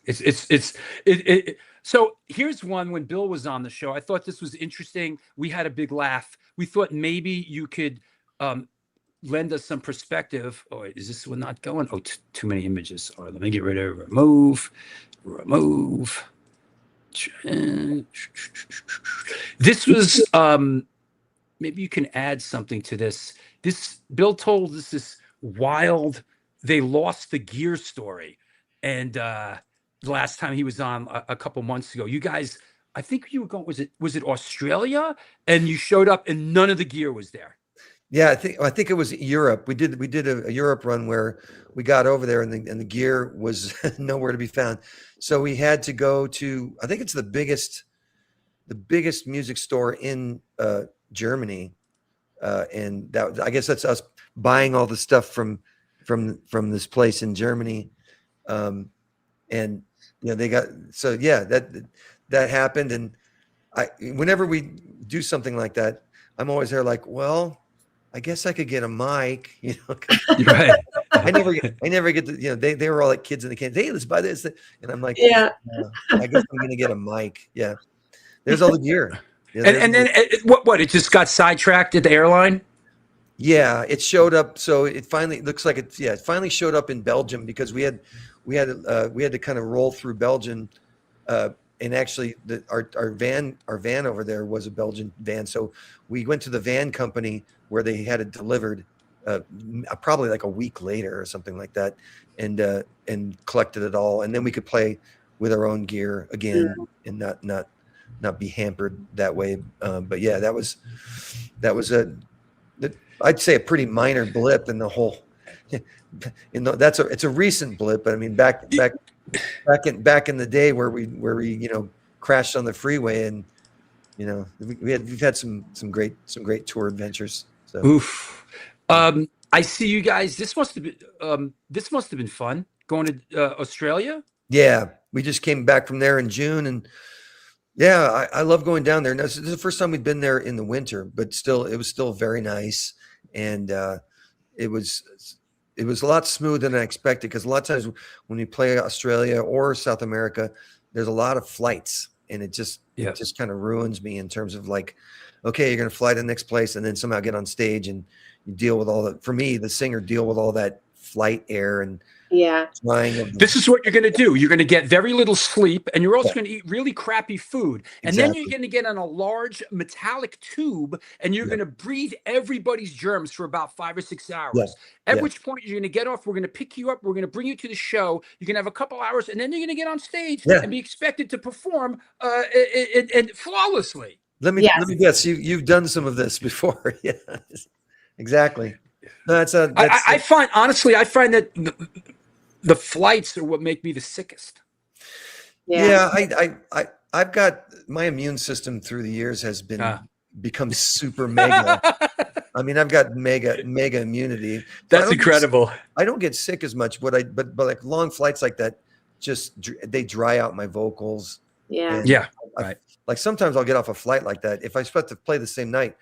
So here's one. When Bill was on the show, I thought this was interesting. We had a big laugh. We thought maybe you could lend us some perspective. Oh, is this one not going? Oh, too many images. All right, let me get rid of remove. This was maybe you can add something to this. This Bill told us this wild, they lost the gear story. And the last time he was on a couple months ago, you guys, I think you were going, was it Australia? And you showed up and none of the gear was there. Yeah, I think it was Europe. We did a Europe run where we got over there and the gear was nowhere to be found. So we had to go to, I think it's the biggest music store in Germany, and that, I guess, that's us buying all the stuff from this place in Germany, and they got, so yeah, that happened. And whenever we do something like that, I'm always there like, well, I guess I could get a mic, 'cause Right. I never get to, they were all like kids in the can. Hey, let's buy this, and I'm like, Yeah. I guess I'm gonna get a mic. Yeah, there's all the gear. Yeah, And then what? It just got sidetracked at the airline. yeah, it showed up. So it finally, it looks like it finally showed up in Belgium, because we had to kind of roll through Belgium, and actually our van over there was a Belgian van. So we went to the van company where they had it delivered, probably like a week later or something like that, and collected it all, and then we could play with our own gear again, and not be hampered that way. But yeah, that was I'd say a pretty minor blip in the whole. It's a recent blip, but I mean back in the day where we crashed on the freeway, and we've had some great tour adventures. So Oof. I see you guys. This must have been fun going to Australia. yeah, we just came back from there in June, and yeah, I love going down there. Now, this is the first time we've been there in the winter, but still, it was still very nice, and it was a lot smoother than I expected, because a lot of times when we play Australia or South America, there's a lot of flights, and it just kind of ruins me in terms of like, okay, you're going to fly to the next place and then somehow get on stage and you deal with all that. For me, the singer, deal with all that flight air and flying. This is what you're going to do. You're going to get very little sleep, and you're also going to eat really crappy food. And then you're going to get on a large metallic tube, and you're going to breathe everybody's germs for about 5 or 6 hours. At which point you're going to get off. We're going to pick you up. We're going to bring you to the show. You're going to have a couple hours, and then you're going to get on stage and be expected to perform and flawlessly. Let me guess. You've done some of this before. Yeah, exactly. No, I find that the flights are what make me the sickest. Yeah, I've got my immune system through the years has become super mega. I mean, I've got mega immunity. That's incredible. I don't get sick as much, but like long flights like that, they dry out my vocals. Yeah. Right. Like sometimes I'll get off a flight like that. If I expect to play the same night,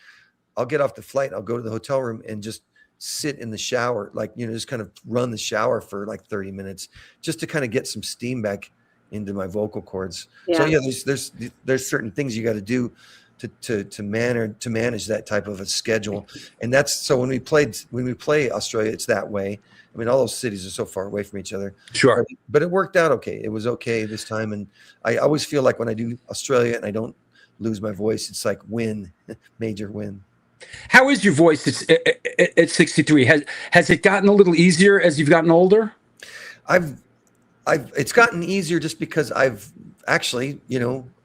I'll get off the flight. I'll go to the hotel room and just sit in the shower, like, just kind of run the shower for like 30 minutes just to kind of get some steam back into my vocal cords. So yeah, there's certain things you got to do to manage that type of a schedule. And that's, so when we play Australia, it's that way. I mean, all those cities are so far away from each other. Sure. But it worked out okay. It was okay this time. And I always feel like when I do Australia and I don't lose my voice, it's like major win. How is your voice at 63? Has it gotten a little easier as you've gotten older? It's gotten easier just because I've actually,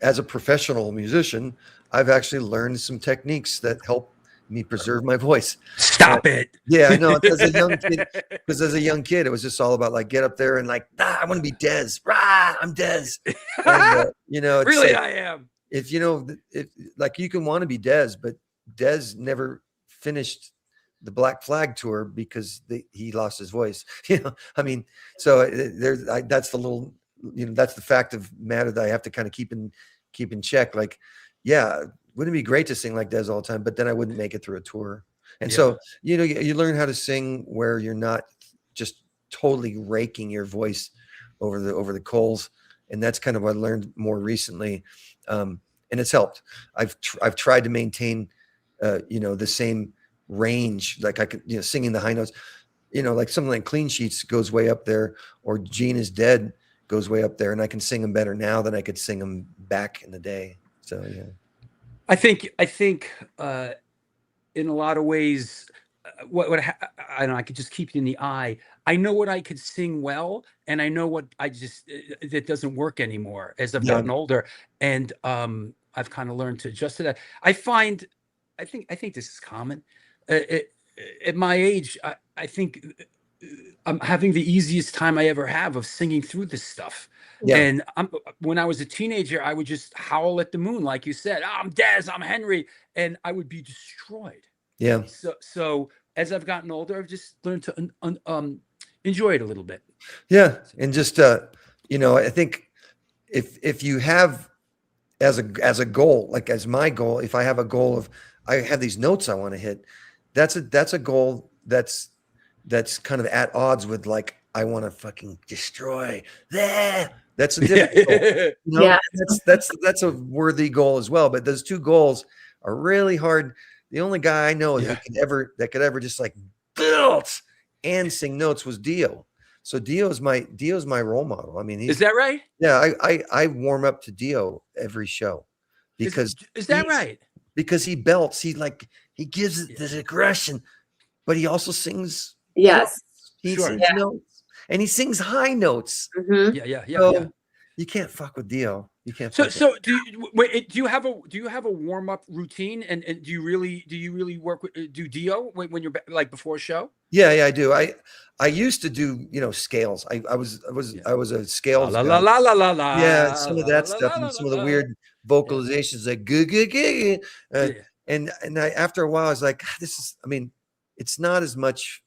as a professional musician, I've actually learned some techniques that help me preserve my voice. Stop it. Yeah, I know. As a young kid, it was just all about like, get up there and like, I want to be Dez. I'm Dez. And, it's really, like, I am. If like you can want to be Dez, but Dez never finished the Black Flag tour because he lost his voice. I mean, so that's the little, that's the fact of matter that I have to kind of keep in check. Like, yeah, wouldn't it be great to sing like Dez all the time? But then I wouldn't make it through a tour. And so, you learn how to sing where you're not just totally raking your voice over the coals. And that's kind of what I learned more recently. And it's helped. I've tried to maintain, the same range. Like I could, singing the high notes, like something like Clean Sheets goes way up there, or Gene Is Dead goes way up there. And I can sing them better now than I could sing them back in the day. So, yeah. I think in a lot of ways, I don't know, I could just keep it in the eye. I know what I could sing well, and I know what that doesn't work anymore as I've gotten older. And I've kind of learned to adjust to that. I think this is common. at my age, I think I'm having the easiest time I ever have of singing through this stuff. Yeah. And when I was a teenager, I would just howl at the moon, like you said. Oh, I'm Des, I'm Henry, and I would be destroyed. Yeah. So as I've gotten older, I've just learned to enjoy it a little bit. Yeah. And just, I think if you have as a goal, like as my goal, if I have a goal of, I have these notes I want to hit, that's a goal that's kind of at odds with like, I want to fucking destroy that. That's a different goal. Yeah. That's a worthy goal as well. But those two goals are really hard. The only guy I know that could ever just like build and sing notes was Dio. So Dio's my role model. I mean, Is that right? Yeah, I warm up to Dio every show because is that right? Because he belts, he gives it this aggression, but he also sings. Yes. He Sure. sings notes, and he sings high notes. Mm-hmm. Yeah. So you can't fuck with Dio. You can't. So do you have a warm up routine, and do you really work with do Dio when you're like before a show? Yeah, I do. I used to do scales. I was a scales La guy. la la la la la. Yeah, some of that la, stuff la, and la, some of the la. weird vocalizations like and I after a while I was like, this is, I mean, it's not as much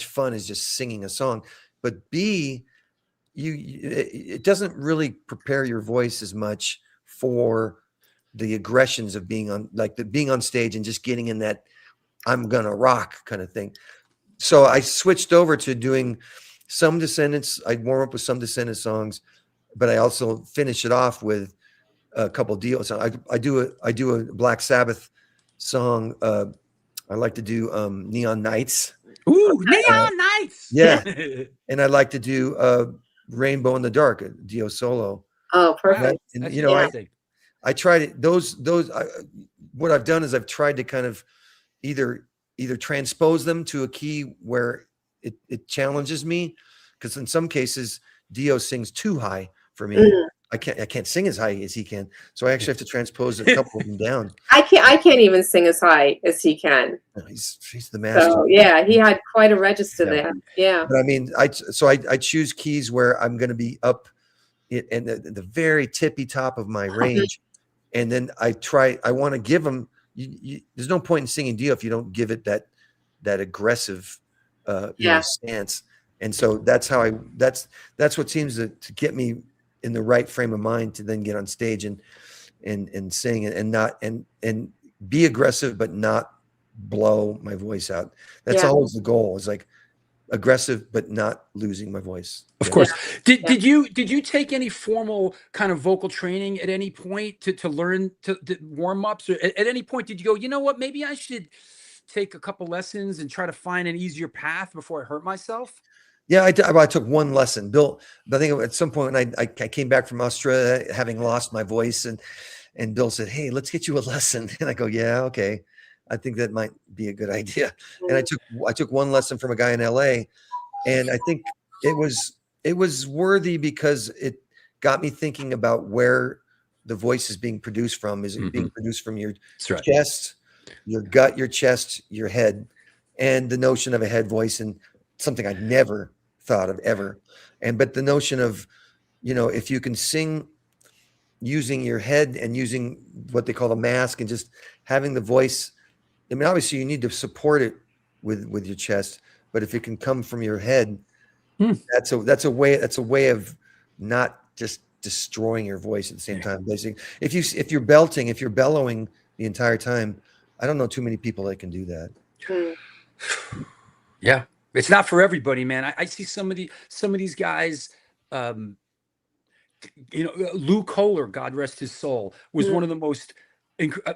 fun as just singing a song, but B, it doesn't really prepare your voice as much for the aggressions of being on stage and just getting in that I'm gonna rock kind of thing. So I switched over to doing some Descendents. I'd warm up with some Descendents songs, but I also finish it off with a couple of Dio songs. I do a Black Sabbath song. I like to do Neon Nights. Ooh, Neon Nights. Yeah. And I like to do Rainbow in the Dark, a Dio solo. Oh, perfect. Right? And That's I tried it. What I've done is I've tried to kind of either transpose them to a key where it challenges me, because in some cases Dio sings too high for me. Mm. I can't sing as high as he can, so I actually have to transpose a couple of them down. I can't even sing as high as he can. He's the master. So yeah, he had quite a register there. Yeah. But I mean, I choose keys where I'm going to be up in the very tippy top of my range, and then I want to give them. There's no point in singing Dio if you don't give it that aggressive stance. And so that's what seems to get me in the right frame of mind to then get on stage and sing and be aggressive but not blow my voice out. That's always the goal, is like aggressive but not losing my voice. Of course. Did you take any formal kind of vocal training at any point to learn to warm ups, or at any point did you go, you know what, maybe I should take a couple lessons and try to find an easier path before I hurt myself? Yeah, I took one lesson. Bill, I think at some point when I came back from Australia, having lost my voice, and Bill said, "Hey, let's get you a lesson." And I go, "Yeah, okay. I think that might be a good idea." And I took one lesson from a guy in LA, and I think it was worthy because it got me thinking about where the voice is being produced from. Is it being produced from your chest, your gut, your chest, your head, and the notion of a head voice, and something I'd never thought of ever. But the notion of, if you can sing using your head and using what they call a mask and just having the voice, I mean, obviously you need to support it with your chest, but if it can come from your head, that's a way of not just destroying your voice at the same time. Basically, if you're bellowing the entire time, I don't know too many people that can do that. Yeah. It's not for everybody, man. I see some of these guys, Lou Kohler, God rest his soul, was one of the most,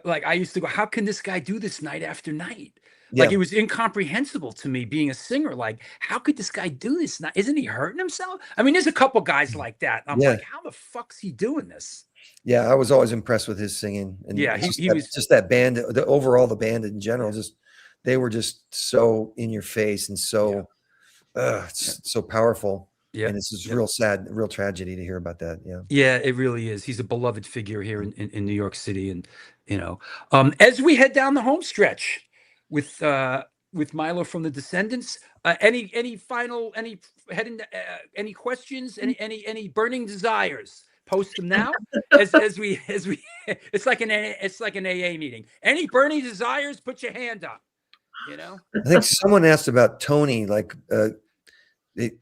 like, I used to go, how can this guy do this night after night? Like, it was incomprehensible to me being a singer. Like, how could this guy do this? Isn't he hurting himself? I mean, there's a couple guys like that. I'm like, how the fuck's he doing this? Yeah, I was always impressed with his singing. And he was just that band, the band in general, they were just so in your face and so so powerful. Yeah. And it's just real sad, real tragedy to hear about that. Yeah. Yeah, it really is. He's a beloved figure here in New York City. And, as we head down the home stretch, with Milo from the Descendants. Any final any questions? Any burning desires? Post them now as we it's like an AA meeting. Any burning desires? Put your hand up. You know. I think someone asked about Tony, like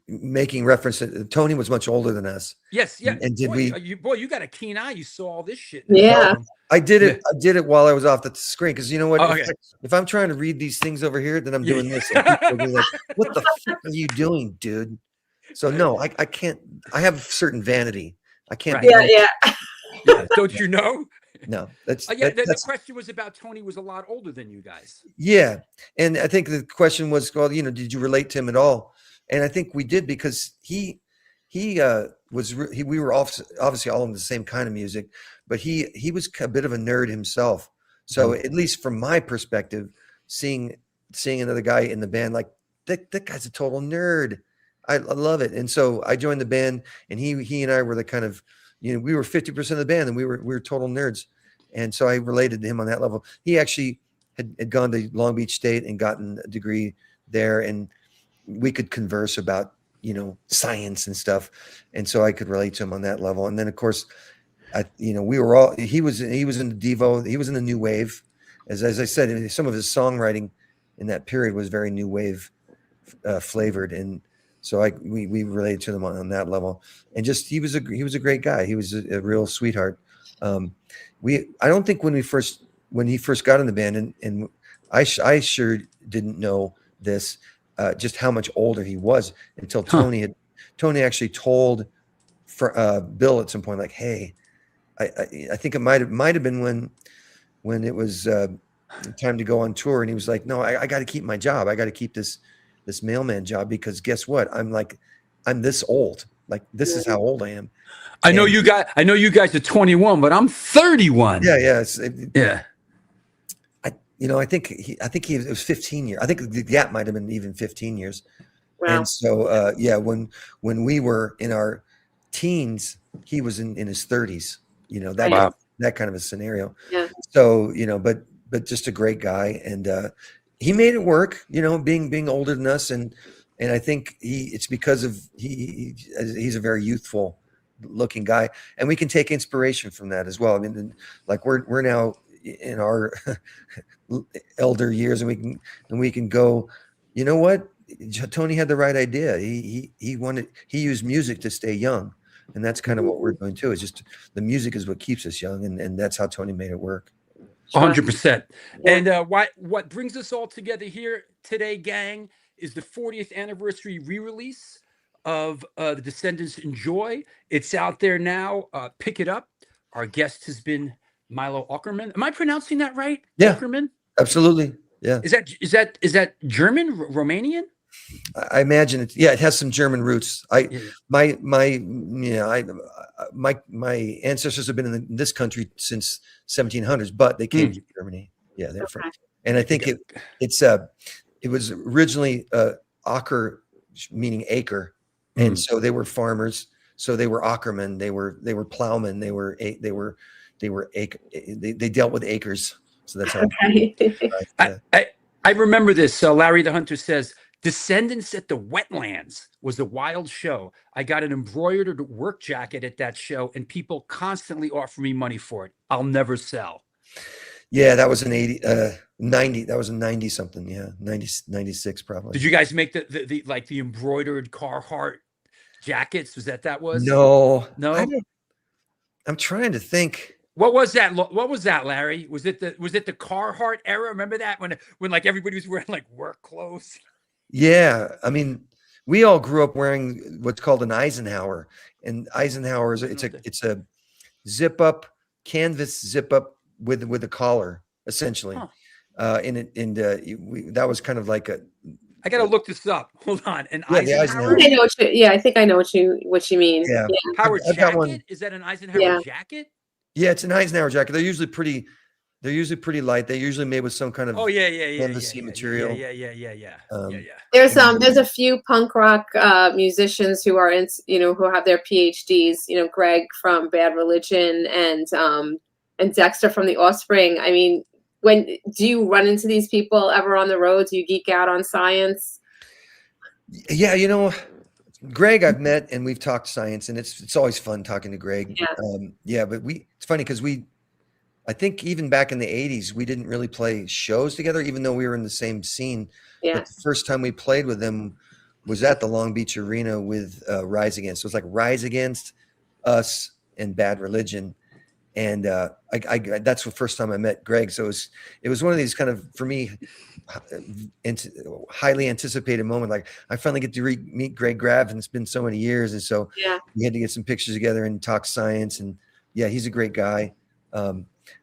making reference to Tony was much older than us. Yes, yeah. And did you got a keen eye. You saw all this shit. Yeah. I did it. I did it while I was off the screen because you know what? Oh, okay. If I'm trying to read these things over here, then I'm doing this. And people will be like, "What the fuck are you doing, dude?" So no, I can't. I have certain vanity. I can't. Right. Yeah. Don't you know? No, that's the question was about Tony was a lot older than you guys. Yeah, and I think the question was, well, did you relate to him at all? And I think we did because we were obviously all in the same kind of music, but he was a bit of a nerd himself. So at least from my perspective, seeing another guy in the band, like that guy's a total nerd. I love it. And so I joined the band, and he and I were the kind of, we were 50% of the band, and we were total nerds. And so I related to him on that level. He actually had gone to Long Beach State and gotten a degree there, and we could converse about, science and stuff. And so I could relate to him on that level. And then of course, we were all, he was in the Devo, he was in the new wave. As I said, some of his songwriting in that period was very new wave flavored. And so we related to them on that level. And just, he was a great guy. He was a real sweetheart. I don't think when he first got in the band, and I sure didn't know this, just how much older he was until Tony actually told Bill at some point, like, hey, I think it might have been when it was time to go on tour, and he was like, no, I got to keep my job. I got to keep this mailman job, because guess what? I'm this old. Like, this is how old I am. I know you guys are 21, but I'm 31. Yeah. Yeah. I think it was 15 years. I think the gap might have been even 15 years. Wow. And so, when we were in our teens, he was in his 30s, that kind of a scenario. Yeah. So, but just a great guy. And, he made it work, being older than us. And I think it's because of, he's a very youthful looking guy, and we can take inspiration from that as well. I mean, like we're now in our elder years, and we can go, you know what? Tony had the right idea. He used music to stay young. And that's kind of what we're doing too. It's just the music is what keeps us young. And that's how Tony made it work. 100%. And what brings us all together here today, gang, is the 40th anniversary re-release of the Descendents Enjoy. It's out there now. Pick it up. Our guest has been Milo Aukerman. Am I pronouncing that right? Yeah. Aukerman? Absolutely. Yeah. Is that German, Romanian? I imagine it. Yeah, it has some German roots. My ancestors have been in this country since 1700s, but they came to Germany. Yeah, they're from. And I think it was originally Auker, meaning acre, and so they were farmers. So they were Aukermen. They were plowmen. They dealt with acres. So that's how. I remember this. Larry the Hunter says, Descendents at the Wetlands was a wild show. I got an embroidered work jacket at that show, and people constantly offer me money for it. I'll never sell. Yeah, that was an 90. That was a 90 something. Yeah, 96 probably. Did you guys make the embroidered Carhartt jackets? Was that was? No. I'm trying to think. What was that? What was that, Larry? Was it the Carhartt era? Remember that when like everybody was wearing like work clothes? Yeah, I mean, we all grew up wearing what's called an Eisenhower, and Eisenhower is it's a canvas zip up with a collar, essentially. That was kind of like a. I gotta look this up. Hold on. Eisenhower. I think I know what you mean. Yeah. Howard jacket? Is that an Eisenhower jacket? Yeah, it's an Eisenhower jacket. They're usually pretty light. They're usually made with some kind of canvasy material. Yeah. There's a few punk rock musicians who are who have their PhDs. Greg from Bad Religion and Dexter from The Offspring. I mean, do you run into these people ever on the road? Do you geek out on science? Yeah, you know, Greg I've met and we've talked science, and it's always fun talking to Greg. Yeah. Yeah, but it's funny because I think even back in the 80s, we didn't really play shows together, even though we were in the same scene. Yeah. But the first time we played with them was at the Long Beach Arena with Rise Against. So it's like Rise Against, us, and Bad Religion. And that's the first time I met Greg. So it was one of these kind of, for me, highly anticipated moment. Like I finally get to meet Greg Graff, and it's been so many years. And so Yeah. we had to get some pictures together and talk science. And yeah, he's a great guy.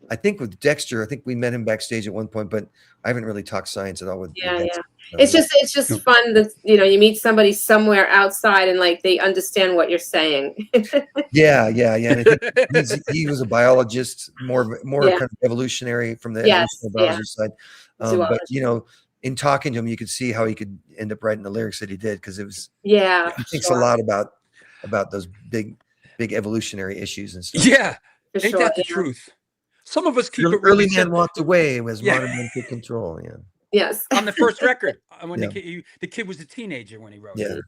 I think with Dexter, I think we met him backstage at one point, but I haven't really talked science at all with Yeah, Dexter. yeah. It's just fun that you meet somebody somewhere outside and like they understand what you're saying. Yeah. And I think he was a biologist, more kind of evolutionary from the evolutionary biology side. But in talking to him, you could see how he could end up writing the lyrics that he did, because it was he thinks a lot about those big evolutionary issues and stuff. Yeah, For ain't sure, that the truth? Some of us keep it Early really man simple. walked away as modern men took control. Yeah. Yes. On the first record, when Yeah. the kid was a teenager when he wrote Yeah.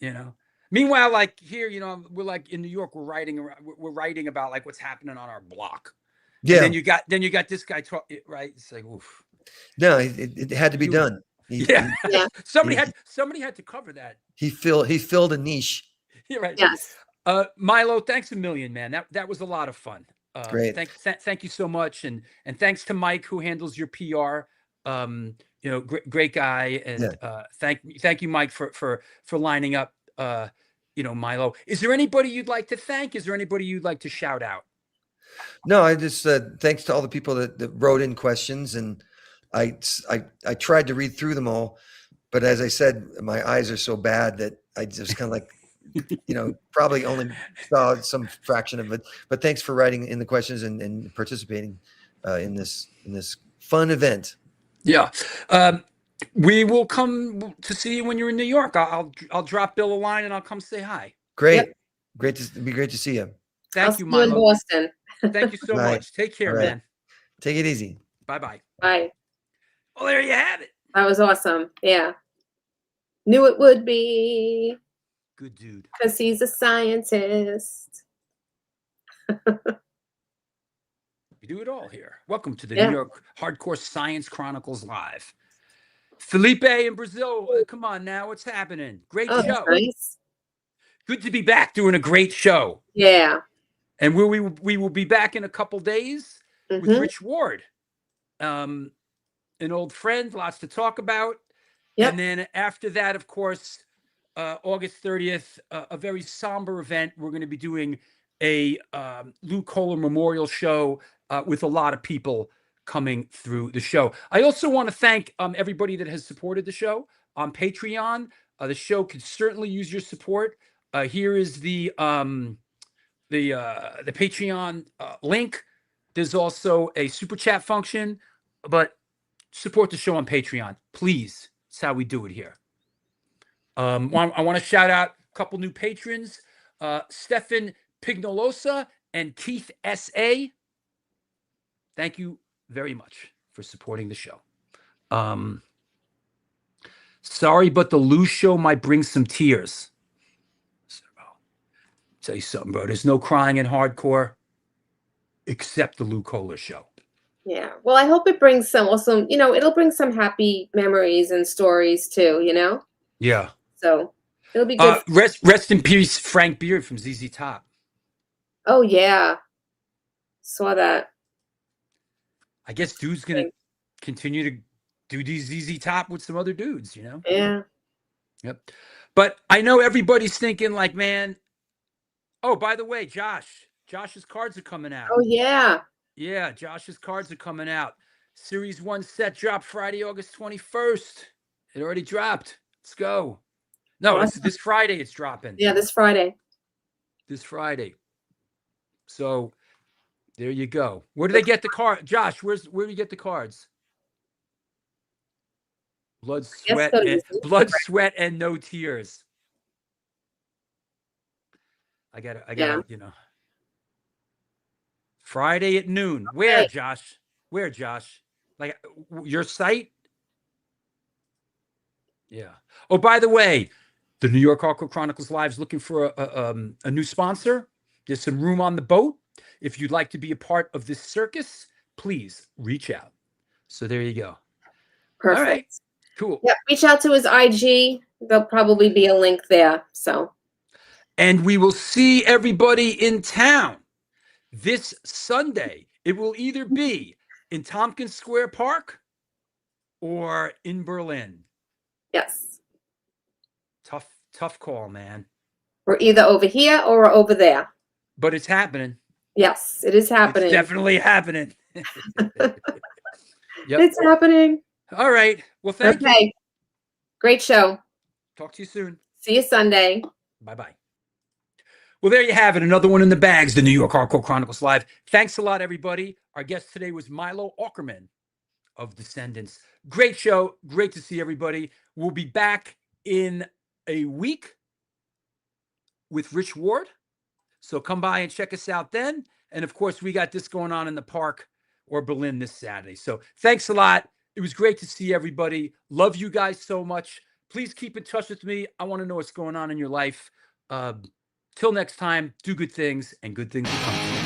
it. Meanwhile, like here, we're like in New York, we're writing about like what's happening on our block. Yeah. And then you got this guy right. It's like, oof. No, it had to be done. Yeah. Somebody had to cover that. He filled a niche. You're right. Yes. Milo, thanks a million, man. That was a lot of fun. Great. Thank you so much, and thanks to Mike who handles your PR. Great guy, and thank you, Mike, for lining up. Milo. Is there anybody you'd like to thank? Is there anybody you'd like to shout out? No, I just thanks to all the people that wrote in questions, and I tried to read through them all, but as I said, my eyes are so bad that I just kind of like. Probably only saw some fraction of it, but thanks for writing in the questions and participating in this fun event. Yeah. We will come to see you when you're in New York. I'll drop Bill a line and I'll come say hi. Great. Yep. It'd be great to see you. Thank you, Milo. In Milo. Boston. Thank you so much. Take care, right. man. Take it easy. Bye-bye. Bye. Well, there you have it. That was awesome. Yeah. Knew it would be. Good dude. Because he's a scientist. We do it all here. Welcome to the New York Hardcore Science Chronicles Live. Felipe in Brazil, come on now. What's happening? Great show. Nice. Good to be back doing a great show. Yeah. And we will be back in a couple days with Rich Ward. An old friend, lots to talk about. Yep. And then after that, of course, August 30th, a very somber event. We're going to be doing a Lou Kohler Memorial Show with a lot of people coming through the show. I also want to thank everybody that has supported the show on Patreon. The show could certainly use your support. Here is the Patreon link. There's also a super chat function, but support the show on Patreon, please. That's how we do it here. I want to shout out a couple new patrons, Stefan Pignolosa and Keith S.A. Thank you very much for supporting the show. Sorry, but the Lou show might bring some tears. So, tell you something, bro. There's no crying in hardcore except the Lou Kohler show. Yeah. Well, I hope it brings some also, it'll bring some happy memories and stories too, Yeah. So it'll be good. Rest in peace, Frank Beard from ZZ Top. Oh yeah. Saw that. I guess dude's gonna continue to do these ZZ Top with some other dudes, Yeah. Yep. But I know everybody's thinking like, man, oh, by the way, Josh's cards are coming out. Oh yeah. Yeah, Josh's cards are coming out. Series 1 set dropped Friday, August 21st. It already dropped. Let's go. No, awesome. It's this Friday it's dropping. Yeah, this Friday. This Friday. So there you go. Where do they get the card? Josh, where do you get the cards? Blood, sweat, and no tears. I gotta, Friday at noon. Where, Josh? Where, Josh? Like your site? Yeah. Oh, by the way, the New York Hardcore Chronicles Live is looking for a new sponsor. There's some room on the boat. If you'd like to be a part of this circus, please reach out. So there you go. Perfect. All right. Cool. Yeah, reach out to his IG. There'll probably be a link there. So. And we will see everybody in town this Sunday. It will either be in Tompkins Square Park or in Berlin. Yes. Tough call, man. We're either over here or we're over there. But it's happening. Yes, it is happening. It's definitely happening. Yep. It's happening. All right. Well, thank you. Okay. Great show. Talk to you soon. See you Sunday. Bye-bye. Well, there you have it. Another one in the bags, the New York Hardcore Chronicles Live. Thanks a lot, everybody. Our guest today was Milo Aukerman of Descendents. Great show. Great to see everybody. We'll be back in a week with Rich Ward. So come by and check us out then. And of course, we got this going on in the park or Berlin this Saturday. So thanks a lot. It was great to see everybody. Love you guys so much. Please keep in touch with me. I want to know what's going on in your life. Till next time, do good things and good things will come to you.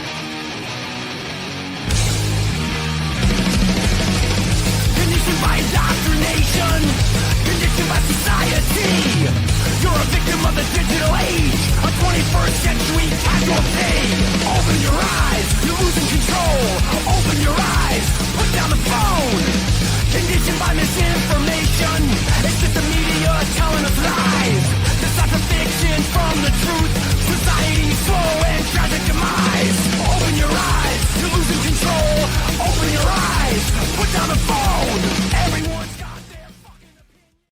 Conditioned by indoctrination, conditioned by society. You're a victim of the digital age, a 21st century casualty.